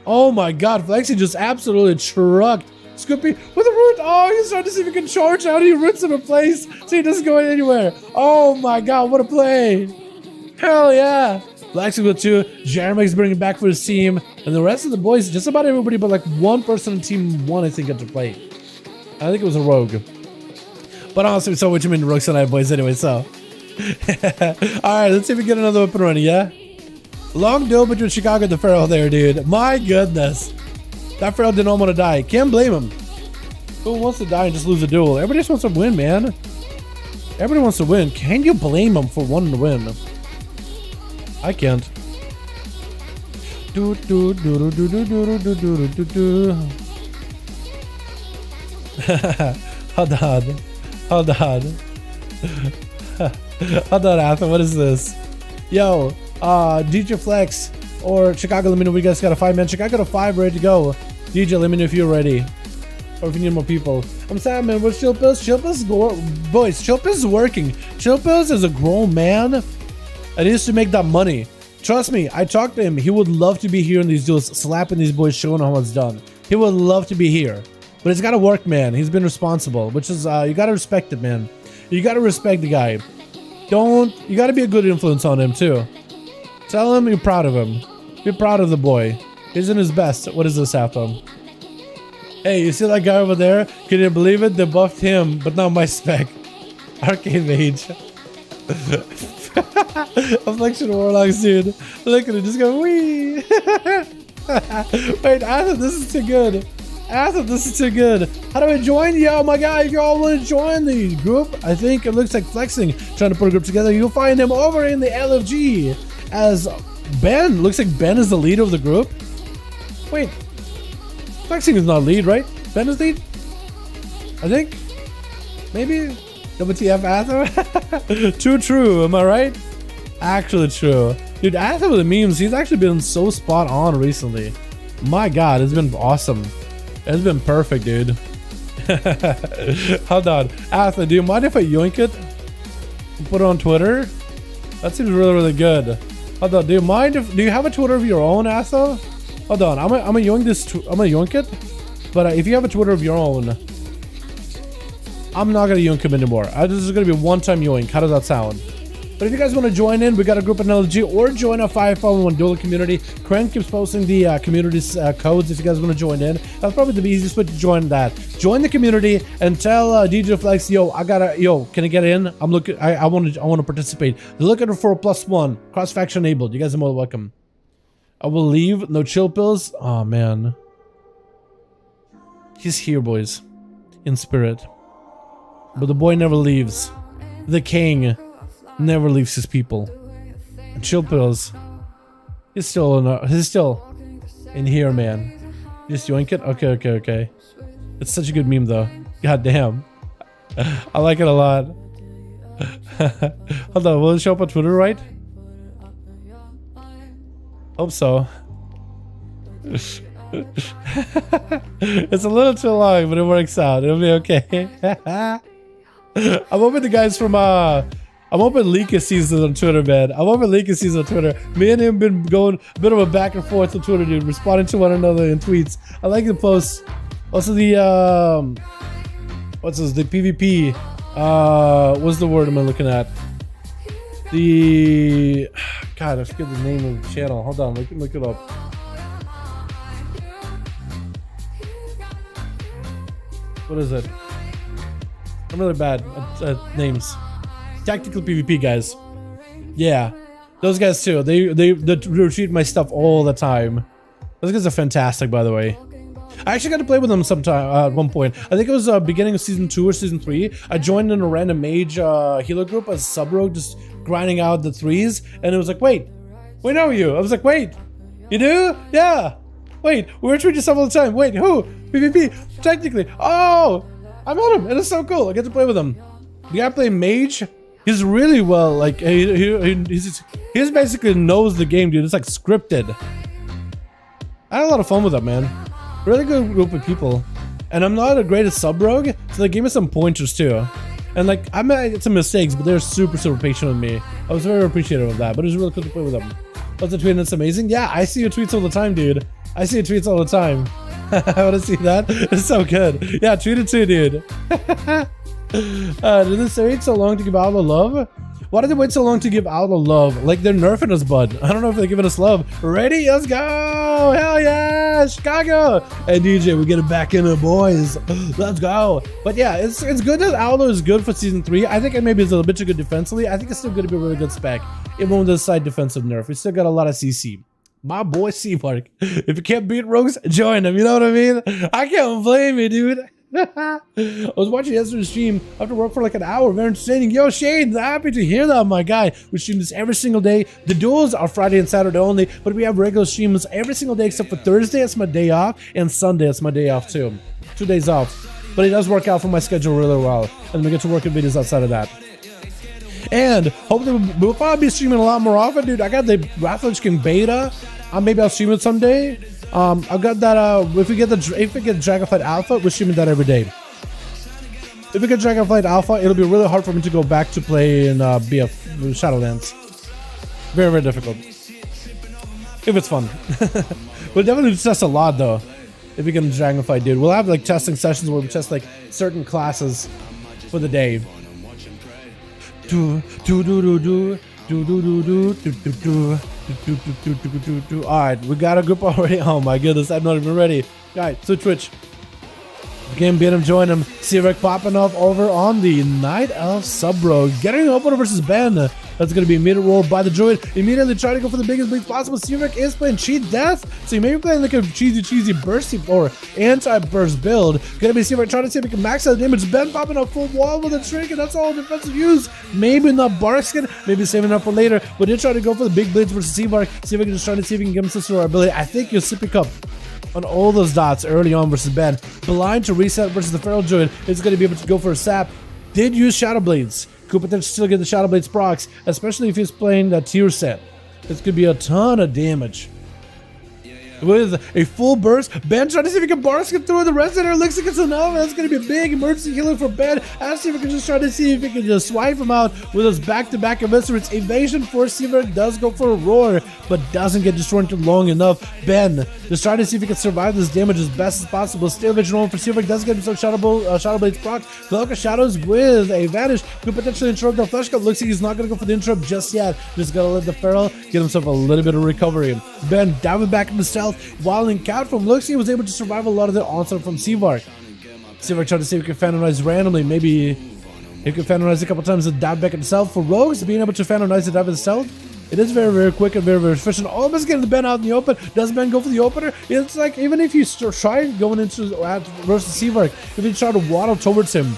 Oh my god, Flexi just absolutely trucked Scoopy with a root. Oh, he's trying to see if he can charge out. He roots him in place so he doesn't go anywhere. Oh my god, what a play. Hell yeah. Black's with 2. Jeremy's bringing back for his team. And the rest of the boys, just about everybody but like one person in team 1, I think, got to play. I think it was a rogue. But honestly, so what you mean rogues tonight, boys, anyway, so. Alright, let's see if we get another weapon running, yeah? Long duel between Chicago and the Pharaoh there, dude. My goodness. That Pharaoh did not want to die. Can't blame him. Who wants to die and just lose a duel? Everybody just wants to win, man. Everybody wants to win. Can you blame him for wanting to win? I can't. Do do do do do do do do do do. Hold on. Hold on. Hold on, Arthur. What is this? Yo, DJ Flex or Chicago, let me know we guys got a 5-man. Chicago got a 5 ready to go. DJ, let me know if you're ready. Or if you need more people. I'm sad, man. What's Chill Pills? Chill Pills, boys, Chill Pills is working. Chill Pills is a grown man and he used to make that money. Trust me, I talked to him. He would love to be here in these duels, slapping these boys, showing how it's done. He would love to be here. But it's gotta work, man. He's been responsible, which is, you gotta respect it, man. You gotta respect the guy. You gotta be a good influence on him, too. Tell him you're proud of him. Be proud of the boy. He's in his best. What is this, Atham? Hey, you see that guy over there? Can you believe it? They buffed him, but not my spec. Arcade Mage. Affliction Warlocks, dude. Look at it, just go wee. Wait, Atham, this is too good. Atham, this is too good. How do I join? Yo, my guy, if y'all want to join the group, I think it looks like Flexing trying to put a group together. You'll find him over in the LFG as Ben. Looks like Ben is the leader of the group. Wait, Flexing is not lead, right? Ben is lead? I think. Maybe. WTF, Atham? Too true, am I right? Actually true. Dude, Atham with the memes, he's actually been so spot on recently. My god, it's been awesome. It's been perfect, dude. Hold on. Atham, do you mind if I yoink it? Put it on Twitter? That seems really, really good. Hold on, do you have a Twitter of your own, Atham? Hold on, I'm gonna yoink this, I'm gonna yoink it. But if you have a Twitter of your own, I'm not gonna yoink him anymore. This is gonna be a one-time yoink. How does that sound? But if you guys want to join in, we got a group at LG or join our 5V5 1 duel community. Crank keeps posting the community's codes if you guys want to join in. That's probably the easiest way to join that. Join the community and tell DJ Flex, yo, can I get in? I'm looking. I want to participate. They're looking for a +1 cross faction enabled. You guys are more than welcome. I will leave. No chill pills. Oh man, he's here, boys, in spirit. But the boy never leaves. The king never leaves his people. And Chill Pills, he's still in here, man. Just yoink it. Okay. It's such a good meme, though. God damn, I like it a lot. Hold on, will it show up on Twitter, right? Hope so. It's a little too long, but it works out. It'll be okay. I'm hoping the guys from I'm hoping Leakus sees this on Twitter, man. I'm hoping Leakus sees on Twitter. Me and him been going a bit of a back and forth on Twitter, dude, responding to one another in tweets. I like the posts. Also the what's this? The PvP. What's the word am I looking at? The God, I forget the name of the channel. Hold on, look it up. What is it? I'm really bad at names. Tactical PvP guys. Yeah, those guys too. They retweet my stuff all the time. Those guys are fantastic, by the way. I actually got to play with them sometime at one point. I think it was beginning of season 2 or season 3. I joined in a random mage healer group as sub rogue, just grinding out the 3s, and it was like, wait, we know you. I was like, wait, you do? Yeah. Wait, we retweet you stuff all the time. Wait, who? PvP. Technically. Oh, I met him. It is so cool. I get to play with him. The guy playing mage. He's really well, like, he's basically knows the game, dude. It's like scripted. I had a lot of fun with that, man. Really good group of people. And I'm not a great sub rogue, so they gave me some pointers too. And like, I made some mistakes, but they're super patient with me. I was very appreciative of that, but it was really cool to play with them. What's the tweet? That's amazing. Yeah, I see your tweets all the time, dude. I see your tweets all the time. I want to see that. It's so good. Yeah, treat it too, dude. Did this wait so long to give out the love? Why did they wait so long to give out the love? Like they're nerfing us, bud. I don't know if they're giving us love. Ready? Let's go! Hell yeah! Chicago! Hey DJ, we're getting back in it, boys. Let's go. But yeah, it's good that Aldo is good for season 3. I think it maybe is a bit too good defensively. I think it's still going to be a really good spec. Even with the side defensive nerf, we still got a lot of CC. My boy Seapark. If you can't beat rogues, join them. You know what I mean? I can't blame you, dude. I was watching yesterday's stream after work for like an hour. Very entertaining. Yo, Shane, happy to hear that, my guy. We stream this every single day. The duels are Friday and Saturday only, but we have regular streams every single day except for Thursday. It's my day off, and Sunday it's my day off too. 2 days off, but it does work out for my schedule really well, and we get to work in videos outside of that. And hopefully we'll probably be streaming a lot more often, dude. I got the Wrath of King beta. Maybe I'll stream it someday. I've got that. If we get Dragonflight Alpha, we're streaming that every day. If we get Dragonflight Alpha, it'll be really hard for me to go back to play in BF Shadowlands. Very, very difficult. If it's fun. We'll definitely test a lot though. If we get Dragonflight, dude, we'll have like testing sessions where we test like certain classes for the day. Alright, we got a group already. Oh my goodness, I'm not even ready. Alright, so Twitch. Again, beat him, join him. Sivek popping off over on the Night Elf sub-rogue. Getting open versus Ben. That's going to be immediate roll by the droid. Immediately trying to go for the biggest bleed possible. Sivek is playing cheat death. So you may be playing like a cheesy bursty or anti-burst build. Going to be Sivek trying to see if he can max out the damage. Ben popping up full wall with a trick, and that's all defensive use. Maybe not Barkskin. Maybe saving up for later. But they're trying to go for the big blades versus Sivek. Sivek is just trying to see if he can give himself to our ability. I think you'll sippy cup on all those dots early on versus Ben. Blind to reset versus the Feral Druid is going to be able to go for a sap. Did use Shadow Blades. Could potentially still get the Shadow Blades procs, especially if he's playing that tier set. This could be a ton of damage. With a full burst, Ben trying to see if he can Barkskin through the resident. Looks like it's enough. That's going to be a big emergency healing for Ben. As Seaver can just try to see if he can just swipe him out with his back-to-back eviscerates. Evasion for Seaver does go for a roar, but doesn't get destroyed long enough. Ben just trying to see if he can survive this damage as best as possible. Still evasion rolling for Seaver. Does get himself Shadow Blades proc. Cloak of Shadows with a vanish. Could potentially interrupt the flesh cut. Looks like he's not going to go for the interrupt just yet. Just got to let the Feral get himself a little bit of recovery. Ben diving back into stealth. While in count from Luxie was able to survive a lot of the onslaught from Seavark. Seavark tried to see if he could fanonize randomly. Maybe he could fanonize a couple times and dive back himself. For Rogues, being able to fanonize the dive himself, it is very, very quick and very, very efficient. Almost getting the Ben out in the open. Does Ben go for the opener? It's like, even if you try going into versus Seavark, if you try to waddle towards him,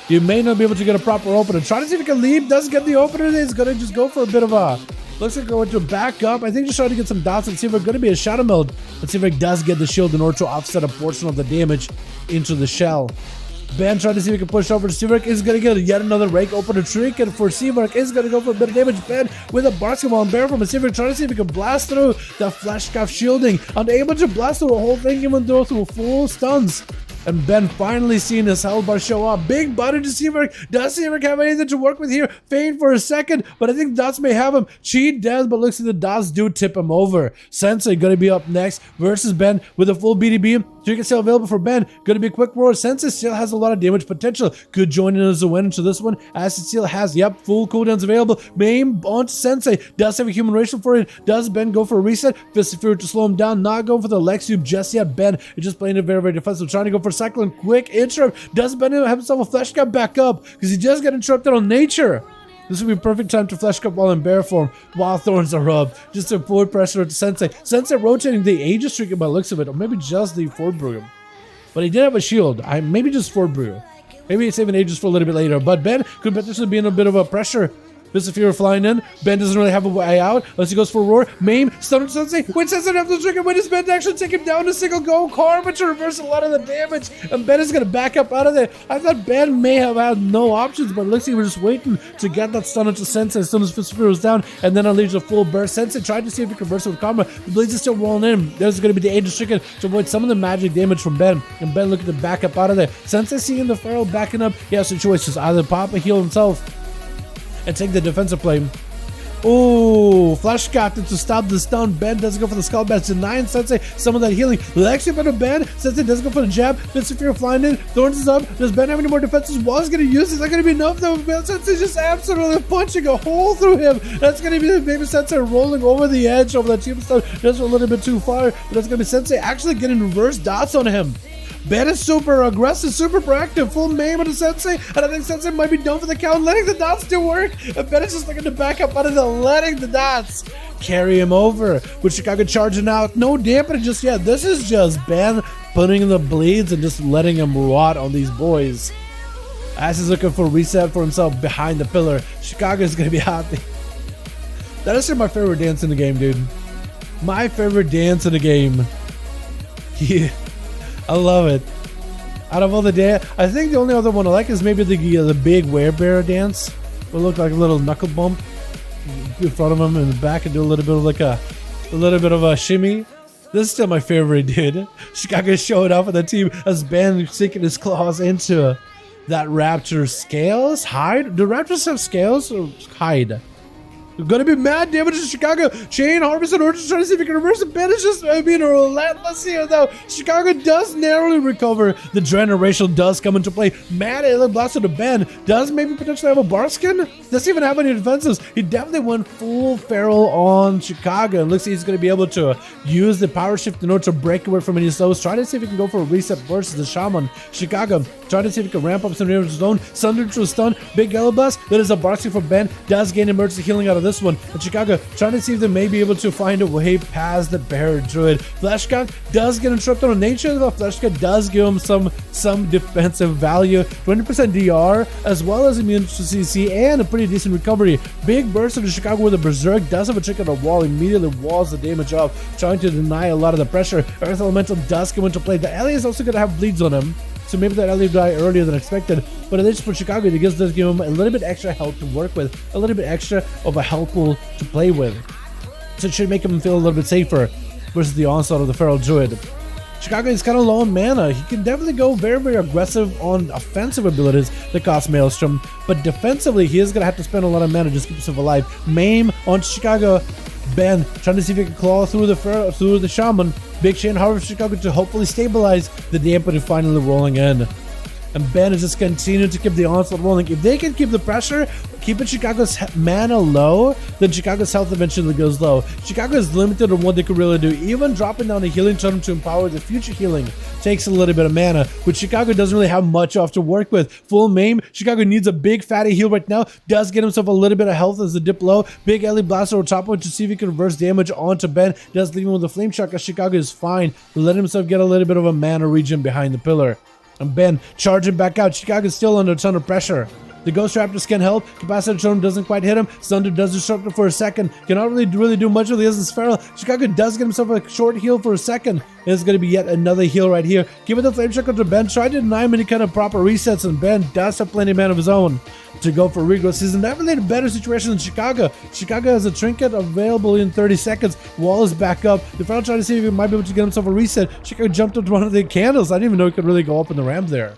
you may not be able to get a proper opener. Try to see if he can leave. Doesn't get the opener. He's going to just go for a bit of a... Looks like going to back up. I think just trying to get some dots and see if it's going to be a shadow meld. Let's see if it does get the shield in order to offset a portion of the damage into the shell. Ben trying to see if he can push over. Seavark is going to get yet another rake opener trick, and for Seavark is going to go for a bit of damage. Ben with a basketball and bear from a Seavark trying to see if he can blast through the flashcraft shielding. Unable to blast through the whole thing, even though through full stuns. And Ben finally seeing his health bar show up. Big button to Seavark. Does Seavark have anything to work with here? Feign for a second, but I think Dots may have him. Cheat death, but looks like the Dots do tip him over. Sensei going to be up next versus Ben with a full BDB. Trick is still available for Ben. Going to be a quick roar. Sensei still has a lot of damage potential. Could join in as a win into this one, as it still has, yep, full cooldowns available. Main on Sensei. Does have a human racial for it. Does Ben go for a reset? Fist of Fury to slow him down. Not going for the Lex Cube just yet. Ben is just playing it very, very defensive. Trying to go for Cyclone. Quick interrupt. Does Ben have himself a flesh cut back up? Because he just got interrupted on nature. This would be a perfect time to flesh cup while in bear form, while thorns are rubbed, just to avoid pressure to Sensei. Sensei rotating the Aegis Trigger by the looks of it, or maybe just the Ford Brew. But he did have a shield. Maybe just Ford Brew. Maybe he's saving Aegis for a little bit later. But Ben could potentially be in a bit of a pressure. Fist of Fury flying in. Ben doesn't really have a way out unless he goes for a roar. Maim, stun Sensei. Wait, Sensei have the trigger. Wait, is Ben to actually take him down to single go? Karma to reverse a lot of the damage. And Ben is going to back up out of there. I thought Ben may have had no options, but it looks like we're just waiting to get that stun into Sensei as soon as Fist of Fury was down. And then unleash a full burst. Sensei tried to see if he could burst with Karma. The blades is still rolling in. There's going to be the Aegis Trigger to avoid some of the magic damage from Ben. And Ben looking to back up out of there. Sensei seeing the Feral backing up. He has two choices. Either pop or heal himself and take the defensive play. Oh, flash captain to stop the stun. Ben doesn't go for the skull bash, denying Sensei some of that healing. Lexi for the Ben. Sensei doesn't go for the jab. Fits Fear flying in. Thorns is up. Does Ben have any more defenses? Wall's gonna use it. Is that gonna be enough though? Ben Sensei just absolutely punching a hole through him. That's gonna be Baby Sensei rolling over the edge over that team stun. Just a little bit too far. But that's gonna be Sensei actually getting reverse dots on him. Ben is super aggressive, super proactive, full maim on the Sensei, and I think Sensei might be done for the count, letting the dots still work, and Ben is just looking to back up out of the letting the dots carry him over, with Chicago charging out, no dampening just yet. This is just Ben putting in the bleeds and just letting him rot on these boys. As he's looking for a reset for himself behind the pillar, Chicago is going to be happy. That is my favorite dance in the game, dude. My favorite dance in the game. Yeah. I love it. Out of all the dance, I think the only other one I like is maybe the big werebear dance. Will look like a little knuckle bump in front of him in the back and do a little bit of like a little bit of a shimmy. This is still my favorite, dude. Chicago showing off with the team as Ben sinking his claws into that raptor scales. Hide? Do raptors have scales or hide? Gonna be mad damage to Chicago. Chain Harvest in order to try to see if he can reverse it. Ben is just being relentless here though. Chicago does narrowly recover. The generational does come into play. Mad alien blaster to Ben. Does maybe potentially have a bar skin? Doesn't even have any defenses. He definitely went full feral on Chicago. It looks like he's gonna be able to use the power shift in order to break away from any slows. Try to see if he can go for a reset versus the Shaman. Chicago trying to see if he can ramp up some damage of his own. Sunder to a stun. Big yellow blast. That is a bar skin for Ben. Does gain emergency healing out of this one. And Chicago trying to see if they may be able to find a way past the Bear Druid. Fleshcut does get interrupted on nature, though Fleshcut does give him some defensive value. 20% DR, as well as immune to CC and a pretty decent recovery. Big burst into Chicago with a Berserk, does have a trick on the wall, immediately walls the damage off, trying to deny a lot of the pressure. Earth Elemental does come into play. The Ellie is also going to have bleeds on him. So maybe that Ellie die earlier than expected, but at least for Chicago, it does give him a little bit extra health to work with, a little bit extra of a health pool to play with. So it should make him feel a little bit safer versus the onslaught of the Feral Druid. Chicago is kind of low on mana. He can definitely go very, very aggressive on offensive abilities that cost Maelstrom, but defensively, he is going to have to spend a lot of mana to just keep himself alive. Maim on Chicago. Ben trying to see if he can claw through the Shaman. Big Chain Harvest Chicago to hopefully stabilize the dampening finally rolling in. And Ben is just continuing to keep the onslaught rolling. If they can keep the pressure, keeping Chicago's mana low, then Chicago's health eventually goes low. Chicago is limited on what they could really do. Even dropping down a healing totem to empower the future healing takes a little bit of mana, which Chicago doesn't really have much off to work with. Full maim, Chicago needs a big fatty heal right now. Does get himself a little bit of health as the dip low. Big Ellie Blaster on top of it to see if he can reverse damage onto Ben. Does leave him with a flame shock as Chicago is fine. Let himself get a little bit of a mana regen behind the pillar. And Ben charging back out. Chicago is still under a ton of pressure. The Ghost Raptors can help. Capacitor Totem doesn't quite hit him. Thunder does disrupt him for a second. Cannot really do much of the Essence Feral. Chicago does get himself a short heal for a second. There's going to be yet another heal right here. Give it the Flame Shock to Ben. Try to deny him any kind of proper resets, and Ben does have plenty of mana of his own to go for regrowth. He's in definitely a better situation than Chicago. Chicago has a trinket available in 30 seconds. Wall is back up. The Feral trying to see if he might be able to get himself a reset. Chicago jumped up to one of the candles. I didn't even know he could really go up in the ramp there.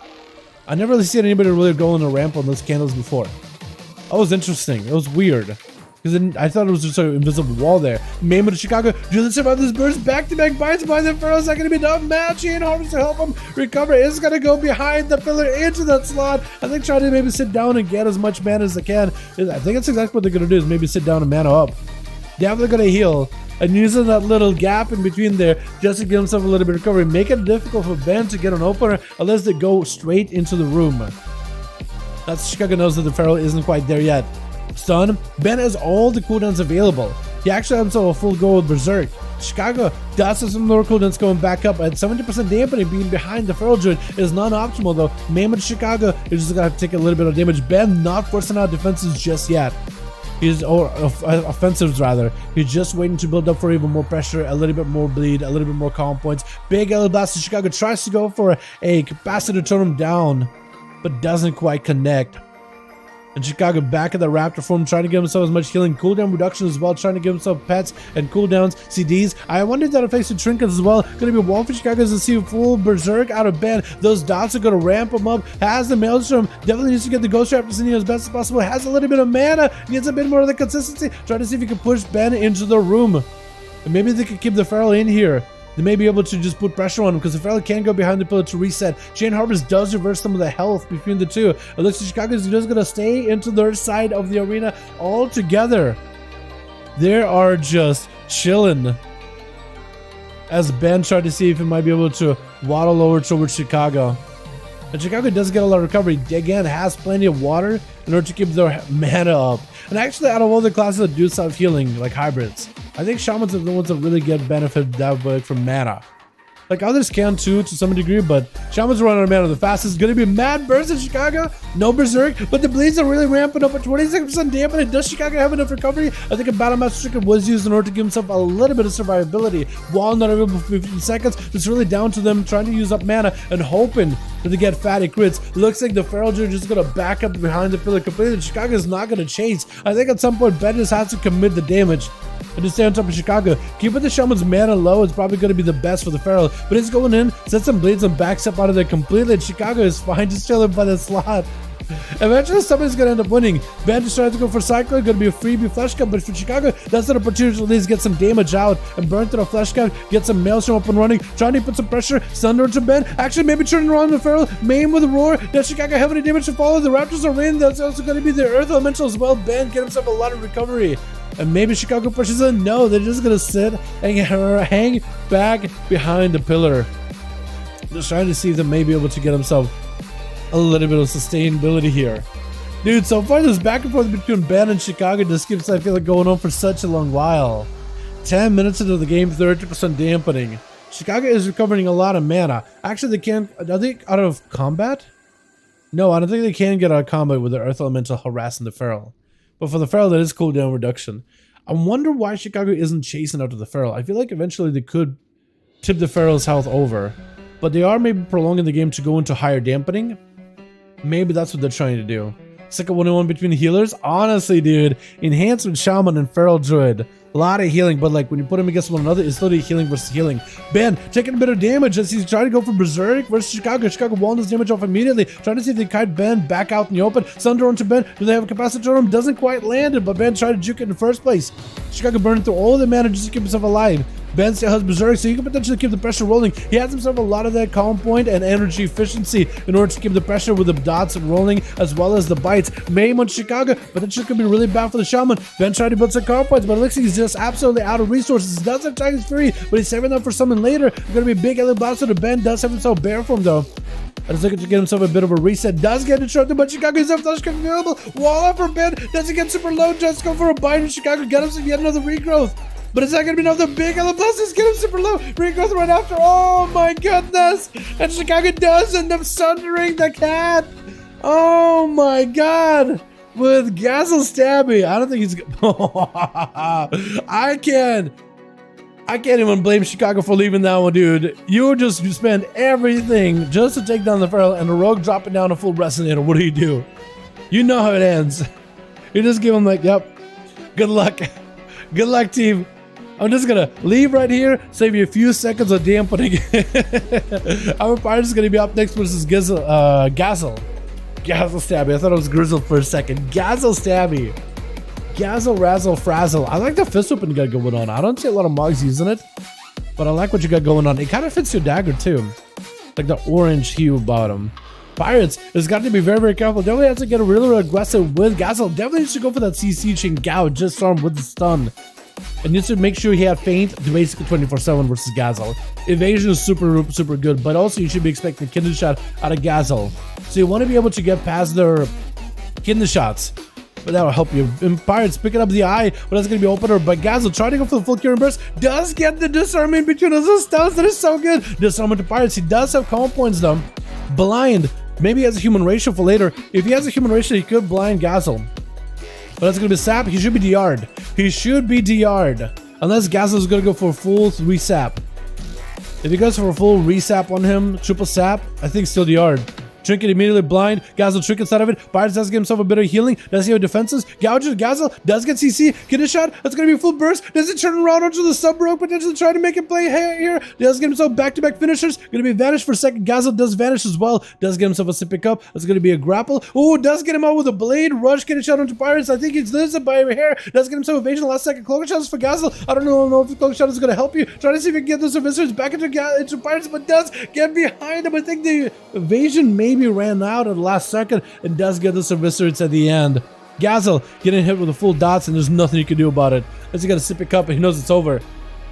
I never really seen anybody really go on a ramp on those candles before. That was interesting. It was weird. Because I thought it was just an invisible wall there. Maim of Chicago. Julian survive this burst. Back-to-back bites by the Pharaoh's not going to be enough. Matchy and Harvest to help him recover. Is going to go behind the pillar into that slot. I think try to maybe sit down and get as much mana as they can. I think that's exactly what they're going to do, is maybe sit down and mana up. Definitely going to heal. And using that little gap in between there just to give himself a little bit of recovery. Make it difficult for Ben to get an opener unless they go straight into the room. That's Chicago knows that the Pharaoh isn't quite there yet. Stun. Ben has all the cooldowns available. He actually has himself a full go with Berserk. Chicago does have some lower cooldowns going back up, and 70% dampening being behind the Feral Druid is non-optimal though. Maim of Chicago is just gonna have to take a little bit of damage. Ben not forcing out defenses just yet. Or offensives rather. He's just waiting to build up for even more pressure, a little bit more bleed, a little bit more calm points. Big Ellie Blast to Chicago tries to go for a capacitor totem down, but doesn't quite connect. And Chicago back in the raptor form, trying to give himself as much healing, cooldown reduction as well, trying to give himself pets and cooldowns, CDs. I wonder if that affects the trinkets as well. Gonna be a wall for Chicago to see full berserk out of Ben. Those dots are gonna ramp him up. Has the Maelstrom, definitely needs to get the Ghost Raptors in as best as possible. Has a little bit of mana, needs a bit more of the consistency. Trying to see if he can push Ben into the room. And maybe they could keep the Feral in here. They may be able to just put pressure on him because the Feral can go behind the pillar to reset. Chain Harvest does reverse some of the health between the two. It looks like Chicago is just going to stay into their side of the arena altogether. They are just chilling. As Ben tried to see if he might be able to waddle over towards Chicago. And Chicago does get a lot of recovery. Again, has plenty of water in order to keep their mana up. And actually, out of all the classes that do self-healing, like hybrids, I think Shamans are the ones that really get benefit that way from mana. Like others can too, to some degree, but Shamans run out of mana the fastest. Gonna be Mad Burst in Chicago, no Berserk, but the bleeds are really ramping up at 26% dampening. Does Chicago have enough recovery? I think a Battle Master Stricken was used in order to give himself a little bit of survivability. While not available for 15 seconds, it's really down to them trying to use up mana and hoping that they get fatty crits. Looks like the Feral Judge is gonna back up behind the pillar completely. Chicago is not gonna chase. I think at some point Ben just has to commit the damage and to stay on top of Chicago. Keeping the Shaman's mana low is probably going to be the best for the Feral, but he's going in, sets some blades and backs up out of there completely, and Chicago is fine just chilling by the slot. Eventually somebody's going to end up winning. Ben just trying to go for Cyclone, going to be a freebie flesh cut, but for Chicago, that's an opportunity to at least get some damage out and burn through the flesh cut, get some Maelstrom up and running, trying to put some pressure, Thunder into Ben, actually maybe turning around the Feral, main with a roar. Does Chicago have any damage to follow? The Raptors are in, that's also going to be the Earth Elemental as well. Ben get himself a lot of recovery. And maybe Chicago pushes in. No, they're just going to sit and hang back behind the pillar. Just trying to see if they may be able to get himself a little bit of sustainability here. Dude, so far this back and forth between Ben and Chicago just keeps, I feel like, going on for such a long while. 10 minutes into the game, 30% dampening. Chicago is recovering a lot of mana. Actually, they can't, I think, out of combat? No, I don't think they can get out of combat with the Earth Elemental harassing the Feral. But for the Feral, that is cooldown reduction. I wonder why Chicago isn't chasing after the Feral. I feel like eventually they could tip the Feral's health over. But they are maybe prolonging the game to go into higher dampening. Maybe that's what they're trying to do. Second 1-on-1 between healers. Honestly, dude, Enhancement Shaman and Feral Druid. A lot of healing, but like when you put them against one another, it's literally healing versus healing. Ben taking a bit of damage as he's trying to go for Berserk versus Chicago. Chicago walling his damage off immediately, trying to see if they kite Ben back out in the open. Thunder onto Ben. Do they have a capacitor on him? Doesn't quite land it, but Ben tried to juke it in the first place. Chicago burning through all the mana just to keep himself alive. Ben still has Berserk, so you can potentially keep the pressure rolling. He has himself a lot of that calm point and energy efficiency in order to keep the pressure with the dots rolling as well as the bites. Maim on Chicago, but that shit could be really bad for the Shaman. Ben tried to build some calm points, but it looks like he's just absolutely out of resources. He does have Tiger's Fury, but he's saving them for something later. It's going to be a big alien blaster to Ben. Does have himself Bear Form though. And is looking to get himself a bit of a reset. Does get interrupted, but Chicago is up. Flash cut available. Wall up for Ben. Doesn't get super low. Just go for a bite in Chicago. Get himself yet another regrowth. But it's not going to be another big alien blasters. Get him super low. Regrowth right after. Oh my goodness. And Chicago does end up sundering the cat. Oh my god. With Gazzle Stabby. I don't think he's... I can't even blame Chicago for leaving that one, dude. You spend everything just to take down the Feral, and the Rogue dropping down a full Resonator. What do? You know how it ends. You just give him like, yep, good luck. Good luck, team. I'm just gonna leave right here, save you a few seconds of dampening. Our Pirates is gonna be up next versus Gazzle Stabby. I thought it was Grizzle for a second. Gazzle Stabby. Gazzle Razzle Frazzle. I like the fist whipping you got going on. I don't see a lot of mods using it, but I like what you got going on. It kind of fits your dagger too, like the orange hue bottom. Pirates has got to be very, very careful. Definitely has to get really aggressive with Gazzle. Definitely needs to go for that CC chain gouge just start with the stun. And needs to make sure he had feint to basically 24/7 versus Gazzle. Evasion is super good, but also you should be expecting a kidney shot out of Gazzle. So you want to be able to get past their kidney shots. But that'll help you. And Pirates picking up the eye, but that's going to be opener. But Gazzle trying to go for the full Curing Burst. Does get the disarming between those stuns. That is so good. Disarmament to Pirates. He does have calm points though. Blind. Maybe he has a human ratio for later. If he has a human ratio, he could blind Gazzle. But that's going to be Sap. He should be DR'd. He should be DR'd. Unless Gazzle is going to go for a full resap. If he goes for a full resap on him, triple sap, I think still DR'd. Trinket immediately blind. Gazel Trinket's out of it. Pirates does get himself a bit of healing. Does he have defenses? Gouges. Gazel does get CC. Get a shot. That's going to be a full burst. Does it turn around onto the sub rogue? Potentially try to make it play here. Does get himself back-to-back finishers. Going to be vanished for a second. Gazel does vanish as well. Does get himself a sip pick up. That's going to be a grapple. Oh, does get him out with a blade. Rush. Get a shot onto Pirates. I think he's this by here. Does get himself evasion last second. Cloak shots for Gazel. I don't know if the cloak shot is going to help you. Try to see if you can get those visitors back into Pirates, but does get behind him. I think the evasion maybe ran out at the last second and does get the visitors at the end. Gazel getting hit with the full dots and there's nothing you can do about it. As he got a sip pick up and he knows it's over.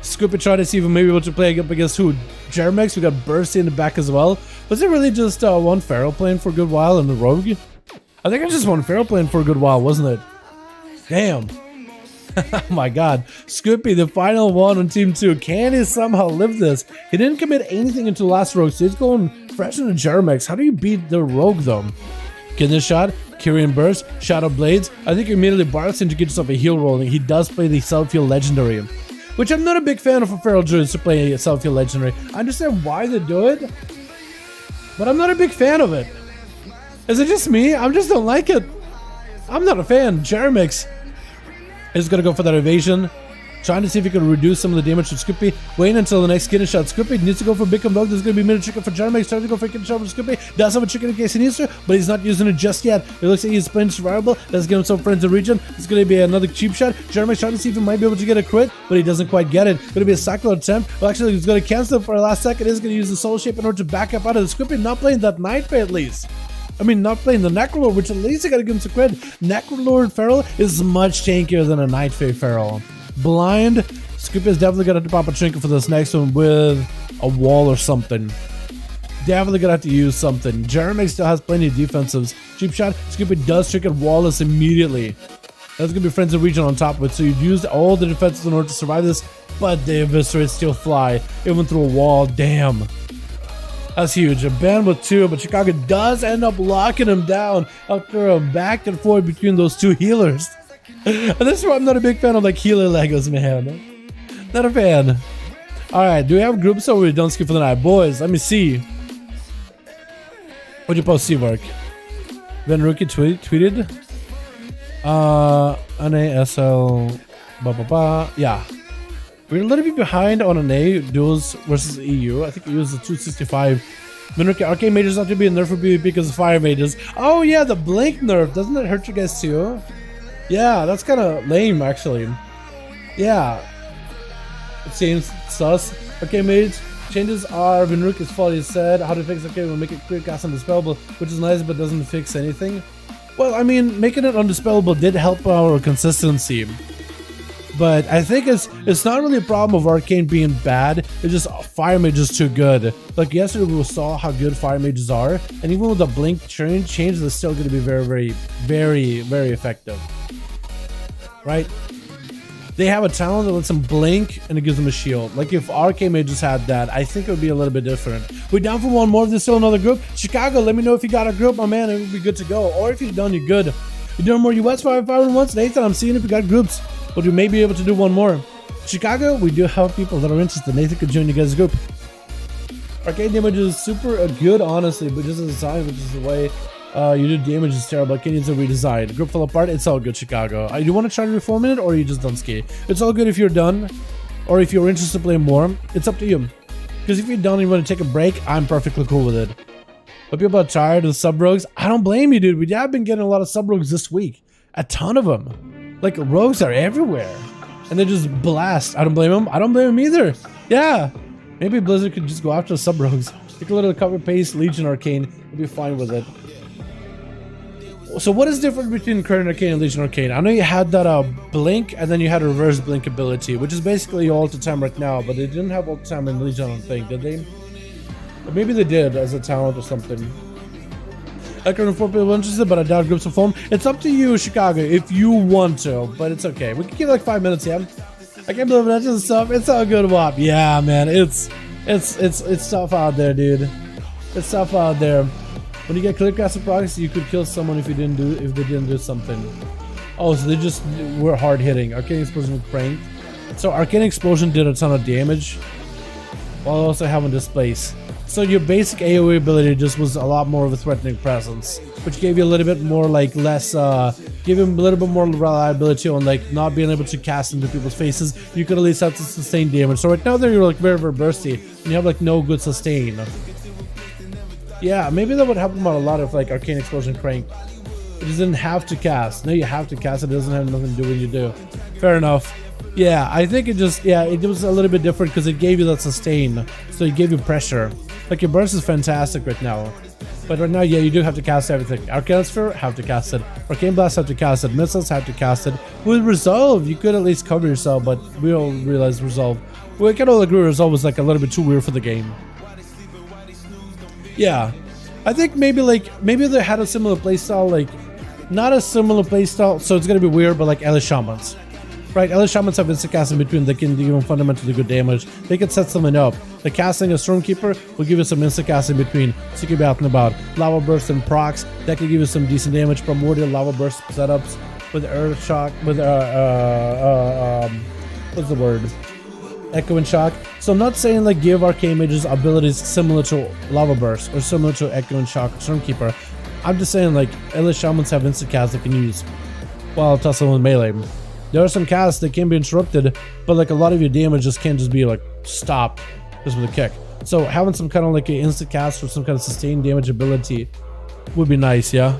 Scoopy try to see if he may be able to play up against who? Jermex. We got Bursty in the back as well. Was it really just one Pharaoh playing for a good while and the Rogue? I think it just one Pharaoh playing for a good while, wasn't it? Damn. Oh my god. Scoopy, the final one on Team 2. Can he somehow live this? He didn't commit anything into last Rogue, so he's going fresh into Jermex. How do you beat the Rogue though? Get this shot. Kyrian Burst. Shadow Blades. I think you immediately barks in to get yourself a heal rolling. He does play the self-heal legendary, which I'm not a big fan of for Feral Druids to play a self-heal legendary. I understand why they do it, but I'm not a big fan of it. Is it just me? I just don't like it. I'm not a fan. Jermex is going to go for that evasion. Trying to see if he can reduce some of the damage to Scoopy. Waiting until the next kidney shot. Scoopy needs to go for Big Dog. There's going to be a minute chicken for Jermex. Trying to go for a kidney shot for Scoopy. Does have a chicken in case he needs to, but he's not using it just yet. It looks like he's playing survivable. Let's get him some friends in region. It's going to be another cheap shot. Jermex trying to see if he might be able to get a crit, but he doesn't quite get it. Going to be a cycle attempt. Well, actually, he's going to cancel it for the last second. He's going to use the soul shape in order to back up out of the Scoopy. Not playing that Night Fae at least. I mean, not playing the Necrolord, which at least I gotta give him some credit. Necrolord Feral is much tankier than a Night Fae Feral. Blind, Scoopy is definitely gonna have to pop a trinket for this next one with a wall or something. Definitely gonna have to use something. Jeremy still has plenty of defensives. Cheap shot, Scoopy does trinket Wallace immediately. That's gonna be friends of region on top of it. So you've used all the defenses in order to survive this, but the Eviscerates still fly. Even through a wall, damn. That's huge. A ban with 2, but Chicago does end up locking him down after a back and forth between those two healers. And this is why I'm not a big fan of like healer Legos, man. Not a fan. Alright, do we have groups or we don't skip for the night? Boys, let me see. What'd you post, Seawork? Then Rookie tweeted. NASL. Yeah. We're a little bit behind on NA Duels versus EU. I think we used the 265. Minarchy Arcane Mages have to be a nerf for PvP because of Fire Mages. Oh yeah, the Blink nerf. Doesn't that hurt you guys too? Yeah, that's kind of lame actually. Yeah. It seems sus. Arcane Mage changes are Vinruka's fault, he said. How to fix it? Okay, we'll make it clear cast undispellable, which is nice but doesn't fix anything. Well, I mean, making it undispellable did help our consistency. But I think it's not really a problem of Arcane being bad. It's just Fire Mage is too good. Like yesterday we saw how good Fire Mages are, and even with the blink change, they're still going to be very effective. Right? They have a talent that lets them blink and it gives them a shield. Like if Arcane Mages had that, I think it would be a little bit different. We're down for one more. There's still another group. Chicago, let me know if you got a group, my man. It would be good to go. Or if you're done, you're good. You're doing more US 5v5 once. Nathan, I'm seeing if you got groups. But we may be able to do one more. Chicago, we do have people that are interested. Nathan could join you guys' group. Arcade damage is super good, honestly, but just as a sign, which is the way you do damage is terrible. Arcade needs a redesign. Group fell apart. It's all good, Chicago. You want to try to reform it, or are you just done ski? It's all good if you're done, or if you're interested to play more. It's up to you. Because if you're done and you want to take a break, I'm perfectly cool with it. But people are tired of sub rogues. I don't blame you, dude. We have been getting a lot of sub rogues this week. A ton of them. Like, rogues are everywhere. And they just blast. I don't blame them. I don't blame them either. Yeah. Maybe Blizzard could just go after the sub-rogues. Take a little copy-paste Legion Arcane. We'll be fine with it. So what is different between Current Arcane and Legion Arcane? I know you had that blink, and then you had a reverse blink ability, which is basically all-to-time right now, but they didn't have all-to-time in Legion, I don't think, did they? Or maybe they did as a talent or something. I can inform people interested, but I doubt groups will form. It's up to you, Chicago, if you want to, but it's okay. We can give like 5 minutes, yeah? I can't believe that's just stuff. It's all good WAP. Yeah, man, it's tough out there, dude. It's tough out there. When you get clear castle products, you could kill someone if they didn't do something. Oh, so they just were hard hitting. Arcane Explosion was pranked. So Arcane Explosion did a ton of damage while also having displace. So your basic AoE ability just was a lot more of a threatening presence, which gave you a little bit more like less, gave him a little bit more reliability on like not being able to cast into people's faces. You could at least have to sustain damage. So right now that you're like very, very bursty and you have like no good sustain. Yeah, maybe that would help him out a lot if like Arcane Explosion cranked. You just didn't have to cast. Now you have to cast. It doesn't have nothing to do when you do. Fair enough. Yeah, I think it just, yeah, it was a little bit different because it gave you that sustain. So it gave you pressure. Like your burst is fantastic right now. But right now, yeah, you do have to cast everything. Arcane Sphere, have to cast it. Arcane Blast, have to cast it. Missiles, have to cast it. With Resolve, you could at least cover yourself, but we all realize Resolve. We can all agree Resolve was like a little bit too weird for the game. Yeah. I think maybe they had a similar playstyle, like, not a similar playstyle, so it's gonna be weird, but like Elite Shamans. Right, Elite Shamans have instant casting between, they can give them fundamentally good damage. They can set something up. The casting a Stormkeeper will give you some instant casting between, so you can be out and about. Lava Burst and procs, that can give you some decent damage. Primordial Lava Burst setups with Earth Shock, with what's the word? Echo and Shock. So I'm not saying like give Arcane Mages abilities similar to Lava Burst or similar to Echo and Shock or Stormkeeper. I'm just saying like Elite Shamans have instant casts they can use while tussling with melee. There are some casts that can be interrupted, but like a lot of your damage just can't just be like stopped just with a kick. So having some kind of like an instant cast or some kind of sustained damage ability would be nice, yeah.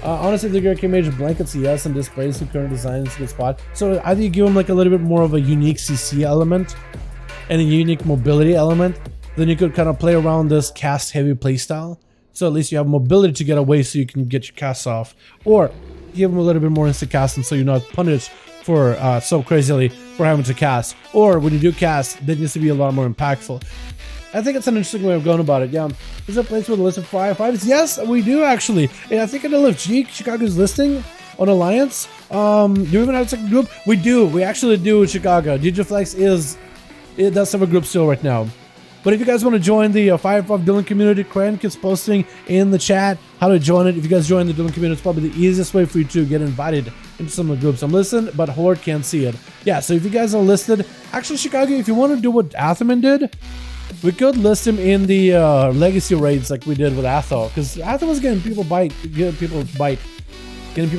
Honestly, the Arcane Mage blankets yes and displays the current design is a good spot. So either you give them like a little bit more of a unique CC element and a unique mobility element, then you could kind of play around this cast heavy playstyle. So at least you have mobility to get away so you can get your casts off, or give them a little bit more instant casting so you're not punished for so crazily for having to cast. Or when you do cast, that needs to be a lot more impactful. I think it's an interesting way of going about it. Yeah, is there a place with a list of 5V5s? Yes, we do actually. And I think in LFG, Chicago's listing on Alliance. Do we even have a second group? We do. We actually do in Chicago. DJFlex does have a group still right now. But if you guys want to join the 5V5 Dueling community, Cran keeps posting in the chat how to join it. If you guys join the Dueling community, it's probably the easiest way for you to get invited into some of the groups. I'm listed, but Horde can't see it. Yeah, so if you guys are listed, actually Chicago, if you want to do what Atherman did, we could list him in the legacy raids like we did with Athor, because Athor was getting people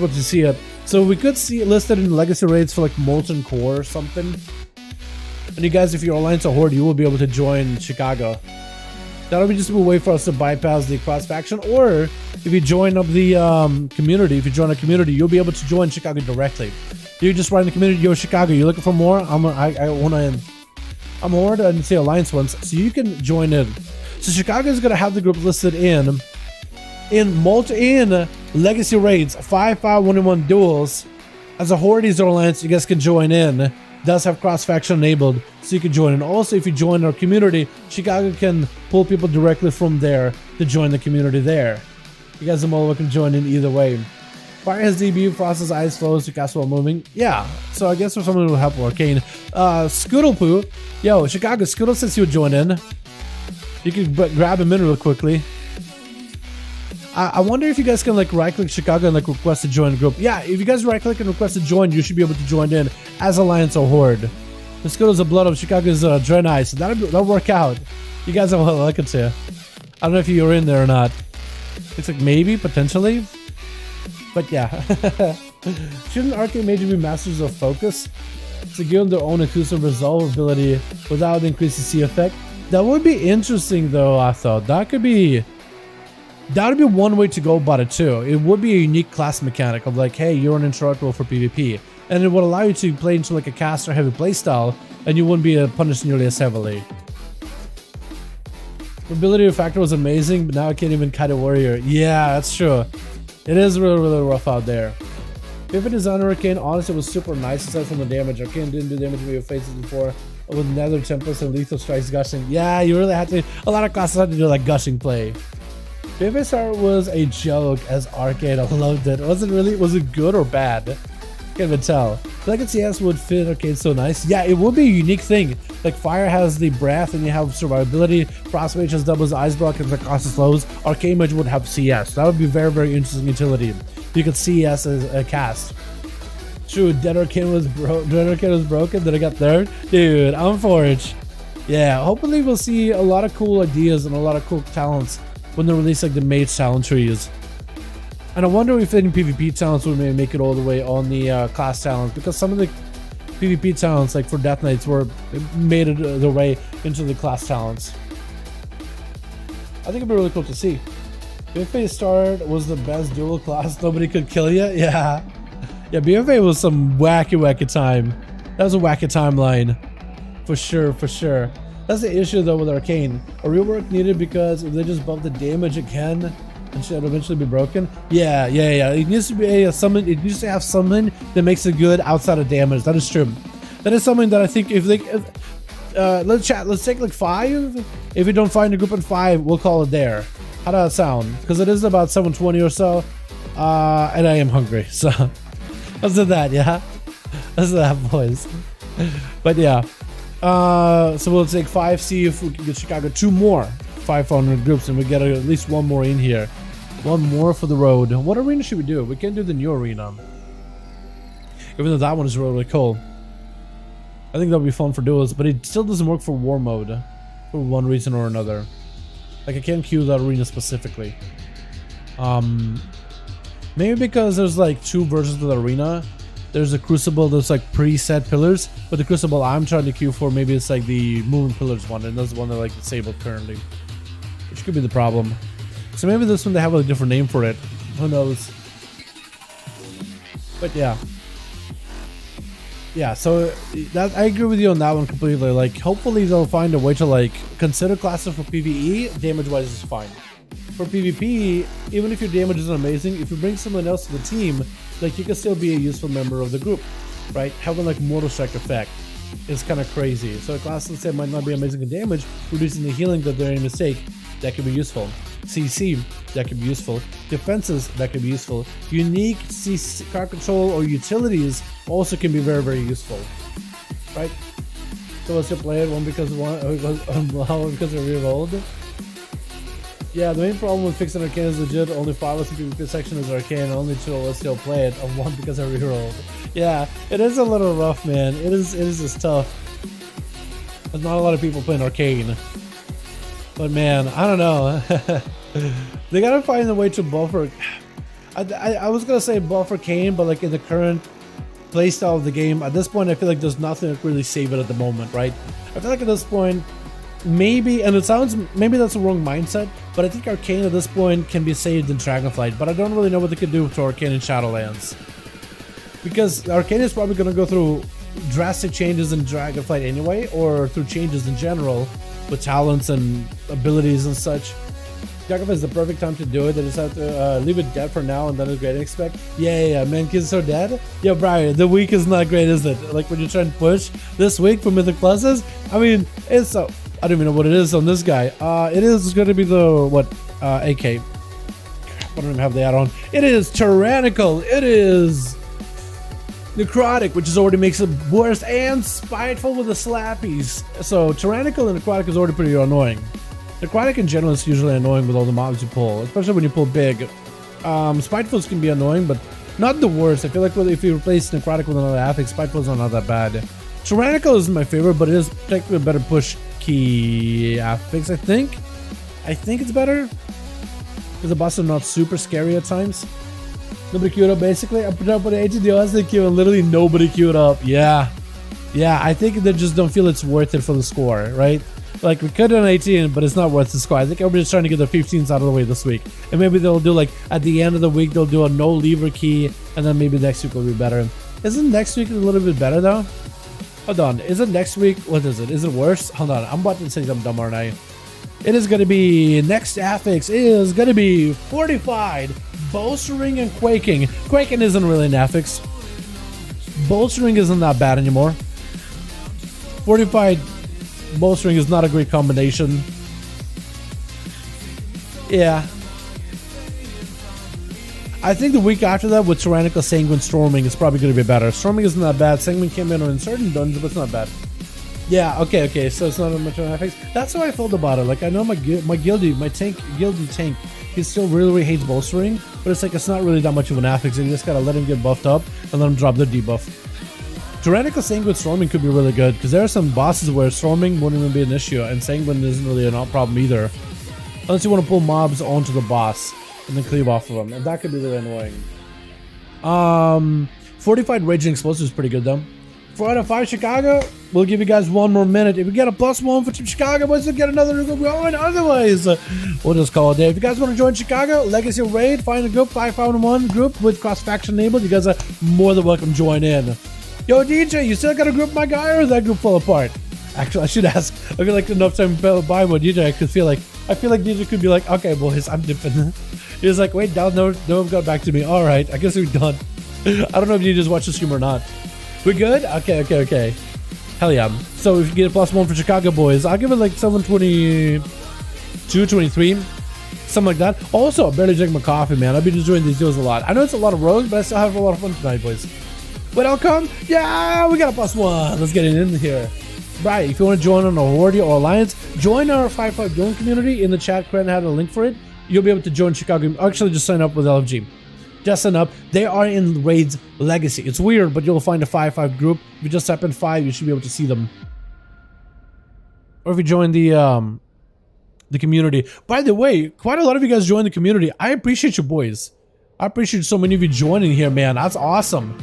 to see it. So we could see it listed in legacy raids for like Molten Core or something. And you guys, if you're Alliance or Horde, you will be able to join Chicago. That'll be just a way for us to bypass the cross faction. Or if you join up the community, if you join a community, you'll be able to join Chicago directly. You just write in the community, yo, Chicago, you looking for more? I'm Horde, I didn't see Alliance ones, so you can join in. So Chicago is going to have the group listed in Legacy Raids, 5V5 1v1 Duels. As a Hordes or Alliance, you guys can join in. Does have cross-faction enabled, so you can join in. Also, if you join our community, Chicago can pull people directly from there to join the community there. You guys are more welcome to join in either way. Fire has DB, Frost's eyes flows to cast while moving. Yeah, so I guess for someone who will help with Arcane. Scoodlepoo. Yo, Chicago, Scoodle says you would join in. You can grab him in real quickly. I wonder if you guys can like right-click Chicago and like request to join the group. Yeah, if you guys right-click and request to join, you should be able to join in as Alliance or Horde. The Scoodle's the blood of Chicago's Draenei, so that'll work out. You guys are welcome to. I don't know if you're in there or not. It's like maybe, potentially. But yeah. Shouldn't Arcane Mage be Masters of Focus to give them their own inclusive resolve ability without increasing C effect? That would be interesting though, I thought. That would be one way to go about it too. It would be a unique class mechanic of like, hey, you're an interruptible for PvP. And it would allow you to play into like a caster heavy playstyle and you wouldn't be punished nearly as heavily. Mobility factor was amazing, but now I can't even kite a warrior. Yeah, that's true. It is really, really rough out there. Favorite design Arcane, honestly, was super nice aside from the damage. Arcane didn't do damage to your faces before with Nether Tempest and Lethal Strikes gushing. Yeah, you really had to. A lot of classes had to do like gushing play. Favorite star was a joke as Arcane. I loved it. Was it good or bad? Can't even tell. Legacy CS would fit Arcane so nice. Yeah, it would be a unique thing. Like Fire has the breath and you have survivability. Frost Mage has doubles Ice Block and the cost slows. Arcane Mage would have CS. That would be very, very interesting utility. You could CS as a cast. True, Dead Arcane was broken, then I got third. Dude, I'm Forge. Yeah, hopefully we'll see a lot of cool ideas and a lot of cool talents when they release like the mage talent trees. And I wonder if any PvP talents will maybe make it all the way on the class talents, because some of the PvP talents, like for Death Knights, made it their way into the class talents. I think it'd be really cool to see. BFA Start was the best dual class, nobody could kill you. Yeah, BFA was some wacky time. That was a wacky timeline, for sure. That's the issue though with Arcane. A rework needed, because if they just bump the damage again, and should eventually be broken. Yeah. It needs to be a summon. It needs to have something that makes it good outside of damage. That is true. That is something that I think if they, let's take like 5. If we don't find a group in 5, we'll call it there. How does that sound? Because it is about 7:20 or so, and I am hungry. So let's do that. Yeah, let's do that, boys. But yeah, so we'll take 5. See if we can get Chicago 2 more 500 groups, and we get at least 1 more in here. 1 more for the road. What arena should we do? We can do the new arena, even though that one is really cool. I think that'll be fun for duels, but it still doesn't work for war mode for one reason or another. Like I can't queue that arena specifically. Maybe because there's like 2 versions of the arena. There's a Crucible that's like preset pillars, but the Crucible I'm trying to queue for, maybe it's like the moving pillars one, and that's the one that like disabled currently, which could be the problem. So maybe this one they have a different name for it. Who knows? But yeah. So that I agree with you on that one completely. Like, hopefully they'll find a way to like consider classes for PvE. Damage wise is fine. For PvP, even if your damage isn't amazing, if you bring someone else to the team, like you can still be a useful member of the group, right? Having like Mortal Strike effect is kind of crazy. So a class, let's say, might not be amazing in damage, reducing the healing that they're in mistake, that could be useful. CC, that could be useful. Defenses, that could be useful. Unique CC card control or utilities also can be very, very useful, right? So let's just play it one because they're re-rolled. Yeah, the main problem with fixing Arcane is legit. Only 5 less in PvP section is Arcane, only 2 let's still play it, and 1 because I re-rolled. Yeah, it is a little rough, man. It is just tough. There's not a lot of people playing Arcane. But man, I don't know. They gotta find a way to buffer. I was gonna say buffer Arcane, but like in the current playstyle of the game, at this point I feel like there's nothing that really save it at the moment, right? I feel like at this point, maybe, and it sounds, maybe that's a wrong mindset, but I think Arcane at this point can be saved in Dragonflight, but I don't really know what they could do to Arcane in Shadowlands. Because Arcane is probably gonna go through drastic changes in Dragonflight anyway, or through changes in general with talents and abilities and such. Dragonflight is the perfect time to do it. They just have to leave it dead for now and then it's great to expect. Yeah, man, kids are dead. Yeah, Brian, the week is not great, is it? Like when you're trying to push this week for Mythic Pluses, I mean, it's so, I don't even know what it is on this guy. It is going to be the, what, AK. I don't even have the add-on. It is Tyrannical. It is Necrotic, which is already makes it worse, and Spiteful with the slappies. So Tyrannical and Necrotic is already pretty annoying. Necrotic in general is usually annoying with all the mobs you pull, especially when you pull big. Spitefuls can be annoying, but not the worst. I feel like if you replace Necrotic with another affix, Spitefuls are not that bad. Tyrannical isn't my favorite, but it is technically a better push key affix, I think. I think it's better, because the bosses are not super scary at times. Nobody queued up, basically. I put up with the HDMI queue and literally nobody queued up. Yeah, I think they just don't feel it's worth it for the score, right? Like, we could do an 18, but it's not worth the score. I think everybody's trying to get their 15s out of the way this week. And maybe they'll do, like, at the end of the week, they'll do a no lever key, and then maybe next week will be better. Isn't next week a little bit better, though? Hold on. Is it next week? What is it? Is it worse? Hold on. I'm about to say something dumb, aren't I? It is going to be, next affix is going to be Fortified, Bolstering, and Quaking. Quaking isn't really an affix. Bolstering isn't that bad anymore. Fortified Bolstering is not a great combination. Yeah. I think the week after that with Tyrannical, Sanguine, Storming is probably going to be better. Storming isn't that bad. Sanguine came in on certain dungeons, but it's not bad. Yeah, okay, so it's not much of an affix. That's how I felt about it. Like, I know my Guildy tank, he still really hates Bolstering, but it's like, it's not really that much of an affix. You just gotta let him get buffed up and let him drop the debuff. Tyrannical Sanguine storming could be really good because there are some bosses where storming wouldn't even be an issue, and Sanguine isn't really a problem either. Unless you want to pull mobs onto the boss and then cleave off of them, and that could be really annoying. Fortified Raging Explosive is pretty good though. 4 out of 5 Chicago. We'll give you guys one more minute. If we get a +1 for Team Chicago, boys, we'll get another group going. Otherwise, we'll just call it a day. If you guys want to join Chicago Legacy Raid, find a group, 5V5 group with cross-faction enabled. You guys are more than welcome to join in. Yo, DJ, you still got a group, my guy, or is that group fall apart? Actually, I should ask. I feel like enough time by with DJ, I feel like DJ could be like, okay, boys, I'm dipping. He's like, wait, down, no one got back to me. All right, I guess we're done. I don't know if you just watch the stream or not. We good? Okay. Hell yeah. So if you get a +1 for Chicago, boys, I'll give it like 722, 23, something like that. Also, I barely drink my coffee, man. I've been enjoying these duels a lot. I know it's a lot of rogues, but I still have a lot of fun tonight, boys. Welcome. Yeah, we got a +1. Let's get it in here. Right, if you want to join on a Horde or Alliance, join our 5V5 Duel community. In the chat, Cran had a link for it. You'll be able to join Chicago. Actually, just sign up with LFG. Just sign up. They are in Raids Legacy. It's weird, but you'll find a 5V5 group. If you just type in 5, you should be able to see them. Or if you join the community. By the way, quite a lot of you guys join the community. I appreciate you, boys. I appreciate so many of you joining here, man. That's awesome.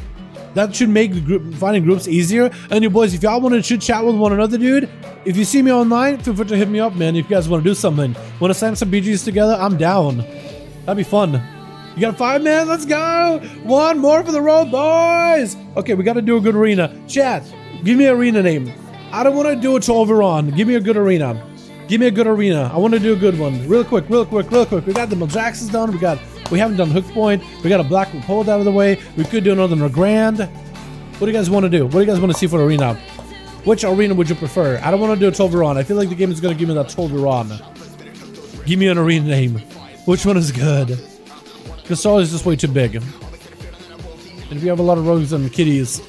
That should make the finding groups easier. And you boys, if y'all want to chit chat with one another, dude, if you see me online, feel free to hit me up, man. If you guys want to do something, want to sign some BGs together, I'm down. That'd be fun. You got 5, man? Let's go. 1 more for the road, boys. Okay, we got to do a good arena. Chat, give me an arena name. I don't want to do a 12-on. Give me a good arena. Give me a good arena. I want to do a good one. Real quick. We got the Jacksons done. We haven't done Hook Point. We got a Black Hold out of the way. We could do another Grand. What do you guys want to do? What do you guys want to see for arena? Which arena would you prefer? I don't want to do a 12-on. I feel like the game is going to give me that 12-on. Give me an arena name. Which one is good? Because Saul is just way too big. And if you have a lot of rogues and kitties,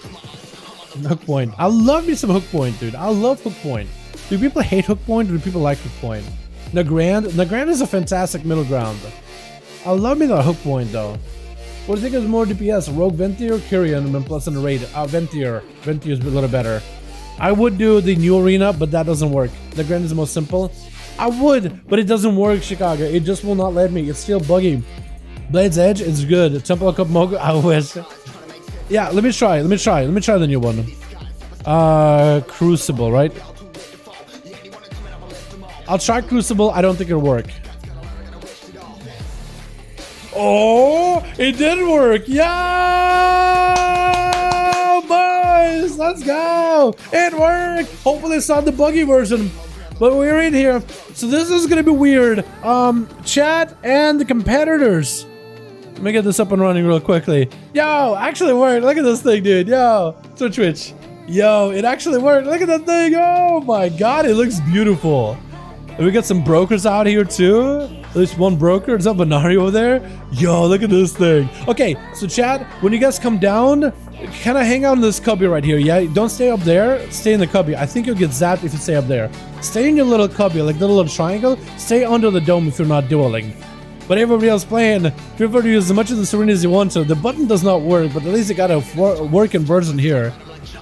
Hook Point. I love me some Hook Point, dude. I love Hook Point. Do people hate Hook Point or do people like Hook Point? Nagrand is a fantastic middle ground. I love me that Hook Point though. What do you think is more DPS? Rogue Ventier or Kyrian and plus in the raid? Ventier. Ventier is a little better. I would do the new arena, but that doesn't work. Nagrand is the most simple. I would, but it doesn't work, Chicago. It just will not let me. It's still buggy. Blade's Edge is good. Temple of Cup Mogo, I wish. Yeah, let me try the new one. Crucible, right? I'll try Crucible. I don't think it'll work. Oh, it did work. Yeah, boys, let's go. It worked. Hopefully it's not the buggy version, but we're in here. So this is going to be weird. Chat and the competitors. Let me get this up and running real quickly. Yo, actually worked. Look at this thing, dude. Yo, so Twitch. Yo, it actually worked. Look at that thing. Oh my God, it looks beautiful. And we got some brokers out here too. At least one broker. Is that Venari over there? Yo, look at this thing. Okay, so chat, when you guys come down, kind of hang out in this cubby right here, yeah? Don't stay up there. Stay in the cubby. I think you'll get zapped if you stay up there. Stay in your little cubby, like the little triangle. Stay under the dome if you're not dueling. But everybody else playing, feel free to use as much of the Serena as you want to. The button does not work, but at least they got a working version here.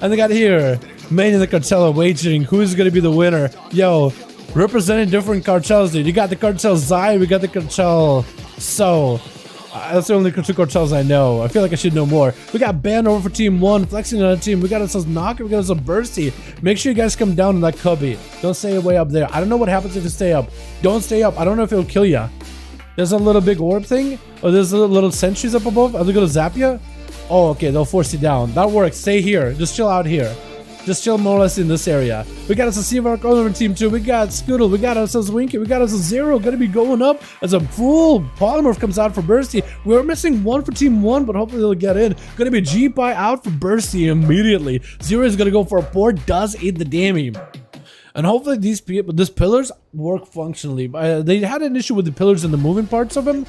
And they got here, main in the cartel wagering. Who's going to be the winner? Yo, representing different cartels, dude. You got the cartel Zai, we got the cartel So. That's the only 2 cartels I know. I feel like I should know more. We got Band over for Team 1, flexing on a team. We got ourselves Knock, we got ourselves Bursty. Make sure you guys come down in that cubby. Don't stay way up there. I don't know what happens if you stay up. Don't stay up. I don't know if it'll kill you. There's a little big orb thing. Or there's little sentries up above. Are they gonna zap you? Oh, okay, they'll force you down. That works. Stay here. Just chill out here. Just chill more or less in this area. We got us a Seavark over Team 2. We got Scoodle. We got ourselves Winky. We got us a Zero. Gonna be going up as a full polymorph comes out for Bursty. We're missing 1 for Team 1, but hopefully they'll get in. Gonna be G-Pie out for Bursty immediately. Zero is gonna go for a 4. Does eat the damage. And hopefully these pillars work functionally. They had an issue with the pillars and the moving parts of them.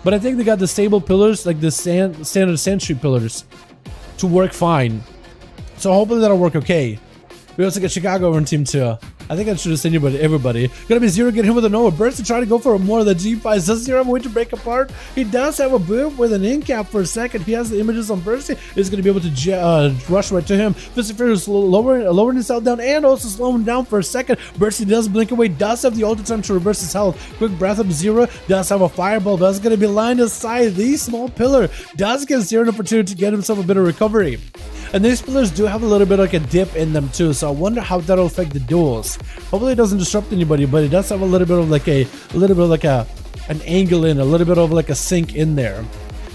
But I think they got the stable pillars, like the standard sentry pillars, to work fine. So hopefully that'll work okay. We also get Chicago over in Team 2. I think I should have seen everybody. Gonna be Zero, get him with a Nova Burst to try to go for more of the G5s. Does Zero have a way to break apart? He does have a boot with an in cap for a second. He has the images on Bursty. He's gonna be able to rush right to him. Fist Fury is lowering his health down and also slowing him down for a second. Bursty does blink away, does have the ulti time to reverse his health. Quick breath of Zero, does have a fireball, that's gonna be lined aside. The small pillar does give Zero an opportunity to get himself a bit of recovery. And these pillars do have a little bit like a dip in them too, so I wonder how that'll affect the duels. Hopefully it doesn't disrupt anybody, but it does have a little bit of like an angle in, a little bit of like a sink in there.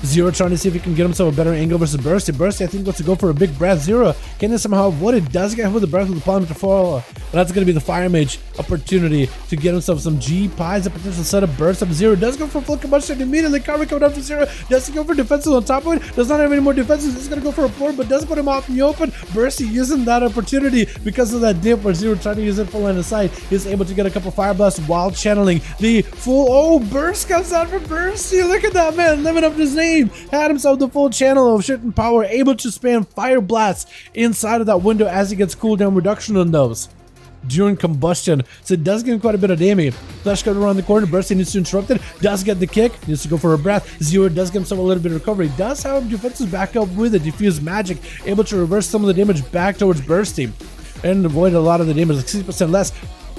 Zero trying to see if he can get himself a better angle versus Bursty. Bursty, I think, wants to go for a big breath. Zero can somehow avoid it. Does get hit with the breath with the palm to fall. And that's going to be the Fire Mage opportunity to get himself some G-Pies, a potential set of bursts up. Zero does go for full combustion immediately. Karma coming down for Zero. Does he go for defenses on top of it? Does not have any more defenses. He's going to go for a 4, but does put him out in the open. Bursty using that opportunity because of that dip where Zero trying to use it full line of sight. He's able to get a couple Fire Blasts while channeling the full. Oh, Burst comes out for Bursty. Look at that, man. Living up to his name. Had himself the full channel of shit and power, able to spam Fire Blasts inside of that window as he gets cooldown reduction on those during combustion, so it does give him quite a bit of damage. Flash cut around the corner, Bursty needs to interrupt it, does get the kick, needs to go for a breath. Zero does get himself a little bit of recovery, does have defenses back up with a diffuse magic, able to reverse some of the damage back towards Bursty and avoid a lot of the damage, like 60% less.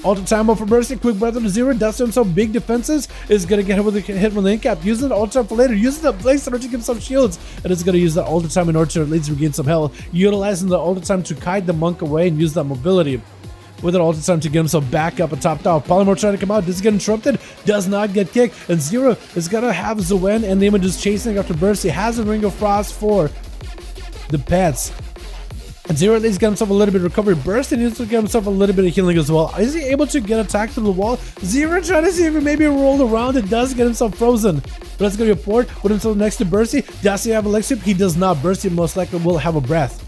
Ultra time up for Bursty, quick breath of Zero, does himself big defenses, is going to get hit with the in-cap, using the ultra time for later, using the blaze to give him some shields, and it's going to use the ultra time in order to at least regain some health, utilizing the ultra time to kite the monk away and use that mobility. With an ultra time to get himself back up atop tower. Polymorph trying to come out, does get interrupted, does not get kicked, and Zero is going to have Zoen and the images chasing after Bursty, has a Ring of Frost for the pets. And Zero at least get himself a little bit of recovery. Bursty needs to get himself a little bit of healing as well. Is he able to get attacked through the wall? Zero trying to see if he maybe rolled around. It does get himself frozen. But that's going to be a port. Put himself next to Bursty. Does he have Elixir? He does not. Bursty most likely will have a breath.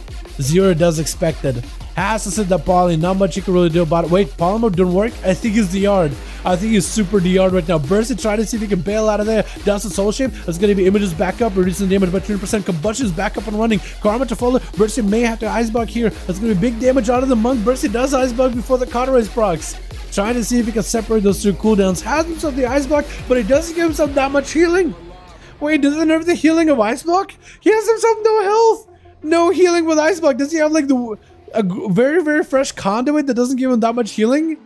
Zero does expect it. Has to sit that Poly. Not much you can really do about it. Wait, Polymer didn't work? I think he's DR'd. I think he's super DR'd right now. Bursty trying to see if he can bail out of there. Does the Soul Shape. It's going to be images back up, reducing damage by 20%. Combustion is back up and running. Karma to follow. Bursty may have to Icebug here. That's going to be big damage out of the Monk. Bursty does Icebug before the Cauterize procs. Trying to see if he can separate those two cooldowns. Has himself the Icebug, but he doesn't give himself that much healing. Wait, does he nerf the healing of Icebug? He has himself no health. No healing with Icebug. Does he have like a very, very fresh conduit that doesn't give him that much healing?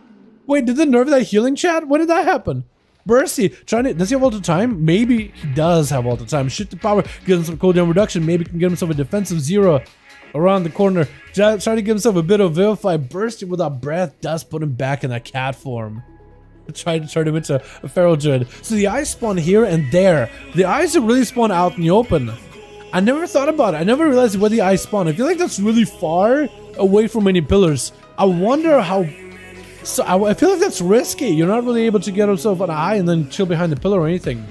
Wait, did they nerf that healing, chat? When did that happen? Bursty trying to, does he have ultra time? Maybe he does have ultra time. Shift to power, get him some cooldown reduction. Maybe he can get himself a defensive Zero around the corner. Trying to give himself a bit of Vivify. Bursty without breath does put him back in a cat form. Trying to turn him into a feral druid. So the eyes spawn here and there. The eyes are really spawn out in the open. I never thought about it. I never realized where the eyes spawn. I feel like that's really far away from any pillars. I wonder how. So I feel like that's risky. You're not really able to get yourself an eye and then chill behind the pillar or anything.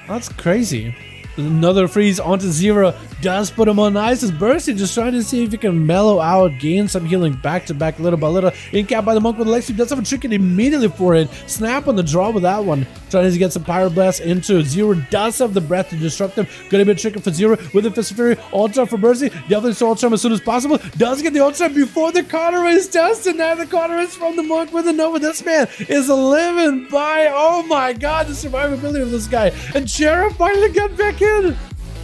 That's crazy. Another freeze onto Zero. Does put him on ice as Bursty, just trying to see if he can mellow out, gain some healing back to back little by little. In-cap by the Monk with Alexi. Does have a trick immediately for it. Snap on the draw with that one. Trying to get some Pyroblast into Zero. Does have the breath to disrupt him. Gonna be a tricky for Zero with the Fist of Fury. Ultra for Bursty. Definitely so Ultra as soon as possible. Does get the Ultra before the Cauterize does. And now the Cauterize from the Monk with a Nova. This man is living by. Oh my god, the survivability of this guy. And Jera finally got back in.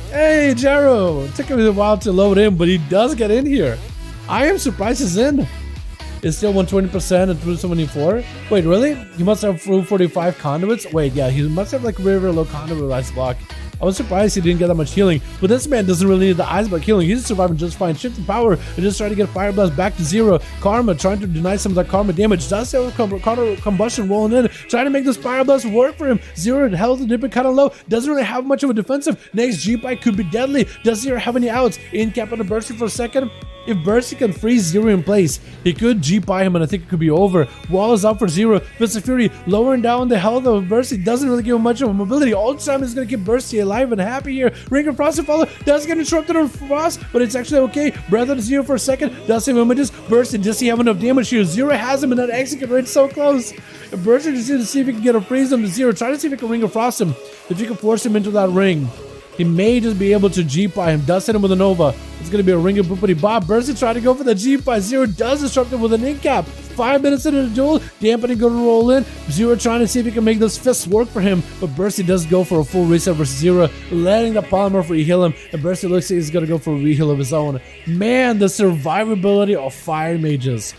Hey, Jero. It took him a while to load in, but he does get in here. I am surprised he's in. It's still 120% and 274. Wait, really? He must have 45 conduits? Wait, yeah, he must have like very, very low conduit with Ice Block. I was surprised he didn't get that much healing, but this man doesn't really need the Ice Block healing. He's surviving just fine. Shift in power and just trying to get Fire Blast back to Zero. Karma trying to deny some of that Karma damage. Does have combustion rolling in, trying to make this Fire Blast work for him. Zero health dipping kind of low. Doesn't really have much of a defensive. Next G-Bite could be deadly. Does Zero have any outs? In cap on the Bursty for a second. If Bursty can freeze Zero in place, he could G-Buy him and I think it could be over. Wall is out for Zero. Fist of Fury lowering down the health of Bursty. Doesn't really give him much of a mobility. All the time is going to keep Bursty alive and happy here. Ring of Frost to follow. Does get interrupted on Frost, but it's actually okay. Breath of Zero for a second. Does have images. Bursty, does he have enough damage here? Zero has him in that execute range so close. Bursty just need to see if he can get a freeze him to Zero. Try to see if he can Ring of Frost him. If you can force him into that ring. He may just be able to G-Pie him. Does hit him with a Nova. It's going to be a ring of boopity bob. Bursty trying to go for the G-Pie. Zero does disrupt him with an incap. 5 minutes into the duel. Dampening going to roll in. Zero trying to see if he can make those fists work for him. But Bursty does go for a full reset versus Zero, letting the polymorph re-heal him. And Bursty looks like he's going to go for a re-heal of his own. Man, the survivability of fire mages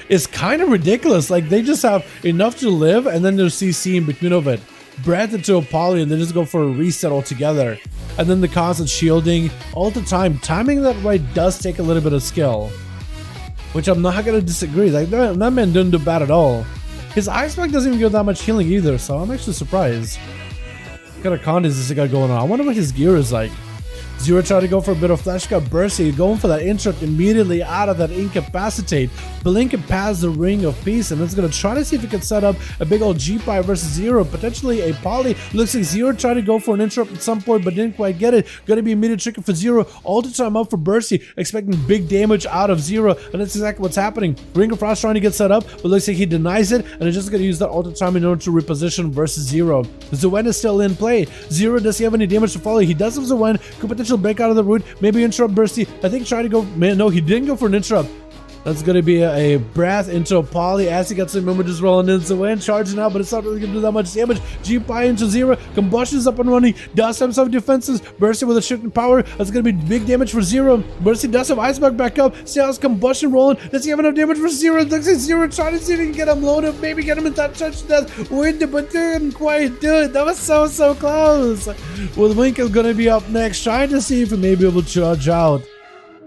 is kind of ridiculous. Like, they just have enough to live and then there's CC in between of it. Breath into a poly and they just go for a reset altogether. And then the constant shielding all the time. Timing that right does take a little bit of skill, which I'm not gonna disagree. Like, that man didn't do bad at all. His ice pack doesn't even give that much healing either, so I'm actually surprised. What kind of con is this guy going on? I wonder what his gear is like. Zero tried to go for a bit of flash cut. Bursty going for that interrupt immediately out of that incapacitate. Blink and pass the ring of peace, and it's gonna try to see if he can set up a big old G-Pie versus Zero, potentially a poly. Looks like Zero tried to go for an interrupt at some point but didn't quite get it. Gonna be immediate trigger for Zero. All the time up for Bursty, expecting big damage out of Zero, and that's exactly what's happening. Ring of Frost trying to get set up, but looks like he denies it, and is just gonna use that all the time in order to reposition versus Zero. Zuen is still in play. Zero, does he have any damage to follow? He does have Zuen. Could potentially break out of the root, maybe interrupt Bursty. I think try to go, man, no, he didn't go for an interrupt. That's going to be a breath into a poly as he gets the moment just rolling into win, charging out, but it's not really going to do that much damage. G-Pie into Zero, combustion's up and running, does have some defenses. Bursty with a shifting power, that's going to be big damage for Zero. Bursty does have ice back up, see how his combustion rolling, does he have enough damage for Zero? It looks like Zero trying to see if he can get him loaded, maybe get him in that touch death window, but didn't quite do it. That was so close. With Wink is going to be up next, trying to see if he may be able to charge out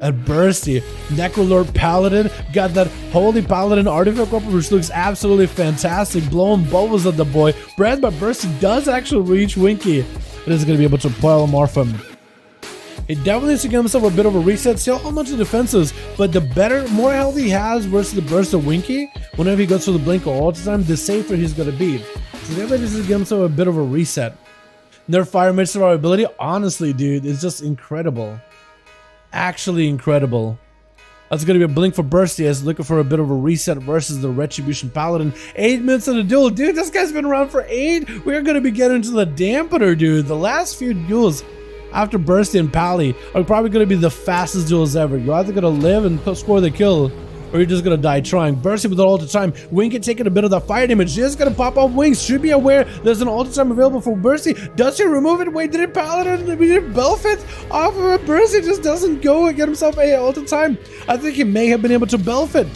at Bursty. Necrolord Paladin got that Holy Paladin artifact weapon, which looks absolutely fantastic, blowing bubbles at the boy. Breath by Bursty does actually reach Winky. It is going to be able to polymorph him. It definitely needs to get himself a bit of a reset. See how much of defenses, but the better, more health he has versus the burst of Winky, whenever he goes for the blink all the time, the safer he's going to be. So definitely needs to get himself a bit of a reset. Their fire mage survivability, honestly, dude, is just incredible. Actually incredible. That's going to be a blink for Bursty as looking for a bit of a reset versus the Retribution Paladin. 8 minutes in the duel. Dude, this guy's been around for 8. We're going to be getting into the dampener, dude. The last few duels after Bursty and Pally are probably going to be the fastest duels ever. You're either going to live and score the kill, or you're just going to die trying. Bursty with it all the time. Winky taking a bit of the fire damage. Just going to pop off wings. Should be aware there's an all the time available for Bursty. Does he remove it? Wait, did it Paladin? Did it Belfit off of it? Bursty just doesn't go and get himself a all the time. I think he may have been able to Belfit.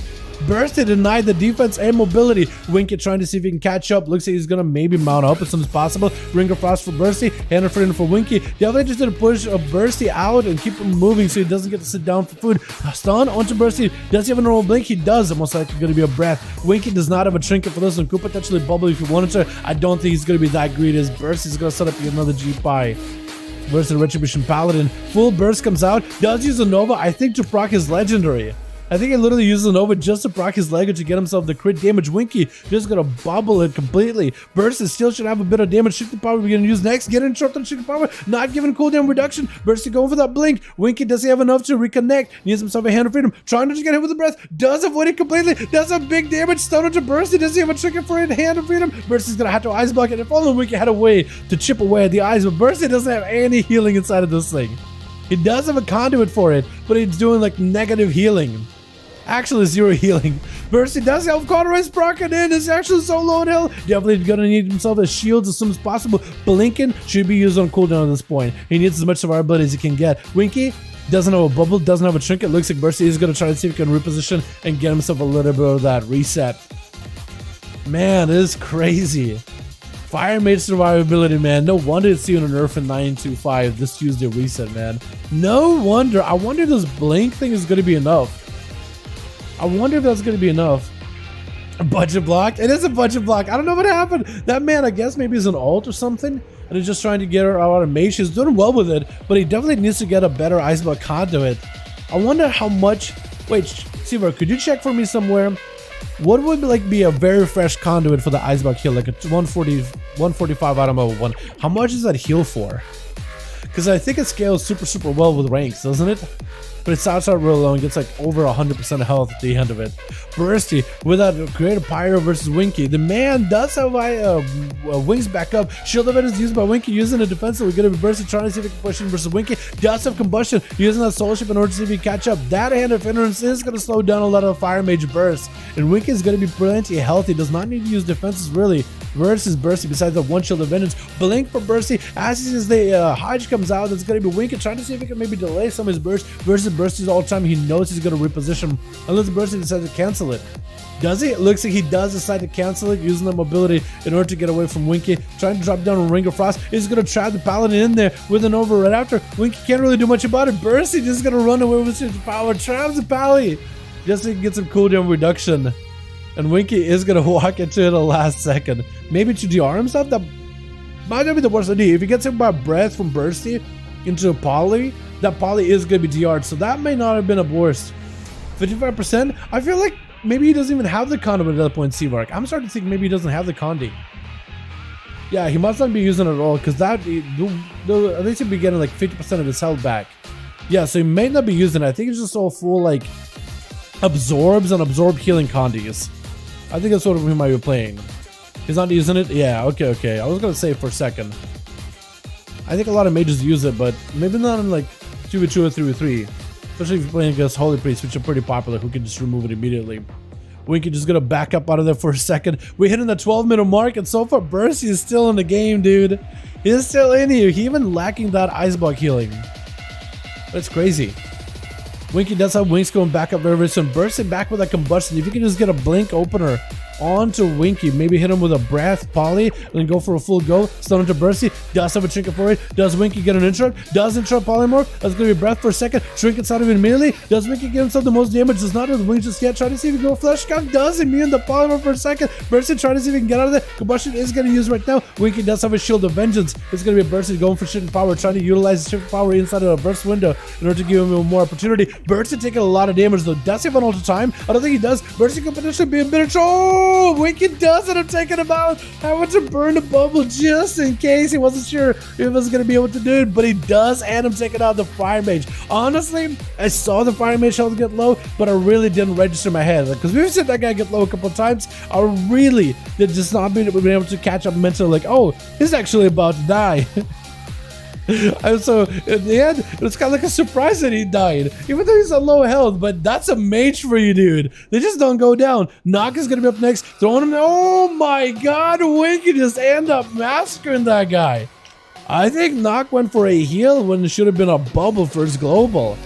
Bursty denied the defense and mobility. Winky trying to see if he can catch up. Looks like he's gonna maybe mount up as soon as possible. Ring of Frost for Bursty, Hand of Freedom for Winky. The other just did a push of Bursty out and keep him moving so he doesn't get to sit down for food. Stun onto Bursty. Does he have a normal blink? He does. Most likely gonna be a breath. Winky does not have a trinket for this one. Could potentially bubble if he wanted to. I don't think he's gonna be that greedy as Bursty's gonna set up another G-Pie. Versus the Retribution Paladin. Full burst comes out. Does use a Nova, I think, to proc his legendary. I think he literally uses a Nova just to proc his leg to get himself the crit damage. Winky just gonna bubble it completely. Bursty still should have a bit of damage. Shifting power we're gonna use next. Get interrupted on shifting power. Not giving cooldown reduction. Bursty going for that blink. Winky, does he have enough to reconnect? Needs himself a Hand of Freedom. Trying to just get hit with the breath. Does avoid it completely. Does a big damage. Stun onto Bursty. Does he have a trigger for it? Hand of Freedom. Bursty's gonna have to ice block it. If only Winky had a way to chip away at the eyes, but Bursty doesn't have any healing inside of this thing. He does have a conduit for it, but he's doing like negative healing. Actually, 0 healing. Bursty does have Cauterize proccing in. It's actually so low on health. Definitely gonna need himself a shield as soon as possible. Blinking should be used on cooldown at this point. He needs as much survivability as he can get. Winky doesn't have a bubble, doesn't have a trinket. Looks like Bursty is gonna try to see if he can reposition and get himself a little bit of that reset. Man, this is crazy. Fire Mage survivability, man. No wonder it's seeing an nerf in 925 this Tuesday reset, man. No wonder. I wonder if this blink thing is gonna be enough. I wonder if that's going to be enough. A budget block? It is a budget block. I don't know what happened. That man, I guess maybe is an alt or something. And he's just trying to get her out of mage. He's doing well with it. But he definitely needs to get a better ice block conduit. I wonder how much... Wait, Seaver, could you check for me somewhere? What would be a very fresh conduit for the ice block heal? Like a 145 out of 1. How much is that heal for? because I think it scales super well with ranks, doesn't it? But it starts out real low and gets like over 100% health at the end of it. Bursty with that creative Pyro versus Winky. The man does have wings back up. Shield event is used by Winky using a defensive. We're going to be Bursty trying to see if he can push in versus Winky. Does have combustion using that soul ship in order to see if he can catch up. That hand of hindrance is going to slow down a lot of Fire Mage bursts. And Winky is going to be plenty healthy. Does not need to use defenses really versus Bursty besides the one shield of vengeance. Blink for Bursty. As he sees the Hodge comes out, it's going to be Winky trying to see if he can maybe delay some of his bursts versus Bursty's all the time. He knows he's going to reposition unless Bursty decides to cancel it. Does he? It looks like he does decide to cancel it using the mobility in order to get away from Winky. Trying to drop down a Ring of Frost. He's going to trap the Paladin in there with an over right after. Winky can't really do much about it. Bursty just going to run away with his power. Traps the Pally just so he can get some cooldown reduction. And Winky is going to walk into it the last second. Maybe to DR himself? That might not be the worst idea. If he gets hit by breath from Bursty into a Poly, that Poly is going to be DR'd. So that may not have been a worst. 55%? I feel like maybe he doesn't even have the Condi at that point, Seavark. I'm starting to think maybe he doesn't have the Condi. Yeah, he must not be using it at all, because that, at least he'll be getting like 50% of his health back. Yeah, so he may not be using it. I think it's just all full, like, absorbs and absorb healing Condis. I think that's what he might be playing. He's not using it? Yeah, okay. I was going to say for a second. I think a lot of mages use it, but maybe not in like 2v2 or 3v3. Especially if you're playing against Holy Priests, which are pretty popular, who can just remove it immediately. Winky just gonna back up out of there for a second. We're hitting the 12-minute mark, and so far Bursty is still in the game, dude. He's still in here. He even lacking that Ice Block healing. That's crazy. Winky does have wings going back up very soon. Bursty back with that combustion. If you can just get a blink opener onto Winky, maybe hit him with a breath Poly, and then go for a full go. Stun into Bursty. Does have a trinket for it. Does Winky get an interrupt? Does interrupt Polymorph. That's gonna be breath for a second. Trinkets out of it immediately. Does Winky give himself the most damage? Does not have the wings just yet. Try to see if he can go flesh count. Does immune the Polymorph for a second. Bursty trying to see if he can get out of there. Combustion is gonna use right now. Winky does have a shield of vengeance. It's gonna be a Bursty going for shifting power, trying to utilize the shift power inside of a burst window in order to give him more opportunity. Bursty taking a lot of damage though. Does he have an ult time? I don't think he does. Bursty could potentially be a bit of trouble. Oh, Winky does it. I'm taking him out. I want to burn the bubble just in case. He wasn't sure if he was going to be able to do it, but he does, and I'm taking out the Fire Mage. Honestly, I saw the Fire Mage health get low, but I really didn't register my head because we've seen that guy get low a couple of times. I really did just not been able to catch up mentally, like, oh, he's actually about to die. And so in the end, it was kind of like a surprise that he died, even though he's at low health. But that's a mage for you, dude. They just don't go down. Nock is gonna be up next, throwing him. Oh my God, Winky just end up massacring that guy. I think Nock went for a heal when it should have been a bubble for his global.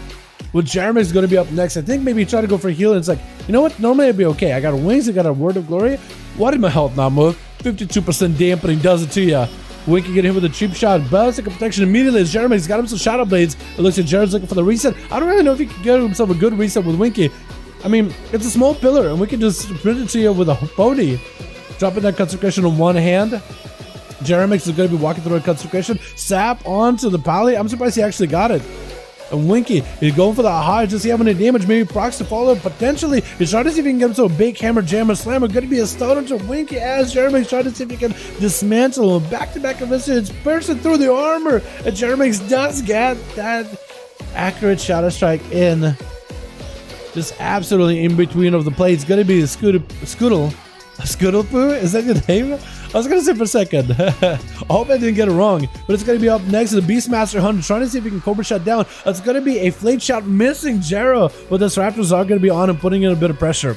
Well, Jeremy's gonna be up next. I think maybe he tried to go for a heal, and it's like, you know what? Normally I'd be okay. I got wings. I got a word of glory. Why did my health not move? 52% dampening does it to you. Winky get hit with a cheap shot. Ballistic protection immediately as Jeremy's got him some Shadow Blades. It looks like Jared's looking for the reset. I don't really know if he can get himself a good reset with Winky. I mean, it's a small pillar, and we can just sprint it to you with a pony. Dropping that consecration on one hand. Jeremy's is going to be walking through a consecration. Sap onto the Pally. I'm surprised he actually got it. And Winky, he's going for the high. Does he have any damage? Maybe procs to follow. Potentially, he's trying to see if he can get him to a big hammer, jammer, slammer. Going to be a stun into Winky as Jeremy's trying to see if he can dismantle him. Back-to-back events, bursting through the armor. And Jeremy's does get that accurate Shadow Strike in. Just absolutely in between of the plates. Going to be a Scoodle. Poo? Is that your name? I was gonna say for a second. I hope I didn't get it wrong, but it's gonna be up next to the Beastmaster Hunter, trying to see if he can Cobra Shot down. It's gonna be a Flame Shot missing Jero, but the Raptors are gonna be on and putting in a bit of pressure.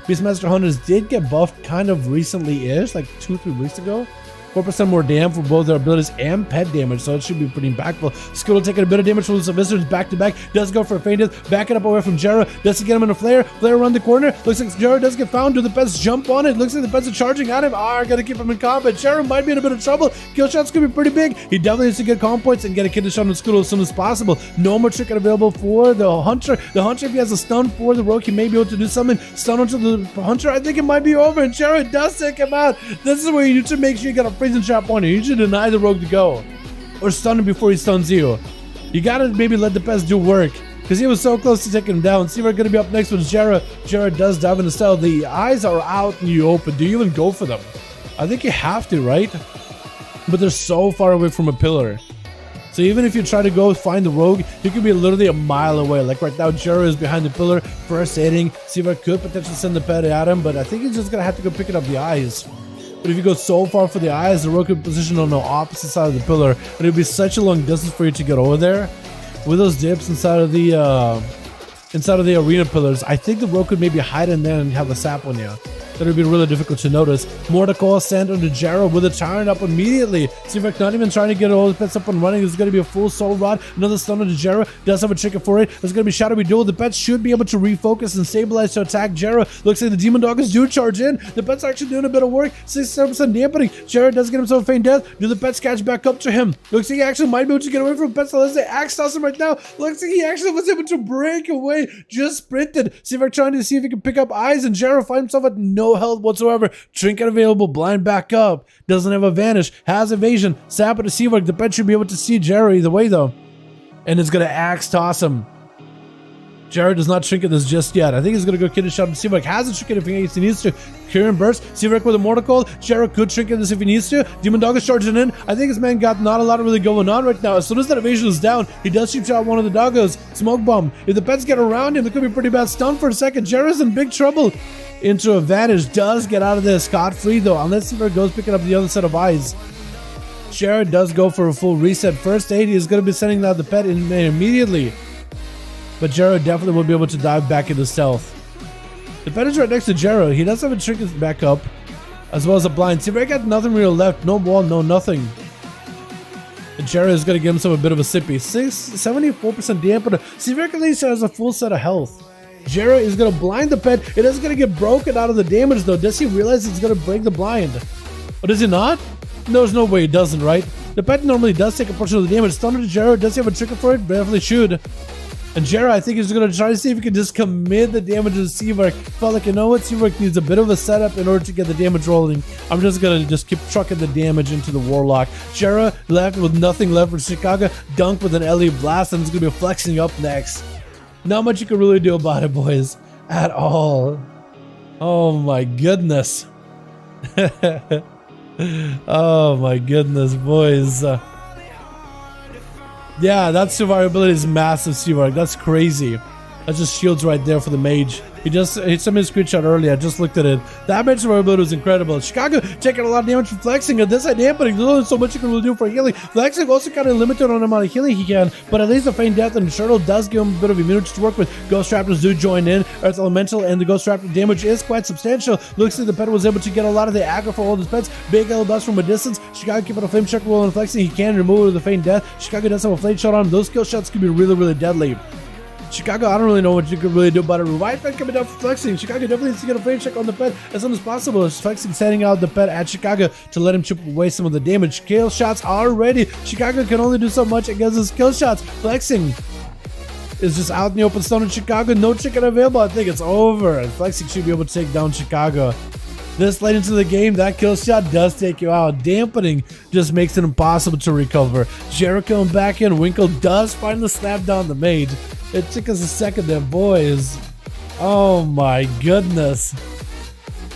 Beastmaster Hunters did get buffed kind of recently-ish, like 2-3 weeks ago. 4% more damage for both their abilities and pet damage, so it should be pretty impactful. Scoodle taking a bit of damage from the Visitors back to back. Does go for a feint, back it up away from Jera. Does he get him in a flare? Flare around the corner. Looks like Jera does get found. Do the Pets jump on it? Looks like the Pets are charging at him. Gotta keep him in combat. Jera might be in a bit of trouble. Kill shot's gonna be pretty big. He definitely needs to get comp points and get a kidney shot on Scoodle as soon as possible. No more trick available for the Hunter. The Hunter, if he has a stun for the Rogue, he may be able to do something. Stun onto the Hunter. I think it might be over, and Jera does take him out. This is where you need to make sure you get a freezing trap on you. You should deny the Rogue to go, or stun him before he stuns you. You gotta maybe let the Pest do work, because he was so close to taking him down. See, we're gonna be up next with Jera. Jera does dive in the cell. The eyes are out and you open. Do you even go for them? I think you have to, right? But they're so far away from a pillar. So So even if you try to go find the rogue, you could be literally a mile away. Like right now, Jero is behind the pillar, first aiding. See if I could potentially send the pet at him, but I think he's just gonna have to go picking up the eyes. But if you go so far for the eyes, the rogue could position on the opposite side of the pillar, and it would be such a long distance for you to get over there. With those dips inside of the arena pillars, I think the rogue could maybe hide in there and have a sap on you. That would be really difficult to notice. More to call, send on the Jero with a tyrant up immediately. See if not even trying to get all the pets up and running. There's going to be a full soul rod. Another stun on the Jero. Does have a trigger for it. There's going to be shadowy duel. The pets should be able to refocus and stabilize to attack Jero. Looks like the demon doggers do charge in. The pets are actually doing a bit of work. 67% dampening. Jero does get himself a faint death. Do the pets catch back up to him? Looks like he actually might be able to get away from pets unless they axe toss him right now. Looks like he actually was able to break away. Just sprinted. See if trying to see if he can pick up eyes, and Jero finds himself at no health whatsoever. Trinket available, blind back up, doesn't have a vanish, has evasion, sap at the Seawork. The pet should be able to see Jero either way though, and it's gonna axe toss him. Jero does not trinket this just yet. I think he's gonna go kid a shot at Seawork. Has a trinket if he needs to. Kieran burst. Seawork with a mortal coil. Jero could trinket this if he needs to. Demon Dog is charging in. I think his man got not a lot really going on right now. As soon as that evasion is down, he does cheap shot one of the doggos. Smoke bomb. If the pets get around him, it could be pretty bad stun for a second. Jero's in big trouble. Into advantage, does get out of this scot-free though, unless Seawork goes picking up the other set of eyes. Jero does go for a full reset. First aid, he's going to be sending out the pet in immediately. But Jero definitely will be able to dive back into stealth. The pet is right next to Jero. He does have a trinket back up, as well as a blind. See, I got nothing real left. No wall, no nothing. And Jero is going to give himself a bit of a sippy. 74% damper. See, at least has a full set of health. Jero is going to blind the pet. It is going to get broken out of the damage though. Does he realize it's going to break the blind? Or does he not? No, there's no way he doesn't, right? The pet normally does take a portion of the damage. Thunder to Jero. Does he have a trigger for it? Definitely should. And Jero, I think, is going to try to see if he can just commit the damage to Seawork. Felt like, you know what? Seawork needs a bit of a setup in order to get the damage rolling. I'm just going to keep trucking the damage into the Warlock. Jero left with nothing left for Chicago. Dunk with an LE blast, and it's going to be flexing up next. Not much you can really do about it, boys. At all. Oh my goodness. Oh my goodness, boys. Yeah, that survivability is massive, Seawork. That's crazy. That's just shields right there for the mage. He sent me a screenshot earlier. I just looked at it. That mage survivability was incredible. Chicago taking a lot of damage from flexing, and this idea, but there's only so much you can really do for healing. Flexing also kind of limited on the amount of healing he can, but at least a faint death and the turtle does give him a bit of immunity to work with. Ghost Raptors do join in. Earth Elemental and the Ghost Raptor damage is quite substantial. Looks like the pet was able to get a lot of the aggro for all his pets. Big L dust from a distance. Chicago keeping a flame check roll and flexing. He can remove it with a faint death. Chicago does have a flame shot on him. Those kill shots could be really, really deadly. Chicago, I don't really know what you could really do about it. Revive pet coming down for flexing. Chicago definitely needs to get a flame check on the pet as soon as possible. It's flexing sending out the pet at Chicago to let him chip away some of the damage. Kill shots are ready. Chicago can only do so much against his kill shots. Flexing is just out in the open stone in Chicago. No chicken available. I think it's over. And Flexing should be able to take down Chicago. This late into the game, that kill shot does take you out. Dampening just makes it impossible to recover. Jericho back in. Winkle does finally slap down the mage. It took us a second there, boys. Oh my goodness.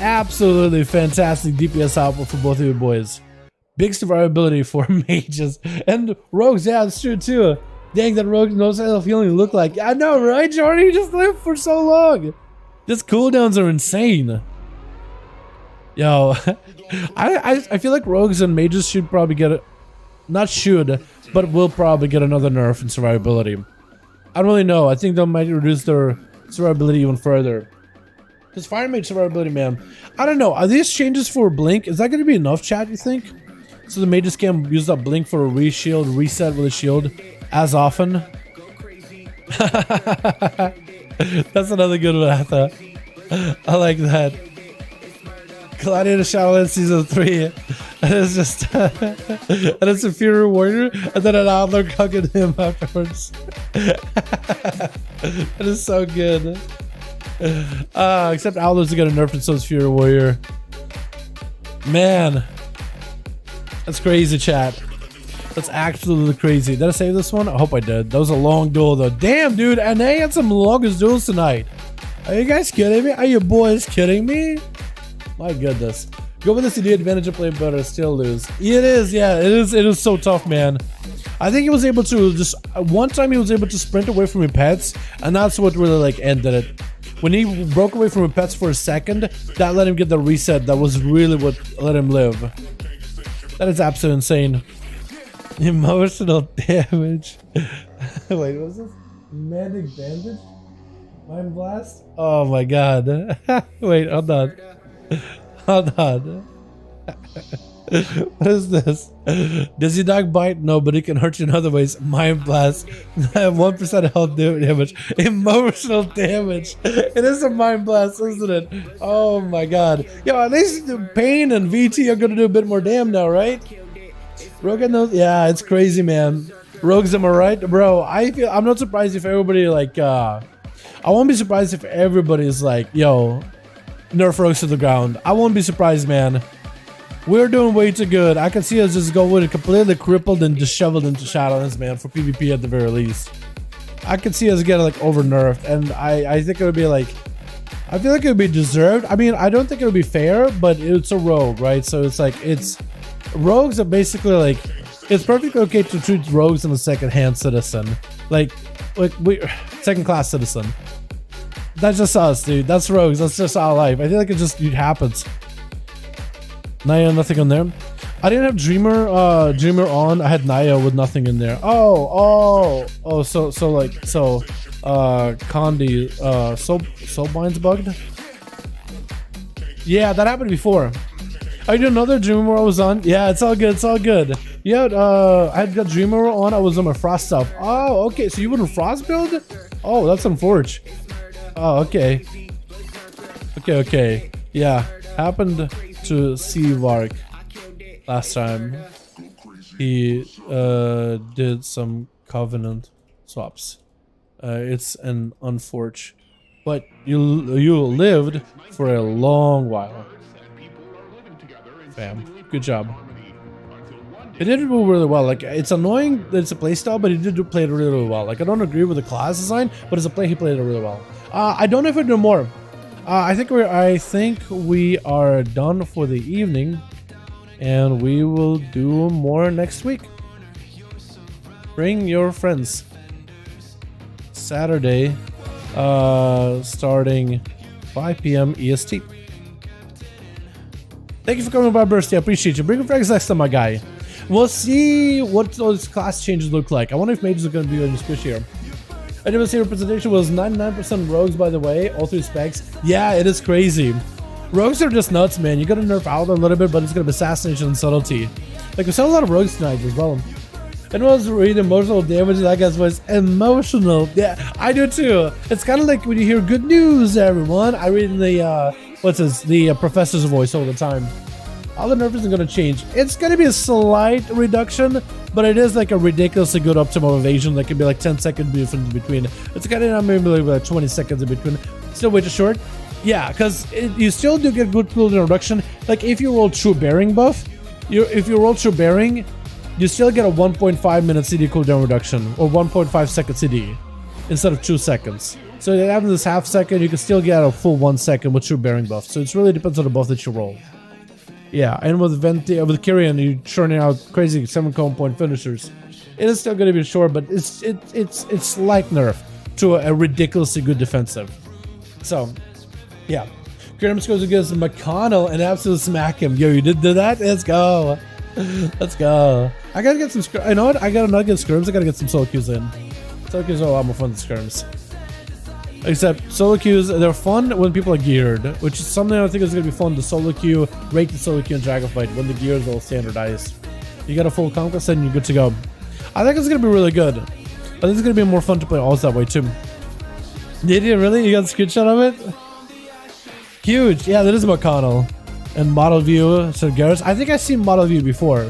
Absolutely fantastic DPS output for both of you boys. Big survivability for mages. And rogues, yeah, that's true too. Dang, that rogue knows how healing look like. I know, right, Jordan? You just lived for so long. These cooldowns are insane. Yo, I feel like rogues and mages should probably get it. Not should, but will probably get another nerf in survivability. I don't really know. I think they might reduce their survivability even further. Because Fire Mage survivability, man. I don't know. Are these changes for Blink? Is that going to be enough, chat, you think? So the mages can use that Blink for a re-shield, reset with a shield as often? That's another good one, I thought. I like that. Gladiator Shadowlands Season 3. And it's just... and it's a Fury Warrior, and then an Outlaw hugging him afterwards. That is so good. Except Outlaws are gonna nerf and so is Fury Warrior. Man. That's crazy, chat. That's absolutely crazy. Did I save this one? I hope I did. That was a long duel, though. Damn, dude. NA had some longest duels tonight. Are you guys kidding me? Are you boys kidding me? My goodness. Go with the CD advantage of playing better, still lose. It is, yeah. It is so tough, man. I think he was able to just one time he was able to sprint away from his pets, and that's what really like ended it. When he broke away from his pets for a second, that let him get the reset. That was really what let him live. That is absolutely insane. Emotional damage. Wait, what's this? Magic bandage? Mind blast? Oh my god. Wait, hold on. Hold on. What is this? Does your dog bite? No, but it can hurt you in other ways. Mind blast. 1% health damage. Emotional damage. It is a mind blast, isn't it? Oh my god. Yo, at least Pain and VT are gonna do a bit more damn now, right? Rogue knows. Yeah, it's crazy, man. Rogues, am I right, bro? I'm not surprised if everybody like. I won't be surprised if everybody's like, yo, nerf rogues to the ground. I won't be surprised, man. We're doing way too good. I can see us just go with it completely crippled and disheveled into Shadowlands, man, for PvP at the very least. I can see us getting like over nerfed, and I think it would be like, I feel like it would be deserved. I mean, I don't think it would be fair, but it's a rogue, right? So it's like, rogues are basically like, it's perfectly okay to treat rogues in a second-hand citizen, like second-class citizen. That's just us, dude. That's rogues. That's just our life. I feel like it happens. Naya, nothing on there. I didn't have Dreamer on. I had Naya with nothing in there. So Condi, Soulbind's bugged. Yeah, that happened before. I did another Dreamer I was on. Yeah, it's all good. It's all good. Yeah, I had got Dreamer on. I was on my Frost stuff. Oh, okay. So you were in Frost build? Oh, that's unfortunate. Oh, okay. Okay. Yeah, happened to see Vark last time. He did some Covenant swaps. It's an unfortunate, but you lived for a long while. Fam, good job. It did do really well. Like, it's annoying that it's a playstyle, but he did play it really, really well. Like, I don't agree with the class design, but as a play, he played it really well. I don't know if I do more. I think we are done for the evening, and we will do more next week. Bring your friends. Saturday, starting 5 p.m. EST. Thank you for coming by, Bursty. I appreciate you. Bring your friends next time, my guy. We'll see what those class changes look like. I wonder if mages are going to be any squishier. I didn't see representation was 99% rogues, by the way, all through specs. Yeah, it is crazy. Rogues are just nuts, man. You gotta nerf out a little bit, but it's gonna be assassination and subtlety. Like, we saw a lot of rogues tonight as well. It was really emotional damage. That guy's voice emotional. Yeah, I do too. It's kind of like when you hear good news, everyone. I read in the professor's voice all the time. All the nerf isn't gonna change. It's gonna be a slight reduction, but it is like a ridiculously good optimal evasion. That could be like 10 seconds difference in between. It's kind of maybe like 20 seconds in between. Still way too short. Yeah, because you still do get good cooldown reduction. Like if you roll true bearing buff, if you roll true bearing, you still get a 1.5 minute CD cooldown reduction or 1.5 second CD instead of 2 seconds. So after this half second, you can still get a full 1 second with true bearing buff. So it really depends on the buff that you roll. Yeah, and with Kyrian, you're churning out crazy 7 point finishers. It is still going to be short, but it's slight nerf to a ridiculously good defensive. So, yeah. Kyrian goes against McConnell and absolutely smack him. Yo, you did do that? Let's go. Let's go. I gotta get some scrims. You know what? I gotta not get scrims. I gotta get some solo queues in. Solo queues are a lot more fun than scrims. Except solo queues, they're fun when people are geared, which is something I think is going to be fun to solo queue, rate the solo queue, and Dragon Fight when the gears are all standardized. You got a full conquest and you're good to go. I think it's going to be really good. But it's going to be more fun to play alls that way too. Did you really? You got a screenshot of it? Huge. Yeah, that is McConnell. And Model View, so Garrus. I think I've seen Model View before.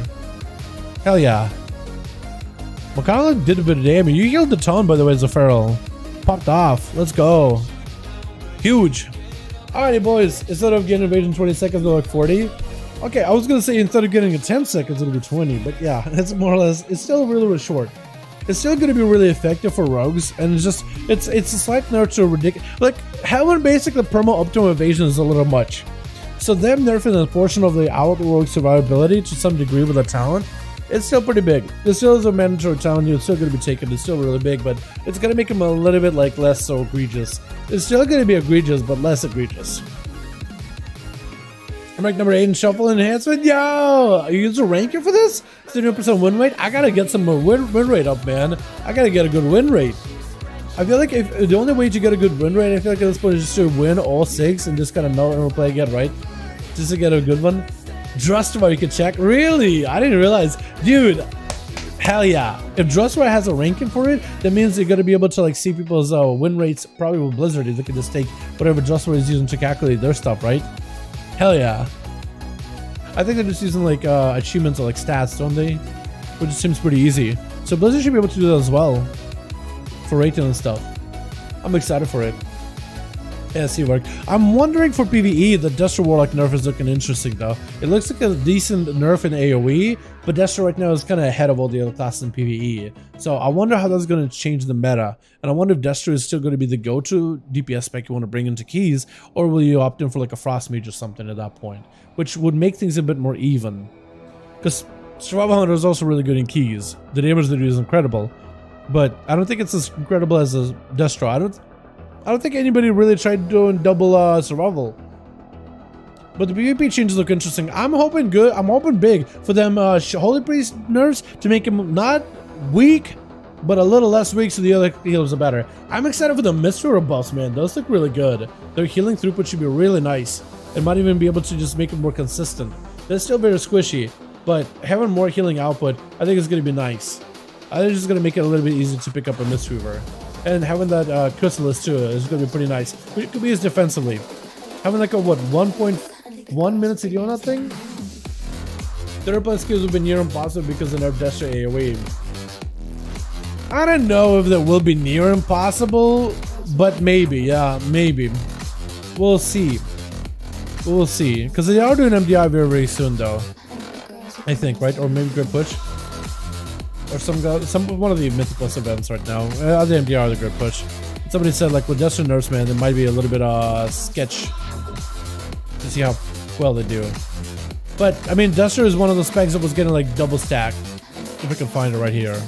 Hell yeah. McConnell did a bit of damage. You healed the tone, by the way, as a feral. Popped off. Let's go. Huge. Alrighty, boys. Instead of getting invasion 20 seconds, we're like 40. Okay, I was gonna say instead of getting a 10 seconds, it'll be 20. But yeah, it's more or less. It's still really, really short. It's still gonna be really effective for rogues, and it's just it's a slight nerf to ridiculous. Like having basically perma optimal evasion is a little much. So them nerfing a portion of the out rogue survivability to some degree with a talent It's still pretty big. This still is a mandatory telling you it's still going to be taken. It's still really big, but it's going to make him a little bit like less so egregious. It's still going to be egregious, but less egregious. Rank number 8 in Shuffle Enhancement. Yo! You use a ranker for this? 70% win rate? I gotta get some more win rate up, man. I gotta get a good win rate. I feel like if the only way to get a good win rate, I feel like at this point is just to win all 6 and just kind of melt and replay again, right? Just to get a good one. Drustwire you can check. Really? I didn't realize. Dude, hell yeah. If Drustwire has a ranking for it, that means you're gonna be able to like see people's win rates, probably with Blizzard. They can just take whatever Drustwire is using to calculate their stuff, right? Hell yeah. I think they're just using like achievements or like stats, don't they? Which seems pretty easy. So Blizzard should be able to do that as well. For rating and stuff. I'm excited for it. Yeah, see work. I'm wondering for PvE, the Destro Warlock nerf is looking interesting though. It looks like a decent nerf in AoE, but Destro right now is kind of ahead of all the other classes in PvE. So I wonder how that's going to change the meta. And I wonder if Destro is still going to be the go-to DPS spec you want to bring into keys, or will you opt in for like a Frost Mage or something at that point, which would make things a bit more even. Because Survival Hunter is also really good in keys. The damage they do is incredible, but I don't think it's as incredible as a Destro. I don't think anybody really tried doing double survival. But the PvP changes look interesting. I'm hoping good. I'm hoping big for them Holy Priest nerfs to make him not weak, but a little less weak so the other heals are better. I'm excited for the Mystery buffs, man. Those look really good. Their healing throughput should be really nice. It might even be able to just make it more consistent. They're still very squishy, but having more healing output, I think is going to be nice. I think it's just going to make it a little bit easier to pick up a Mistweaver. And having that Chrysalis too is going to be pretty nice. It could be used defensively. Having like a, what, 1.1 minute CD on that thing? Third plus skills will be near impossible because of nerf Destro AoE. I don't know if that will be near impossible, but maybe, yeah, maybe. We'll see. We'll see. Because they are doing MDI very, very soon though. I think, right? Or maybe Great Push. Or one of the mythical events right now. The MDR, the Great Push. Somebody said like with Destro nerfs, man, there might be a little bit sketch to see how well they do. But I mean, Destro is one of the specs that was getting like double stacked. If I can find it right here.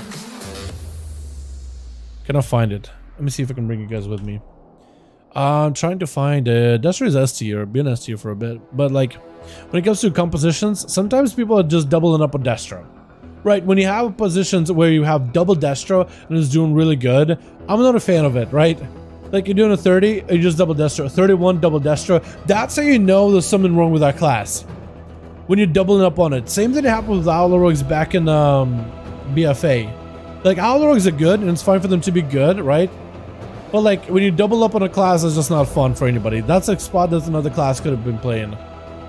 Can I find it? Let me see if I can bring you guys with me. I'm trying to find it. Destro is S tier, been S tier for a bit, but like when it comes to compositions, sometimes people are just doubling up on Destro. Right, when you have positions where you have double Destro and it's doing really good, I'm not a fan of it, right? Like you're doing a 30, you just double Destro, 31 double Destro. That's how you know there's something wrong with that class. When you're doubling up on it. Same thing happened with Owlrogues back in BFA. Like Owlrogues are good and it's fine for them to be good, right? But like when you double up on a class, it's just not fun for anybody. That's a spot that another class could have been playing.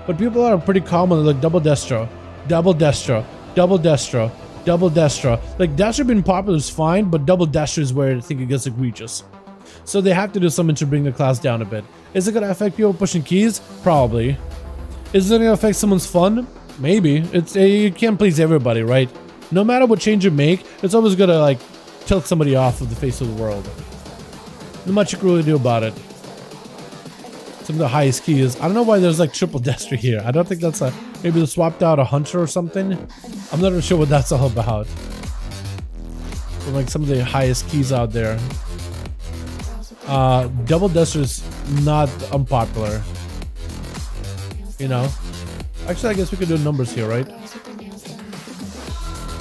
But people are pretty common, like double Destro, double Destro. Double Destro, double Destro. Like Destro being popular is fine, but double Destro is where I think it gets egregious. So they have to do something to bring the class down a bit. Is it going to affect people pushing keys? Probably. Is it going to affect someone's fun? Maybe. You can't please everybody, right? No matter what change you make, it's always going to like tilt somebody off of the face of the world. Not much you can really do about it. Some of the highest keys. I don't know why there's like triple Destro here. I don't think that's a... Maybe they swapped out a Hunter or something. I'm not even sure what that's all about. But like some of the highest keys out there. Double Destro is not unpopular. You know? Actually, I guess we could do numbers here, right?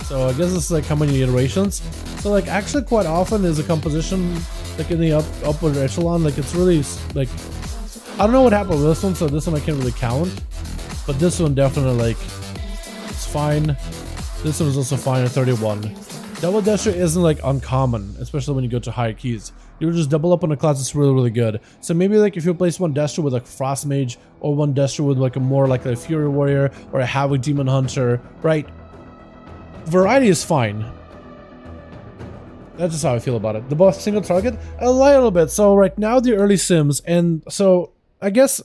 So I guess it's like how many iterations. So like actually quite often is a composition like in the upward echelon. Like it's really like... I don't know what happened with this one, so this one I can't really count. But this one definitely, like, it's fine. This one was also fine at 31. Double Destro isn't, like, uncommon, especially when you go to higher keys. You just double up on a class that's really, really good. So maybe, like, if you place one Destro with, like, Frost Mage, or one Destro with, like, a more, like, a Fury Warrior, or a Havoc Demon Hunter, right? Variety is fine. That's just how I feel about it. The boss single target? I lie a little bit. So, right now, the early sims, and so... I guess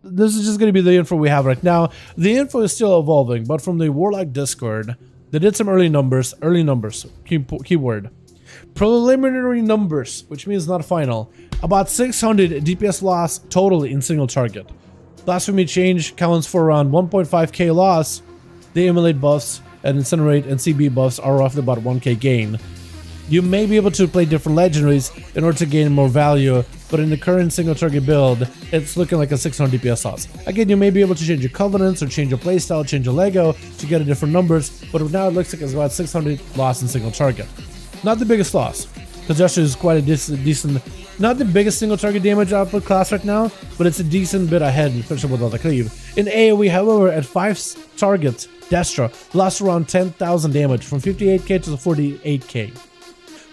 this is just going to be the info we have right now. The info is still evolving, but from the Warlock Discord, they did some early numbers, keyword. Preliminary numbers, which means not final. About 600 DPS loss totally in single target. Blasphemy change counts for around 1.5k loss. They emulate buffs and Incinerate and CB buffs are roughly about 1k gain. You may be able to play different legendaries in order to gain more value, but in the current single target build, it's looking like a 600 DPS loss. Again, you may be able to change your covenants or change your playstyle, change your Lego to get a different numbers, but now it looks like it's about 600 loss in single target. Not the biggest loss, because Jester is quite a decent, not the biggest single target damage output class right now, but it's a decent bit ahead, especially with all the cleave. In AoE, however, at 5 targets, Destra lost around 10,000 damage from 58k to 48k.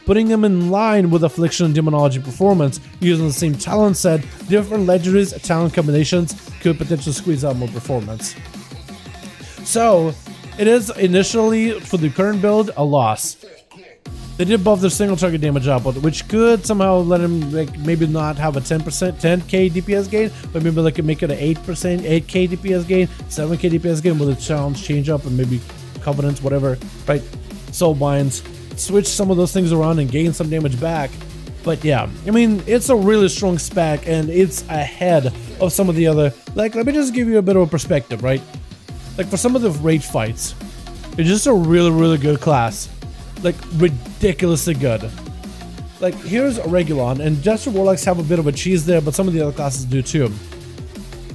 Putting them in line with Affliction and Demonology performance, using the same talent set, different legendaries, talent combinations could potentially squeeze out more performance. So, it is initially, for the current build, a loss. They did buff their single target damage output, which could somehow let him like maybe not have a 10k DPS gain, but maybe like make it an 8k DPS gain, 7k DPS gain with a challenge change up and maybe covenants, whatever, right? Soul binds. Switch some of those things around and gain some damage back. But yeah, I mean, it's a really strong spec and it's ahead of some of the other, like, let me just give you a bit of a perspective, right? Like for some of the raid fights, it's just a really good class, like ridiculously good. Like here's Regulon, and Jester Warlocks have a bit of a cheese there, but some of the other classes do too.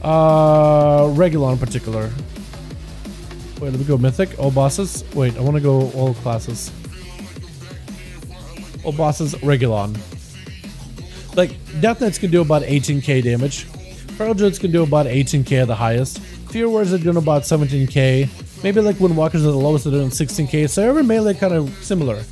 Regulon in particular. Wait, let me go Mythic, all bosses. Wait, I want to go all classes. All bosses, Regulon. Like, Death Knights can do about 18k damage. Feral Druids can do about 18k at the highest. Fear Warriors are doing about 17k. Maybe like Windwalkers are the lowest, they're doing 16k. So every melee kind of similar.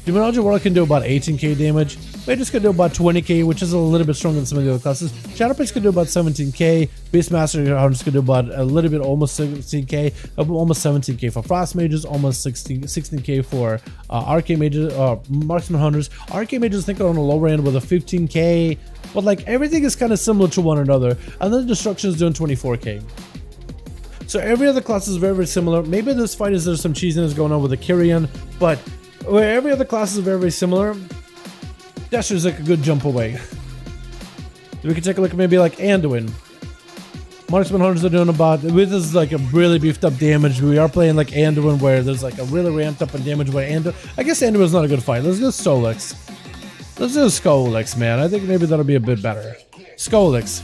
Demonology Warlock can do about 18k damage. Mages can do about 20k, which is a little bit stronger than some of the other classes. Shadow Priest can do about 17k. Beastmaster Hunters can do about a little bit, almost 16k, almost 17k for Frost Mages, almost 16k for Arcane Mages, Marksman Hunters. Arcane Mages, I think, are on the lower end with a 15k, but like everything is kind of similar to one another. And then Destruction is doing 24k. So every other class is very similar. Maybe this fight is there's some cheesiness going on with the Kyrian, but where every other class is very similar, Dasher is like a good jump away. We can take a look at maybe like Anduin. Marksman Hunters are doing about, with this like a really beefed up damage. We are playing like Anduin where there's like a really ramped up in damage where I guess Anduin's not a good fight. Let's go Solix. Let's do Skolix, man. I think maybe that'll be a bit better. Skolix.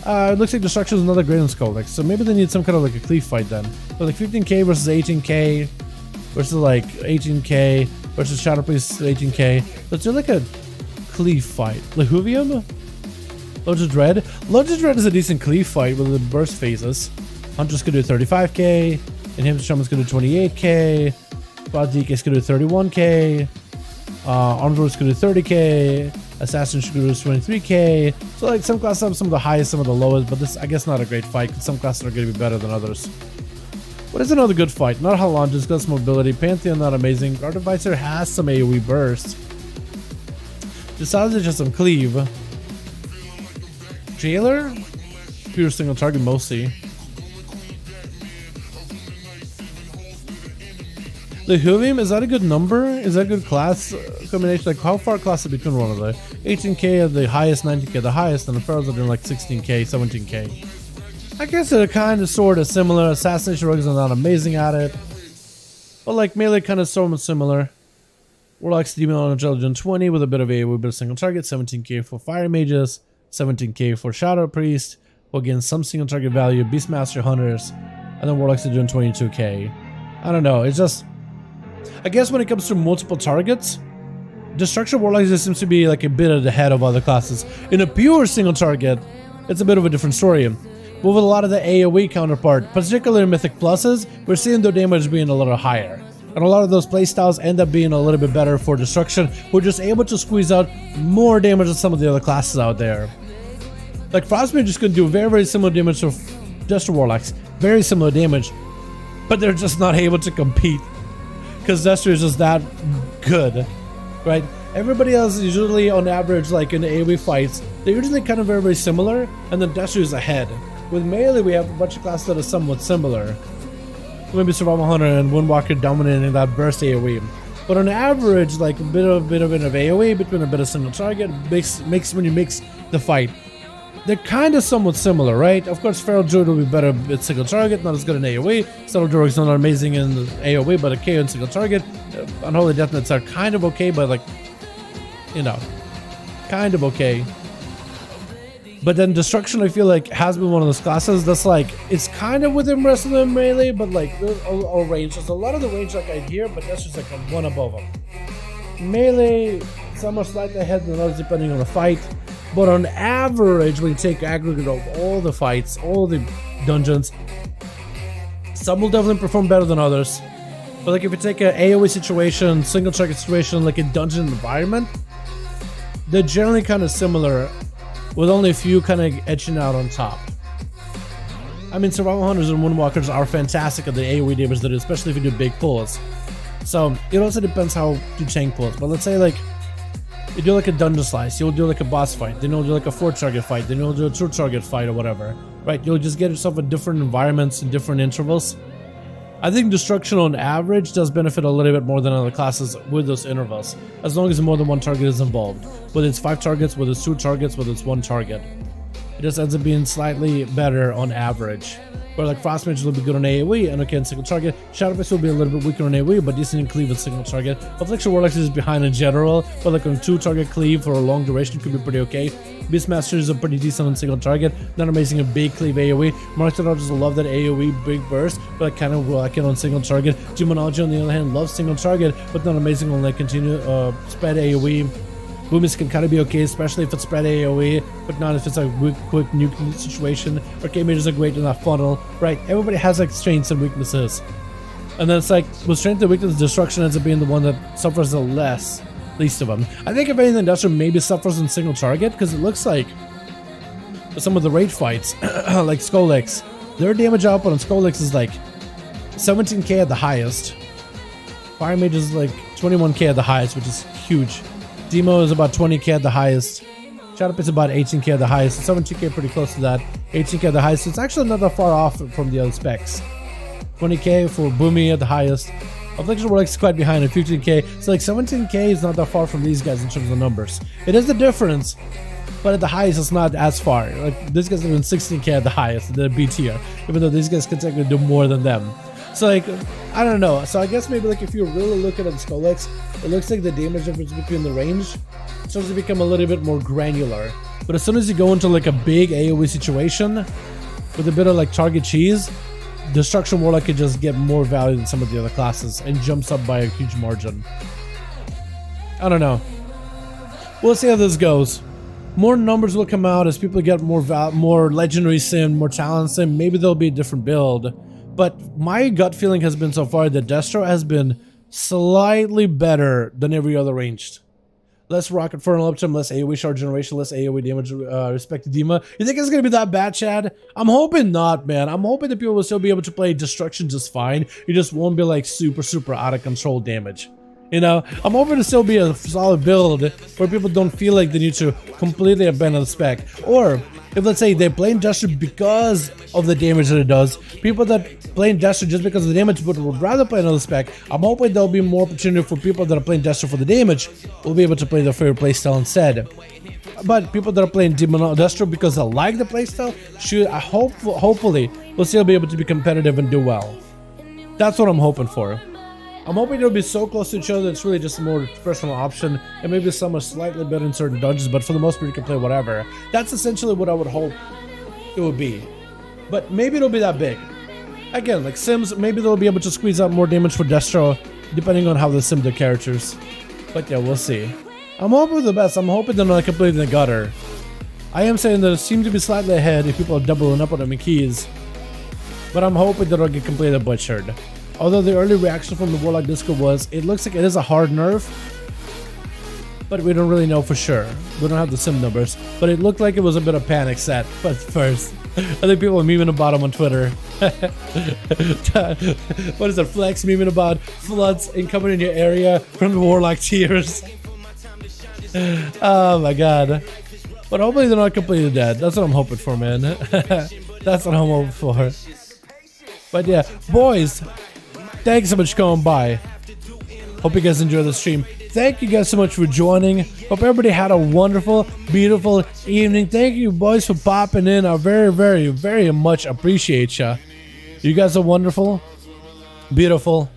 It looks like Destruction is another great on Skolix. So maybe they need some kind of like a cleave fight then. So like 15k versus 18k versus like 18k versus Shadow Priest 18k. Let's do like a cleave fight. Lehuvium? Lords of Dread? Lords of Dread is a decent cleave fight with the burst phases. Hunter's gonna do 35k, Enhanced Shaman's gonna do 28k, Squad DK's gonna do 31k, Armed Lord's gonna do 30k, Assassin's gonna do 23k. So like some classes have some of the highest, some of the lowest, but this I guess not a great fight because some classes are gonna be better than others. What is another good fight? Not Halantis, got some mobility. Pantheon not amazing. Artificer has some AoE burst. Decides just some cleave. Jailer? Pure single target mostly. The Huvium, is that a good number? Is that a good class combination? Like how far class is between one of the 18k at the highest, 19k at the highest, and the Pharaohs are doing like 16k, 17k. I guess they're kind of sort of similar. Assassination Rogues are not amazing at it. But like melee kind of sort of similar. Warlock's Demon on Intelligence 20 with a bit of AoE, bit of single target, 17k for Fire Mages, 17k for Shadow Priest, again some single target value, Beastmaster Hunters, and then Warlocks are doing 22k. I don't know, it's just, I guess when it comes to multiple targets, Destruction Warlocks just seems to be like a bit ahead of other classes. In a pure single target, it's a bit of a different story. But with a lot of the AoE counterpart, particularly in Mythic Pluses, we're seeing their damage being a little higher. And a lot of those playstyles end up being a little bit better for Destruction. We're just able to squeeze out more damage than some of the other classes out there. Like Frostmage is going to do very similar damage to Jester Warlocks. Very similar damage. But they're just not able to compete. Because Jester is just that good. Right? Everybody else is usually on average, like in the AoE fights, they're usually kind of very similar. And then Jester is ahead. With melee, we have a bunch of classes that are somewhat similar. Maybe Survival Hunter and Windwalker dominating that burst AoE. But on average, like a bit of an AoE between a bit of single target makes when you mix the fight. they're kind of somewhat similar, right? Of course, Feral Druid will be better with single target, not as good in AoE. Subtle Druid is not amazing in AoE, but okay in single target. Unholy Death Knights are kind of okay, but like, you know, kind of okay. But then Destruction, I feel like, has been one of those classes that's like, it's kind of within rest of the melee, but like, all range. There's a lot of the range like I hear, but that's just like a one above them. Melee, some are slightly ahead than others depending on the fight. But on average, when you take aggregate of all the fights, all the dungeons, some will definitely perform better than others. But like if you take an AoE situation, single target situation, like a dungeon environment, they're generally kind of similar, with only a few kind of edging out on top. I mean, Survival Hunters and Moonwalkers are fantastic at the AoE damage they do, especially if you do big pulls. So it also depends how you tank pulls. But let's say like you do like a dungeon slice, you'll do like a boss fight, then you'll do like a 4-target fight, then you'll do a 2-target fight or whatever, right? You'll just get yourself in different environments and different intervals. I think Destruction on average does benefit a little bit more than other classes with those intervals, as long as more than one target is involved. Whether it's 5 targets, whether it's 2 targets, whether it's 1 target. It just ends up being slightly better on average. Where like Frost Mage will be good on AoE and okay on single target. Shadowface will be a little bit weaker on AoE, but decent in cleave with single target. Affliction Warlocks is behind in general, but like on 2-target cleave for a long duration could be pretty okay. Beastmasters are pretty decent on single target, not amazing in big cleave AoE. Marketologists love that AoE big burst, but I kind of like it on single target. Demonology on the other hand loves single target, but not amazing on like continue spread AoE. Boomies can kind of be okay, especially if it's spread AoE, but not if it's a quick nuke situation. Arcade mages are great in that funnel, right? Everybody has like strengths and weaknesses. And then it's like, with strength and weakness, Destruction ends up being the one that suffers the least of them. I think if anything, Industrial maybe suffers in single target, because it looks like some of the raid fights, like Skolex, their damage output on Skolex is like 17k at the highest. Fire Mage is like 21k at the highest, which is huge. Demo is about 20k at the highest. Shadowpit is about 18k at the highest. 17k pretty close to that. 18k at the highest. It's actually not that far off from the other specs. 20k for Boomy at the highest. Affliction Warlocks is quite behind at 15k. So like 17k is not that far from these guys in terms of numbers. It is the difference, but at the highest it's not as far. Like this guy's doing 16k at the highest, the B tier, even though these guys can technically do more than them. So like, I don't know. So I guess maybe like if you're really looking at the Skolex, it looks like the damage difference between the range starts to become a little bit more granular. But as soon as you go into like a big AoE situation with a bit of like target cheese, Destruction Warlock could just get more value than some of the other classes and jumps up by a huge margin. I don't know. We'll see how this goes. More numbers will come out as people get more legendary sim, more talent sim. Maybe there'll be a different build. But my gut feeling has been so far that Destro has been slightly better than every other ranged. Less Rocket Funnel Uptime, less AoE Shard Generation, less AoE damage respect to Dima. You think it's going to be that bad, Chad? I'm hoping not, man. I'm hoping that people will still be able to play Destruction just fine. You just won't be like super out of control damage. You know, I'm hoping to still be a solid build where people don't feel like they need to completely abandon the spec. Or if, let's say, they play Destro because of the damage that it does, people that play Destro just because of the damage but would rather play another spec, I'm hoping there'll be more opportunity for people that are playing Destro for the damage will be able to play their favorite playstyle instead. But people that are playing Destro because they like the playstyle, hopefully will still be able to be competitive and do well. That's what I'm hoping for. I'm hoping it'll be so close to each other it's really just a more personal option, and maybe some are slightly better in certain dungeons, but for the most part you can play whatever. That's essentially what I would hope it would be. But maybe it'll be that big. Again, like Sims, maybe they'll be able to squeeze out more damage for Destro, depending on how they sim their characters. But yeah, we'll see. I'm hoping for the best. I'm hoping they're not completely in the gutter. I am saying that it seems to be slightly ahead if people are doubling up on them in keys. But I'm hoping that it'll get completely butchered. Although the early reaction from the Warlock Discord was, it looks like it is a hard nerf, but we don't really know for sure. We don't have the sim numbers, but it looked like it was a bit of panic set. But first, I think people are memeing about him on Twitter. What is it? Flex memeing about floods incoming in your area from the Warlock tiers. Oh my god. But hopefully they're not completely dead. That's what I'm hoping for, man. That's what I'm hoping for. But yeah, boys, thanks so much for coming by. Hope you guys enjoy the stream. thank you guys so much for joining. Hope everybody had a wonderful, beautiful evening. Thank you boys for popping in. I very, very, very much appreciate ya. You guys are wonderful, beautiful.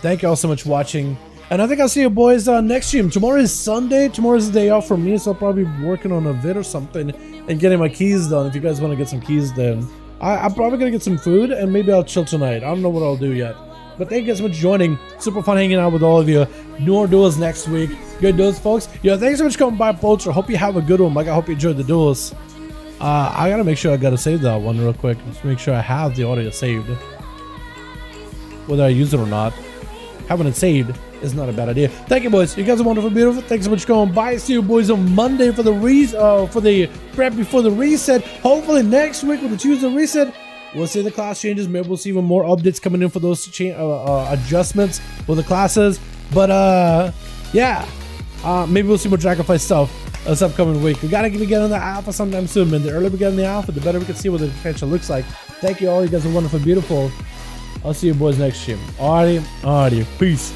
Thank you all so much for watching. And I think I'll see you boys next stream. Tomorrow is Sunday. Tomorrow's the day off for me, so I'll probably be working on a vid or something and getting my keys done. If you guys want to get some keys done, I'm probably gonna get some food and maybe I'll chill tonight. I don't know what I'll do yet. But thank you guys so much for joining. Super fun hanging out with all of you. More duels next week. Good duels, folks. Yo, thanks so much for coming by, Poacher. Hope you have a good one. Like, I hope you enjoyed the duels. I gotta make sure I gotta save that one real quick. Just make sure I have the audio saved. Whether I use it or not, having it saved is not a bad idea. Thank you, boys. You guys are wonderful, beautiful. Thanks so much for going by. See you boys on Monday for the prep before the reset. Hopefully next week with the Tuesday reset, we'll see the class changes. Maybe we'll see even more updates coming in for those adjustments for the classes. But yeah, maybe we'll see more Dragonfly stuff this upcoming week. We gotta get on the alpha sometime soon, man. The earlier we get on the alpha, the better we can see what the potential looks like. Thank you all. You guys are wonderful, beautiful. I'll see you boys next stream. Alrighty, peace.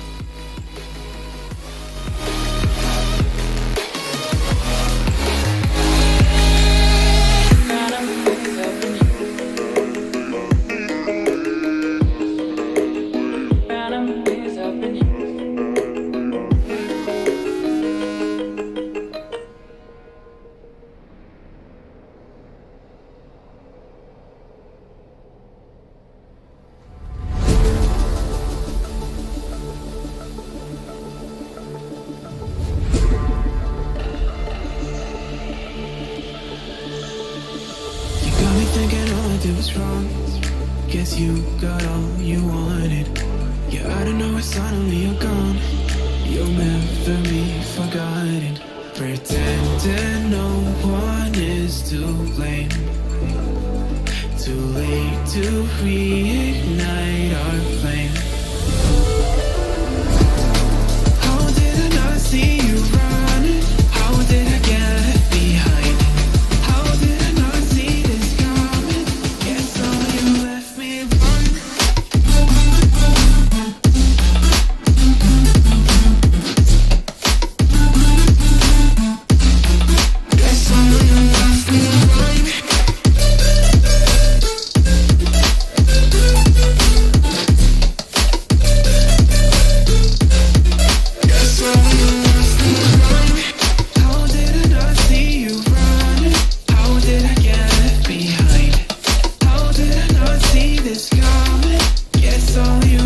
Guess you got all you wanted. Yeah, I don't know why suddenly you're gone. You'll never be forgotten. Pretending no one is to blame. Too late to reignite our flame. How did I not see you running? How did I get behind? How did I not see this coming? Guess all you left me run. Guess all you left me run. Guess all you left me run. How did I not see you running? How did I get behind? How did I not see this coming? Guess all you